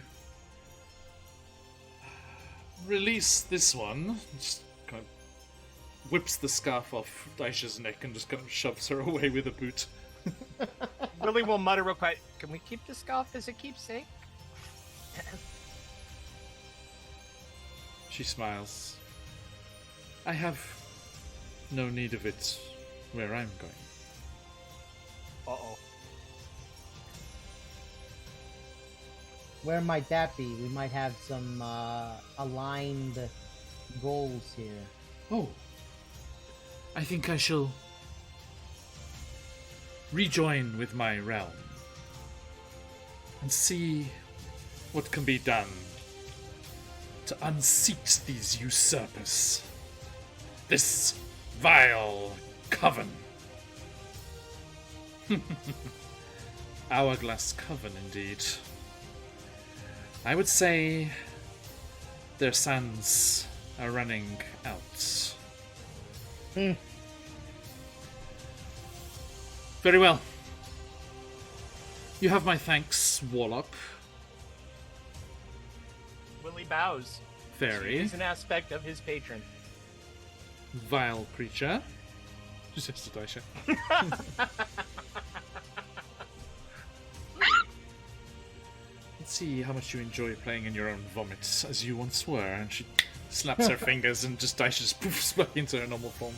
release this one. Just kind of whips the scarf off Daisha's neck and just kind of shoves her away with a boot. Willie will mutter real quiet, can we keep the scarf as a keepsake? She smiles. I have no need of it where I'm going. Uh-oh. Where might that be? We might have some aligned goals here. Oh. I think I shall rejoin with my realm and see what can be done to unseat these usurpers. This vile coven. Hourglass coven, indeed. I would say their sands are running out. Very well. You have my thanks, Warlock. Willie bows. Fairy. He's an aspect of his patron. Vile creature. Just says to Daisha. Let's see how much you enjoy playing in your own vomit, as you once were. And she slaps her fingers and just Daisha just poofs back into her normal form.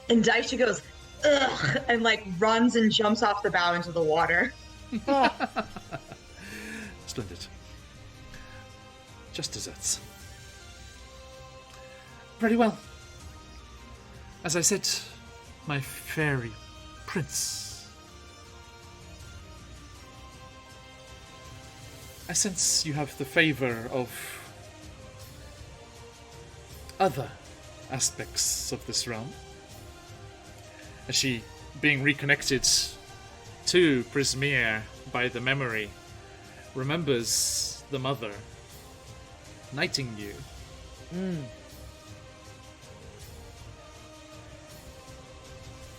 And Daisha goes, ugh, and like runs and jumps off the bow into the water. Splendid. Just desserts. Very well. As I said, my fairy prince. I sense you have the favor of other aspects of this realm. As she, being reconnected to Prismere by the memory, remembers the mother knighting you.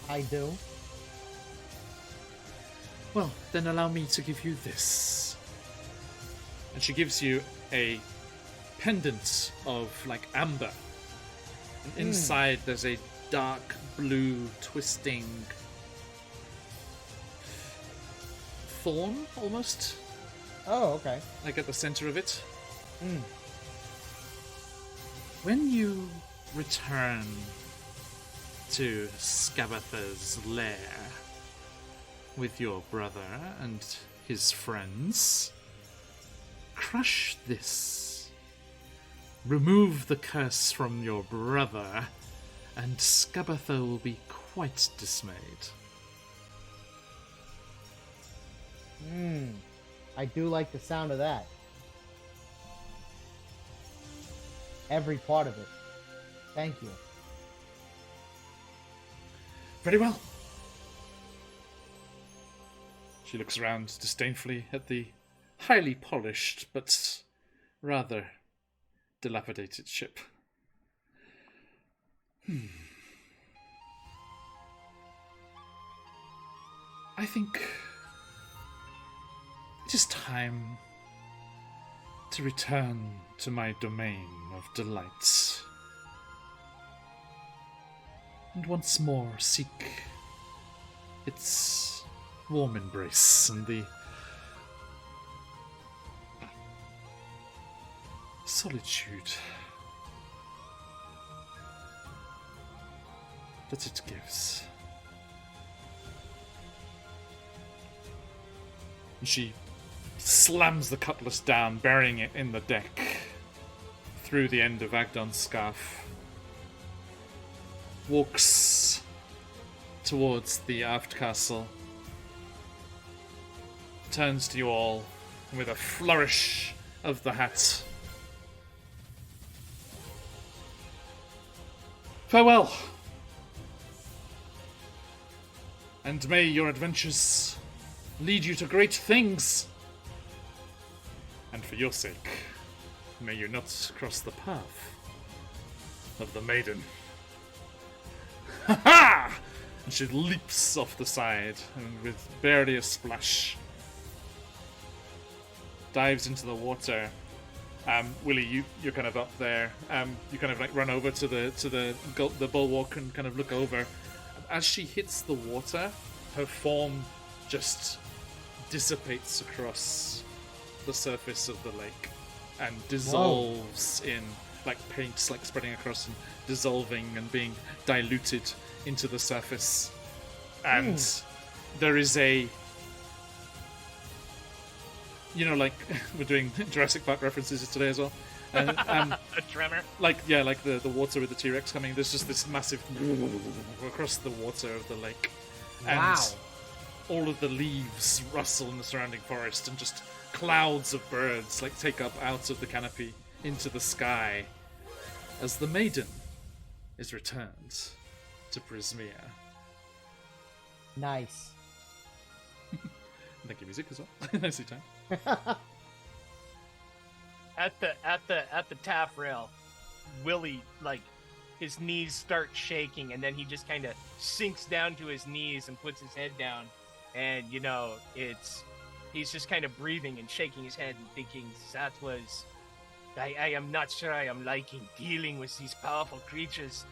I do. Well, then allow me to give you this. And she gives you a pendant of, like, amber. And inside there's a dark blue twisting thorn, almost. Oh, okay. Like at the center of it. When you return to Skabatha's lair with your brother and his friends, crush this. Remove the curse from your brother, and Skabatha will be quite dismayed. I do like the sound of that. Every part of it. Thank you. Very well. She looks around disdainfully at the highly polished but rather dilapidated ship. I think it is time to return to my domain of delights and once more seek its warm embrace and the solitude that it gives. And she slams the cutlass down, burying it in the deck through the end of Agdon's scarf. walks towards the aft castle, turns to you all, and with a flourish of the hat, farewell, and may your adventures lead you to great things, and for your sake, may you not cross the path of the maiden. Ha ha! And she leaps off the side, and with barely a splash, dives into the water. Willie, you're kind of up there. You kind of like run over to the bulwark and kind of look over. As she hits the water, her form just dissipates across the surface of the lake and dissolves in like paint, like spreading across and dissolving and being diluted into the surface. And there is a, you know, like we're doing Jurassic Park references today as well. A tremor. Like the water with the T-Rex coming. There's just this massive across the water of the lake, and all of the leaves rustle in the surrounding forest, and just clouds of birds like take up out of the canopy into the sky as the maiden is returned to Prismia. Nice. Thank you, music as well. Nicely timed. At the taffrail, Willie, like, his knees start shaking, and then he just kind of sinks down to his knees and puts his head down, and he's just kind of breathing and shaking his head and thinking, that was, I am not sure I am liking dealing with these powerful creatures.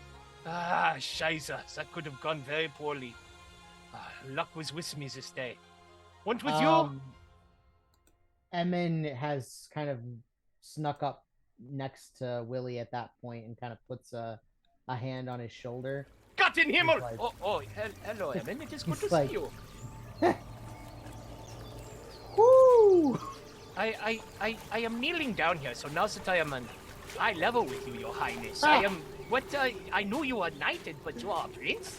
Ah, Scheiße, that could have gone very poorly. Luck was with me this day. What with you? Emin has kind of snuck up next to Willie at that point and kind of puts a hand on his shoulder. Gott in Himmel! Like, Hello, Emin. It is good to like, see you. Woo! I am kneeling down here, so now that I am on high level with you, Your Highness, I know you are knighted, but you are a prince?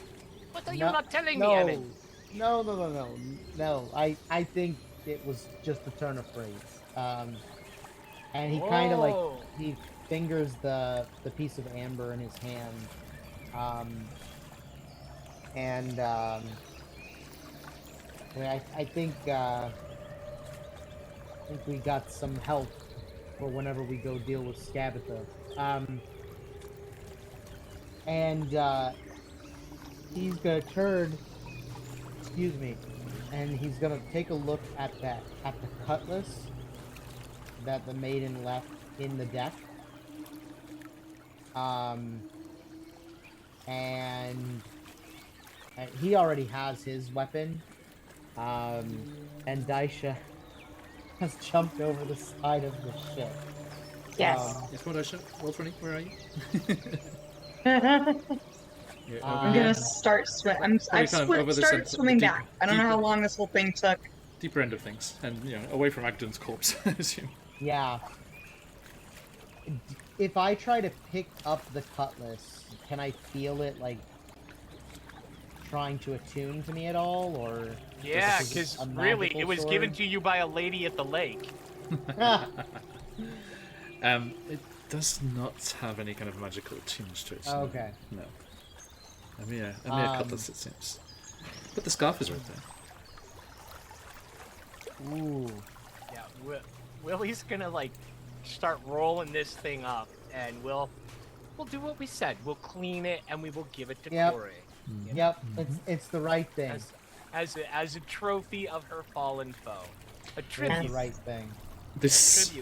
What are you not telling me, Emin? No. I think it was just a turn of phrase. And he kind of like, he fingers the piece of amber in his hand. I think we got some help for whenever we go deal with Scabatha. He's gonna turn, excuse me, and he's gonna take a look at the cutlass that the maiden left in the deck. And he already has his weapon. And Daisha has jumped over the side of the ship. Yes. Yes, what Daisha? Roll 20, where are you? I'm gonna start swim. I've started swimming back. I don't know how long this whole thing took. Deeper end of things, and away from Agden's corpse, I assume. Yeah. If I try to pick up the cutlass, can I feel it like trying to attune to me at all, or? Yeah, because really, it was given to you by a lady at the lake. It does not have any kind of magical tunes to it. So okay. No. A mere cutlass, it seems. But the scarf is right there. Ooh. Yeah, Willie's gonna like start rolling this thing up, and we'll do what we said. We'll clean it, and we will give it to Corey. Yep, it's the right thing. As a trophy of her fallen foe. A tribute. It's the right thing. This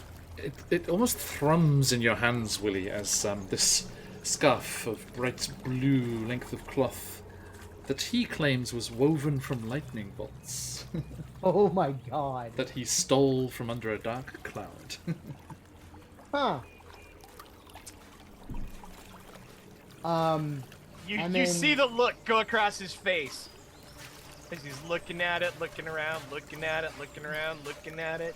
it almost thrums in your hands, Willie, as this scarf of bright blue length of cloth that he claims was woven from lightning bolts. Oh my god. That he stole from under a dark cloud. Huh. You see the look go across his face as he's looking at it, looking around, looking at it, looking around, looking at it.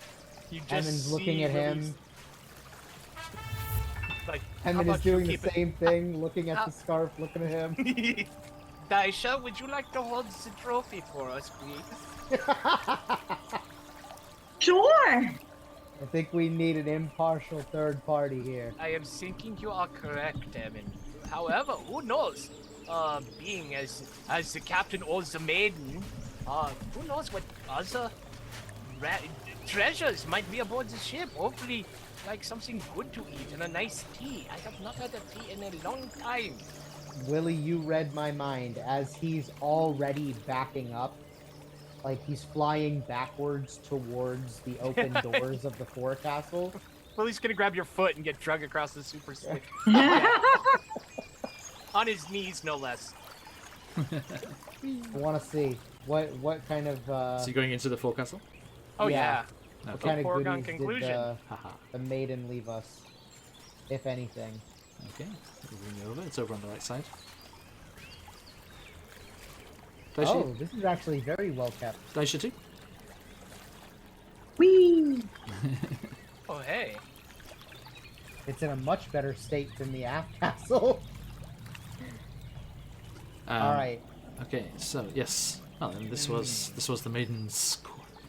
You just Emin's looking at him. Like, how Emmett is about you doing the keep it- same thing, looking at the scarf, looking at him. Daisha, would you like to hold the trophy for us, please? Sure. I think we need an impartial third party here. I am thinking you are correct, Emin. However, who knows? Being as the captain owns the maiden, who knows what other treasures might be aboard the ship? Hopefully, like something good to eat and a nice tea. I have not had a tea in a long time. Willie, you read my mind as he's already backing up. Like he's flying backwards towards the open doors of the forecastle. Well, he's gonna grab your foot and get drug across the super stick. On his knees, no less. I want to see what kind of So you're going into the forecastle? Oh Yeah. yeah. what Okay. kind of Foregone goodies conclusion. did Haha. the maiden leave us, if anything. Okay. We'll bring you over. It's over on the right side. Oh, this is actually very well kept. Daisha too? Whee! Oh hey. It's in a much better state than the aft castle. All right. Okay, so yes. Oh, and this was the maiden's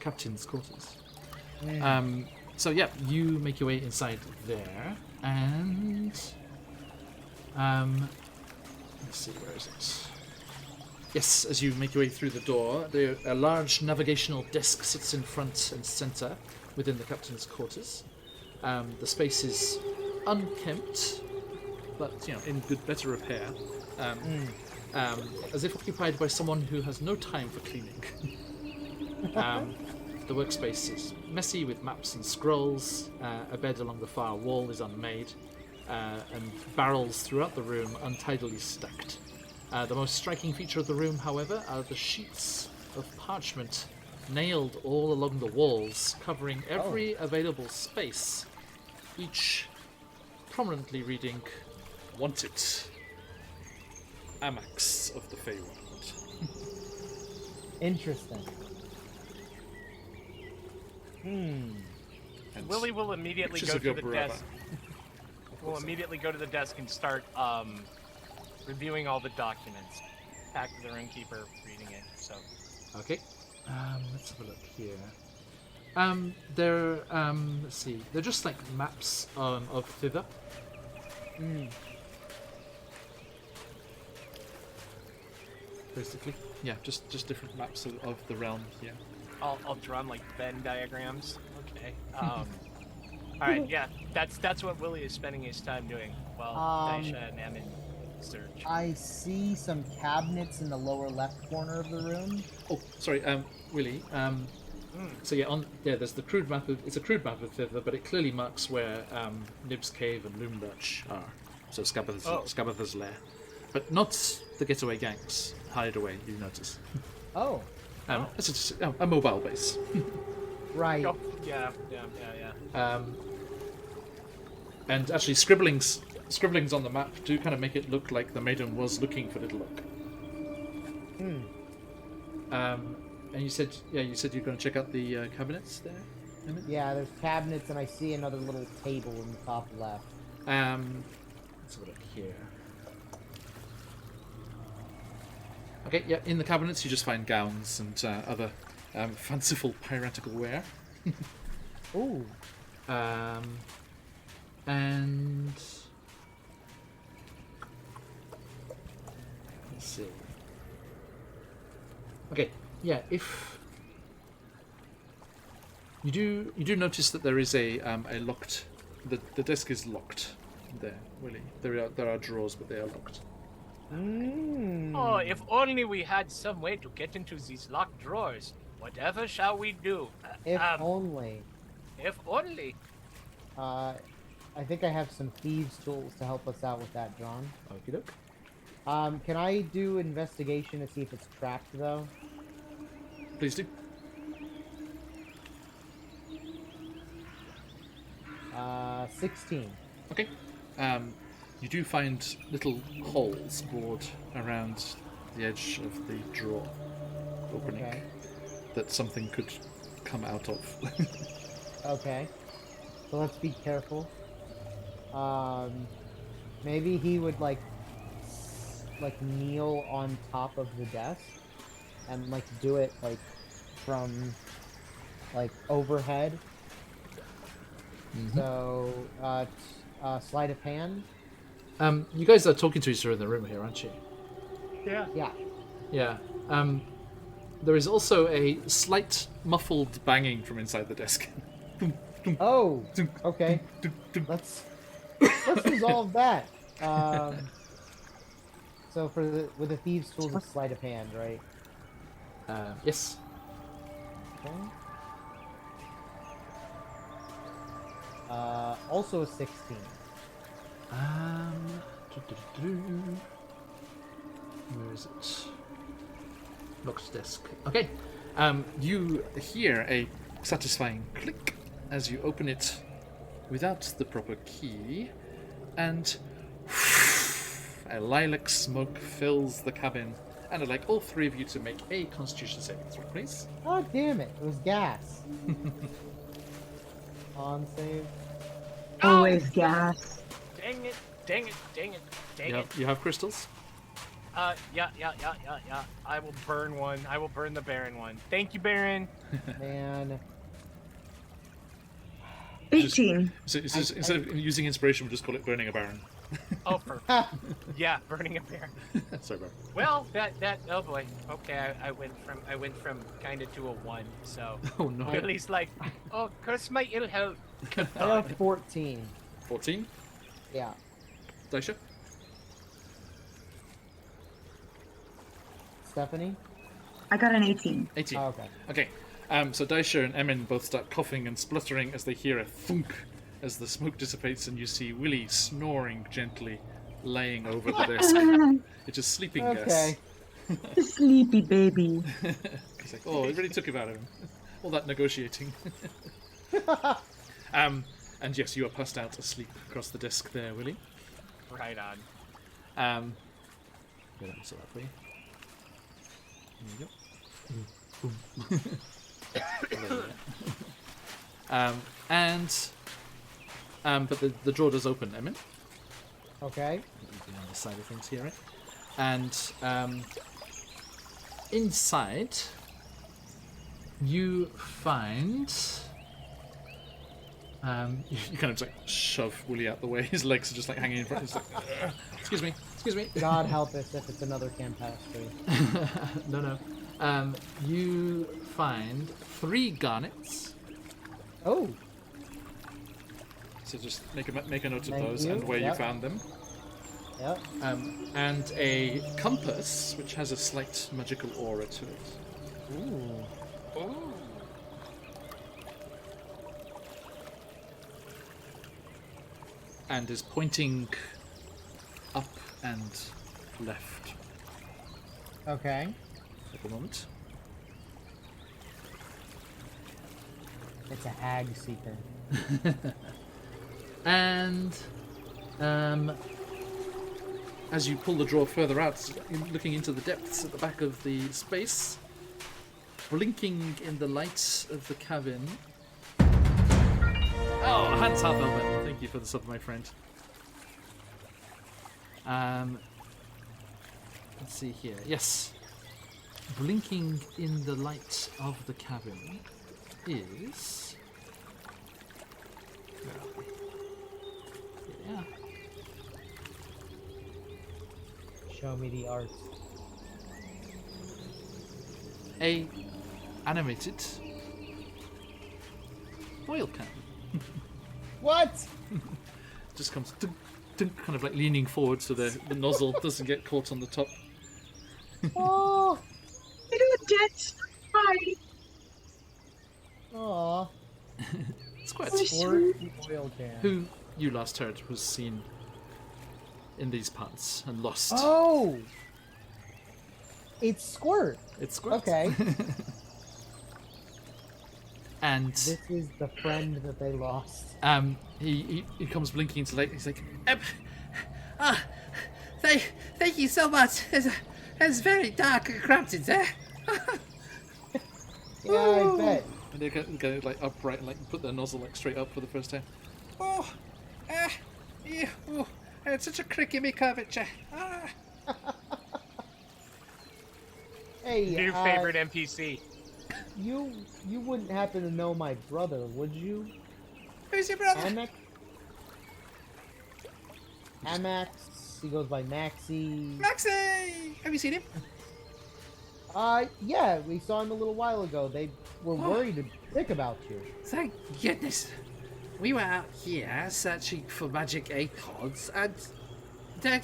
captain's quarters. So yeah, you make your way inside there, and let's see, where is it? Yes, as you make your way through the door, a large navigational desk sits in front and center within the captain's quarters. The space is unkempt, but in better repair. As if occupied by someone who has no time for cleaning. The workspace is messy with maps and scrolls. A bed along the far wall is unmade, and barrels throughout the room untidily stacked. The most striking feature of the room, however, are the sheets of parchment nailed all along the walls, covering every available space, each prominently reading "Wanted, Amax of the Feywild." Interesting. And Willie will immediately pictures go of to your the brother. desk. We'll immediately go to the desk and start reviewing all the documents. Back to the roomkeeper reading it. So Okay. Let's have a look here. They're let's see. They're just like maps of thither. Basically, yeah, just different maps of the realm. Yeah. I'll draw like Venn diagrams. Okay. All right. Yeah. That's what Willie is spending his time doing. While Daisha and Emin search. I see some cabinets in the lower left corner of the room. Oh, sorry, Willie. So yeah, there's the crude map. It's a crude map of thither, but it clearly marks where Nib's Cave and Loomlurch are. So Scabatha's lair, but not the getaway gangs hide away. You notice. Oh, It's just a mobile base. right. Oh, yeah. And actually, scribblings on the map do kind of make it look like the maiden was looking for Little Look. And you said you're going to check out the cabinets there, Emmett? Yeah, there's cabinets, and I see another little table in the top left. Let's have a look here. Okay, yeah, in the cabinets you just find gowns and other fanciful piratical wear. Ooh. And let's see. Okay, yeah, if you do notice that there is a locked. The desk is locked. There, Willie. There are drawers, but they are locked. Oh, if only we had some way to get into these locked drawers. Whatever shall we do? If only. If only. I think I have some thieves' tools to help us out with that, John. Okie doke. Can I do investigation to see if it's tracked, though? Please do. 16. Okay. You do find little holes bored around the edge of the drawer opening Okay. that something could come out of. Okay. So let's be careful. maybe he would like kneel on top of the desk and like do it like from like overhead. So sleight of hand. You guys are talking to each other in the room here, aren't you? Yeah. Yeah. Yeah. There is also a slight muffled banging from inside the desk. Oh. Okay. Let's resolve that. So with the thieves' tools, it's sleight of hand, right? Yes. Okay. Also a 16. Where is it? Locked desk. Okay. You hear a satisfying click as you open it without the proper key, and a lilac smoke fills the cabin. And I'd like all three of you to make a Constitution saving throw, please. Oh damn it! It was gas. On save. Always gas. Dang it, dang it, dang it, dang it. You have crystals? Yeah. I will burn one. I will burn the Baron one. Thank you, Baron. Man. 18. So it's just, instead of using inspiration, we'll just call it burning a baron. Oh, yeah, burning a Baron. Sorry, Baron. Well, oh boy. Okay, I went from kind of to a 1. So Oh no. Billy's like, oh, curse my ill health. I have 14. 14? Yeah. Daisha? Stephanie? I got an 18. 18. Oh, okay. Okay. So Daisha and Emin both start coughing and spluttering as they hear a thunk as the smoke dissipates, and you see Willie snoring gently, laying over the desk. It's just sleeping Okay. gas. Sleepy baby. He's like, oh, it really took it out of him. All that negotiating. And yes, you are passed out asleep across the desk there, Willie. Right on. Let me sort that for you. There you go. But the drawer does open, Emin. Okay. On the side of things here, right? And inside, you find. You kind of just like shove Willie out the way. His legs are just like hanging in front. He's like, excuse me. God help us if it's another campestry. No. You find 3 garnets. Oh. So just make a note of Thank those you. and where you Yep. found them. Yep. And a compass, which has a slight magical aura to it. Ooh. Ooh. And is pointing up and left Okay. at the moment. It's a hag seeker. And as you pull the drawer further out, looking into the depths at the back of the space, blinking in the lights of the cabin. Oh, Hans Halfelman, thank you for the sub, my friend. Let's see here. Yes. Blinking in the light of the cabin is... Yeah. Show me the art. A animated oil can. What? Just comes dunk, dunk, kind of like leaning forward so the nozzle doesn't get caught on the top. Oh. I do a dead spy. Aw. It's quite Squirt the oil can. who you last heard was seen in these parts and lost. Oh. It's Squirt. It's Squirt. Okay. And This is the friend that they lost. he comes blinking into light. He's like, Thank you so much. It's very dark and cramped in there. Yeah, I bet. and they get like upright and like put their nozzle like straight up for the first time. it's such a cricky curvature. Ah. Hey, New favorite NPC. you wouldn't happen to know my brother, would you? Who's your brother? Amex? Amax. He goes by Maxie. Maxie! Have you seen him? Yeah, we saw him a little while ago. They were worried and sick about you. Thank goodness. We were out here searching for magic acorns, and there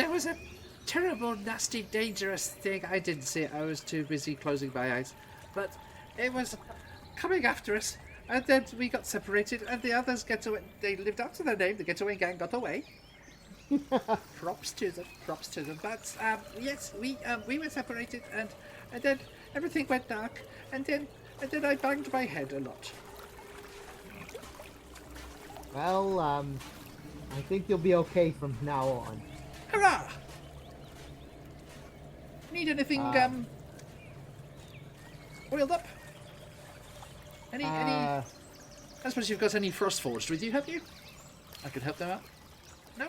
was a terrible, nasty, dangerous thing. I didn't see it. I was too busy closing my eyes. But it was coming after us, and then we got separated, and the others get away. They lived up to their name. The getaway gang got away. Props to them. Props to them. But yes, we were separated, and then everything went dark, and then I banged my head a lot. Well, I think you'll be okay from now on. Hurrah! Need anything oiled up? Any? I suppose you've got any frost forged with you, have you? I could help them out. No.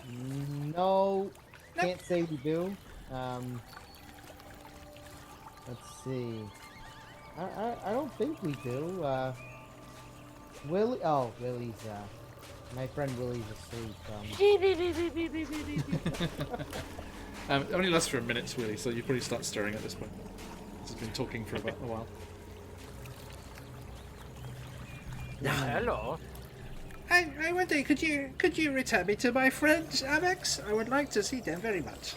No, No. can't say we do. Let's see. I don't think we do. Willie. Oh, Willie's. My friend Willie's asleep. Only lasts for a minute, Willie, so you probably start stirring at this point. He's been talking for about a while. Hello. I wonder, could you return me to my friend Amex? I would like to see them very much.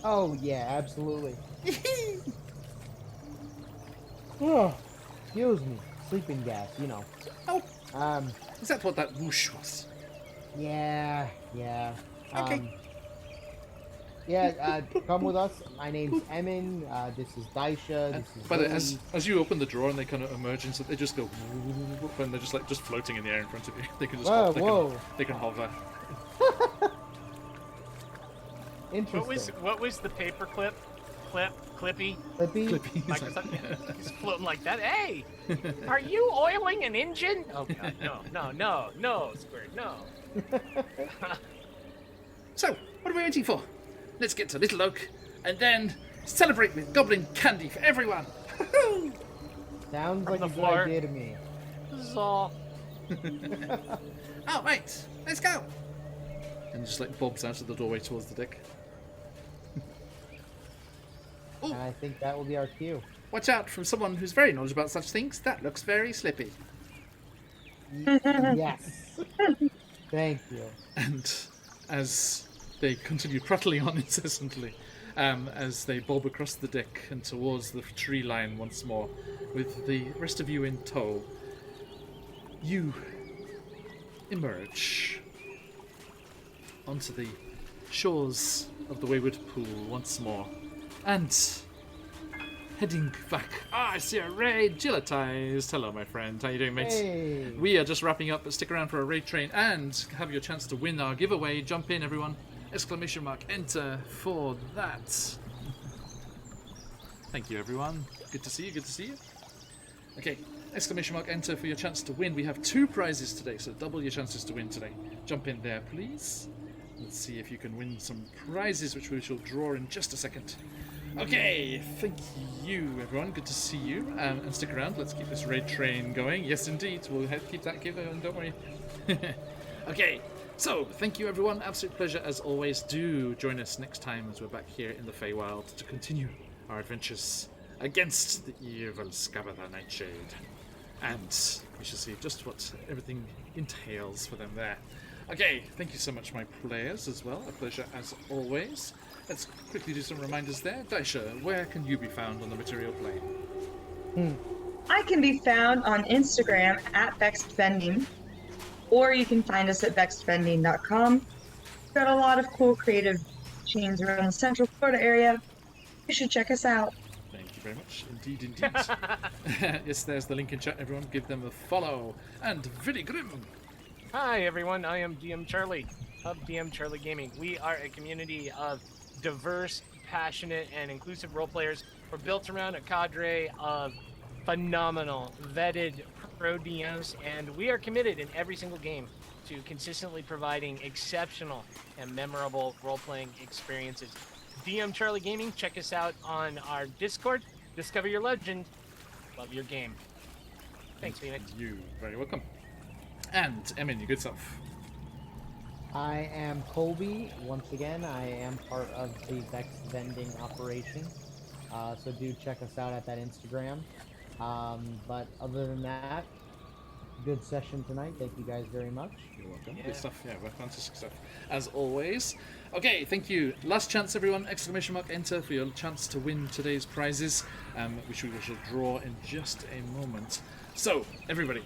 Oh yeah, absolutely. Oh, excuse me, sleeping gas. You know. Oh, Um. is that what that whoosh was? Yeah. Okay. Yeah, come with us. My name's Emin. This is Daisha. This is By the way, Willie. as you open the drawer and they kind of emerge, and so they just go, and they're just like just floating in the air in front of you. They can just hop, they can hover. Interesting. What was the paperclip? Clippy? Clippy? Microsoft? He's floating like that. Hey, are you oiling an engine? Oh God, no, Squirt, no. So, what are we waiting for? Let's get to Little Oak, and then celebrate with goblin candy for everyone. Sounds like the a good floor. idea to me. So, Oh, right, let's go. And just like bobs out of the doorway towards the deck. And I think that will be our cue. Watch out, from someone who's very knowledgeable about such things. That looks very slippy. Yes. Thank you. And as they continue prattling on incessantly, as they bob across the deck and towards the tree line once more, with the rest of you in tow, you emerge onto the shores of the Wayward Pool once more, and heading back. I see a raid gilletized. Hello, my friend. How you doing, mates? Hey. We are just wrapping up, but stick around for a raid train and have your chance to win our giveaway. Jump in, everyone. ! Enter for that. Thank you, everyone. Good to see you. Good to see you. Okay, ! Enter for your chance to win. We have 2 prizes today, so double your chances to win today. Jump in there, please. Let's see if you can win some prizes, which we shall draw in just a second. Okay, thank you, everyone. Good to see you. And stick around. Let's keep this raid train going. Yes, indeed. We'll keep that going. Don't worry. Okay, so thank you, everyone. Absolute pleasure as always. Do join us next time as we're back here in the Feywild to continue our adventures against the evil Scabatha Nightshade. And we shall see just what everything entails for them there. Okay, thank you so much, my players, as well. A pleasure as always. Let's quickly do some reminders there. Daisha, where can you be found on the material plane? I can be found on Instagram at VexedBending, or you can find us at vexedbending.com. We've got a lot of cool creative chains around the Central Florida area. You should check us out. Thank you very much. Indeed, indeed. Yes, there's the link in chat, everyone. Give them a follow. And Vinny Grimm. hi everyone, I am DM Charlie of DM Charlie Gaming. We are a community of diverse, passionate, and inclusive role players. We're built around a cadre of phenomenal, vetted pro DMs, and we are committed in every single game to consistently providing exceptional and memorable role-playing experiences. DM Charlie Gaming, check us out on our Discord. Discover your legend. Love your game. Thanks, Phoenix. You very welcome. And Emin, you good self. I am Colby. Once again, I am part of the Vex vending operation. So do check us out at that Instagram. But other than that, good session tonight. Thank you guys very much. You're welcome. Yeah. Good stuff. Yeah, we're fantastic stuff. As always. Okay, thank you. Last chance, everyone. Exclamation mark enter for your chance to win today's prizes, which we shall draw in just a moment. So, everybody,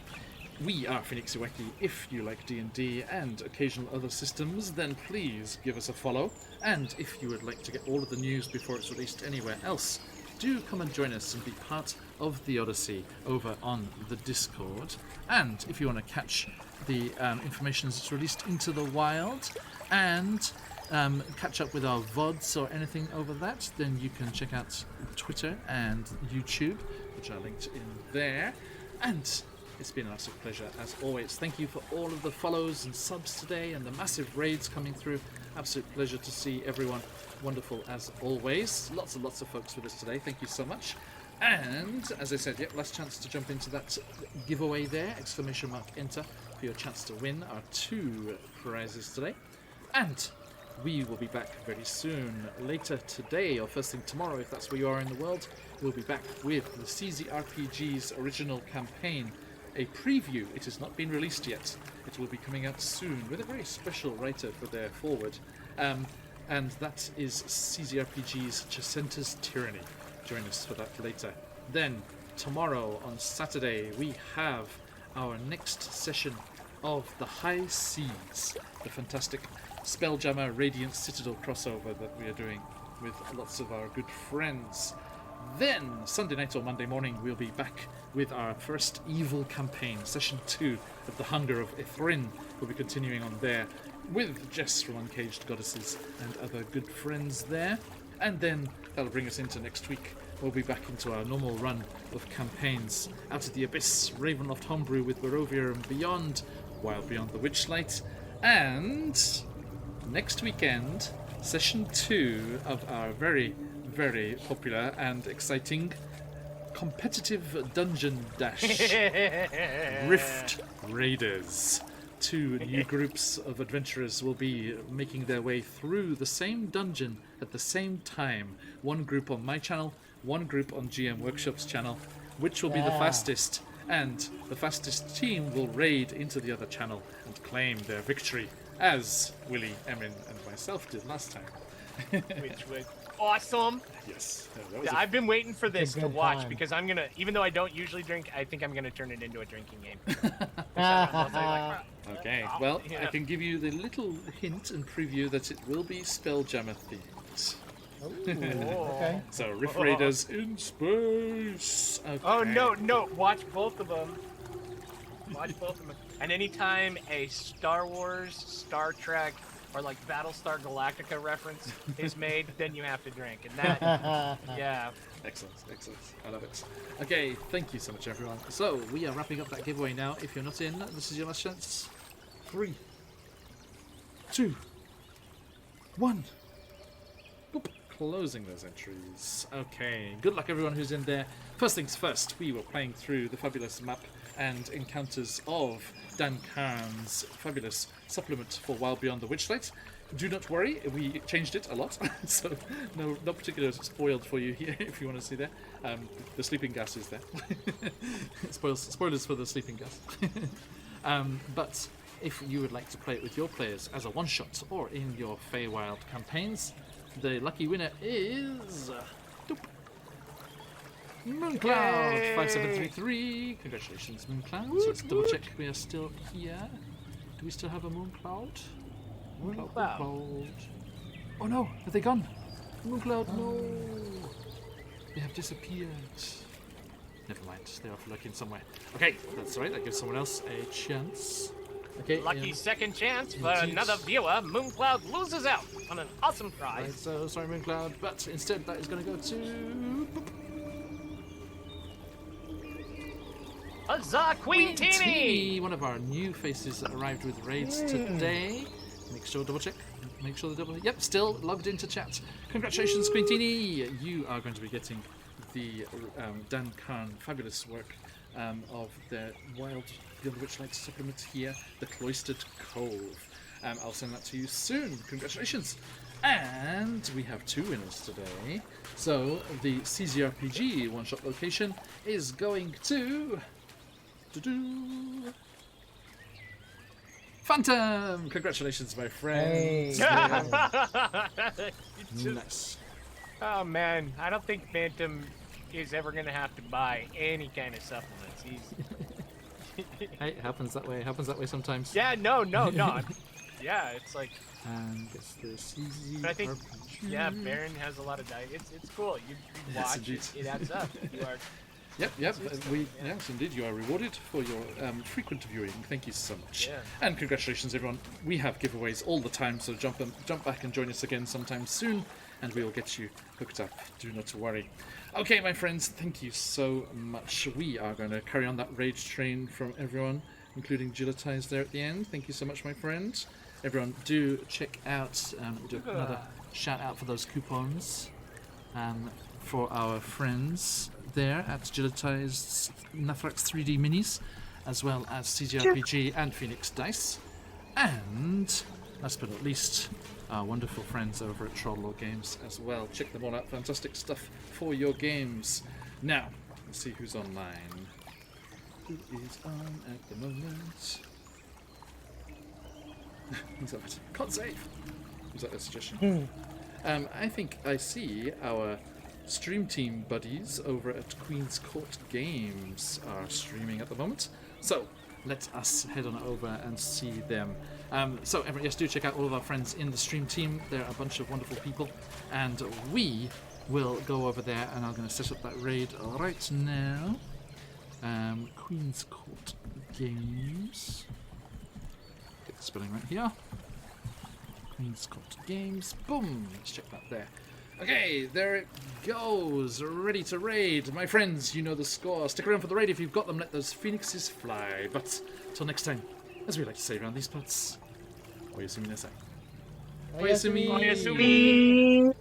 we are QuestJunkiesUK. If you like D&D and occasional other systems, then please give us a follow. And if you would like to get all of the news before it's released anywhere else, do come and join us and be part of the Odyssey over on the Discord. And if you want to catch the information as it's released into the wild and catch up with our VODs or anything over that, then you can check out Twitter and YouTube, which are linked in there. And it's been an absolute pleasure as always. Thank you for all of the follows and subs today and the massive raids coming through. Absolute pleasure to see everyone. Wonderful as always. Lots and lots of folks with us today. Thank you so much. And as I said, last chance to jump into that giveaway there. Exclamation mark enter for your chance to win our 2 prizes today. And we will be back very soon. Later today or first thing tomorrow, if that's where you are in the world, we'll be back with the CZRPG's original campaign. A preview. It has not been released yet. It will be coming out soon with a very special writer for their forward. And that is CZRPG's Chacenta's Tyranny. Join us for that later. Then, tomorrow on Saturday, we have our next session of the High Seas, the fantastic Spelljammer Radiant Citadel crossover that we are doing with lots of our good friends. Then, Sunday night or Monday morning, we'll be back with our first evil campaign, Session 2 of the Hunger of Ithrin. We'll be continuing on there with Jess from Uncaged Goddesses and other good friends there. And then that'll bring us into next week. We'll be back into our normal run of campaigns. Out of the Abyss, Ravenloft Homebrew with Barovia and Beyond, Wild Beyond the Witchlight. And next weekend, Session 2 of our very, very popular and exciting competitive Dungeon Dash Rift Raiders. 2 new groups of adventurers will be making their way through the same dungeon at the same time. One group on my channel, one group on GM Workshop's channel. Which will be the fastest? And the fastest team will raid into the other channel and claim their victory, as Willie, Emin, and myself did last time. Which was awesome. Yes. I've been waiting for this a to good watch time. because I'm gonna, even though I don't usually drink, I think I'm gonna turn it into a drinking game. Okay, well, I can give you the little hint and preview that it will be Spelljammer themed. Okay. So, Rift Raiders in space. Okay. Oh no! Watch both of them. Watch both of them. And anytime a Star Wars, Star Trek, or like Battlestar Galactica reference is made, then you have to drink. And that, yeah. Excellent. I love it. Okay, thank you so much, everyone. So, we are wrapping up that giveaway now. If you're not in, this is your last chance. 3, 2, 1. Boop. Closing those entries. Okay, good luck everyone who's in there. First things first, we were playing through the fabulous map and encounters of Dan Kahn's fabulous supplement for Wild Beyond the Witchlight. Do not worry, we changed it a lot, so no particular spoiled for you here if you want to see there. The sleeping gas is there. Spoilers for the sleeping gas. But if you would like to play it with your players as a one-shot or in your Feywild campaigns, the lucky winner is Mooncloud 5733. Congratulations, Mooncloud. So let's double check we are still here. Do we still have a Mooncloud? Mooncloud. Oh no, have they gone? Mooncloud, no. They have disappeared. Never mind, they're off lurking somewhere. Okay, that's right, that gives someone else a chance. Okay, Lucky second chance for Indeed. another viewer. Mooncloud loses out on an awesome prize. Right, so sorry, Mooncloud, but instead that is going to go to Huzzah, Queen Teeny! One of our new faces that arrived with raids today. Make sure double check. Make sure the double. Yep, still logged into chat. Congratulations, Queen Teeny! You are going to be getting the Dan Khan fabulous work of the Wild Beyond the Witchlight supplement here, the Cloistered Cove. I'll send that to you soon. Congratulations! And we have 2 winners today. So the CZRPG one-shot location is going to Phantom! Congratulations, my friend. Hey. Nice. Oh man, I don't think Phantom is ever gonna have to buy any kind of supplements. Hey, it happens that way. It happens that way sometimes. Yeah, no. Yeah, it's like. And it's the CZ. But I think, yeah, Baron has a lot of diet. It's cool. You Yes, watch, indeed. it adds up. You are. Yep. Yes, indeed, you are rewarded for your frequent viewing. Thank you so much. Yeah. And congratulations, everyone. We have giveaways all the time, so jump back and join us again sometime soon, and we will get you hooked up. Do not worry. Okay, my friends, thank you so much. We are going to carry on that rage train from everyone, including Gilletize there at the end. Thank you so much, my friend. Everyone, do check out, do another shout out for those coupons for our friends there at Gilletize's Nathrax 3D Minis, as well as CGRPG and Phoenix Dice. And, last but not least, our wonderful friends over at Troll Games as well. Check them all out. Fantastic stuff for your games. Now, let's see who's online. Who is on at the moment? Who's that? Can't save. Was that a suggestion? I think I see our stream team buddies over at Queen's Court Games are streaming at the moment. So let us head on over and see them. So everyone, yes, do check out all of our friends in the stream team. They're a bunch of wonderful people, and we will go over there, and I'm going to set up that raid right now. Queen's Court Games. Get the spelling right here. Queen's Court Games. Boom! Let's check that there. Okay, there it goes. Ready to raid. My friends, you know the score. Stick around for the raid if you've got them. Let those phoenixes fly. But till next time, as we like to say around these parts, oyasumi nasai. Oyasumi. Oyasumi.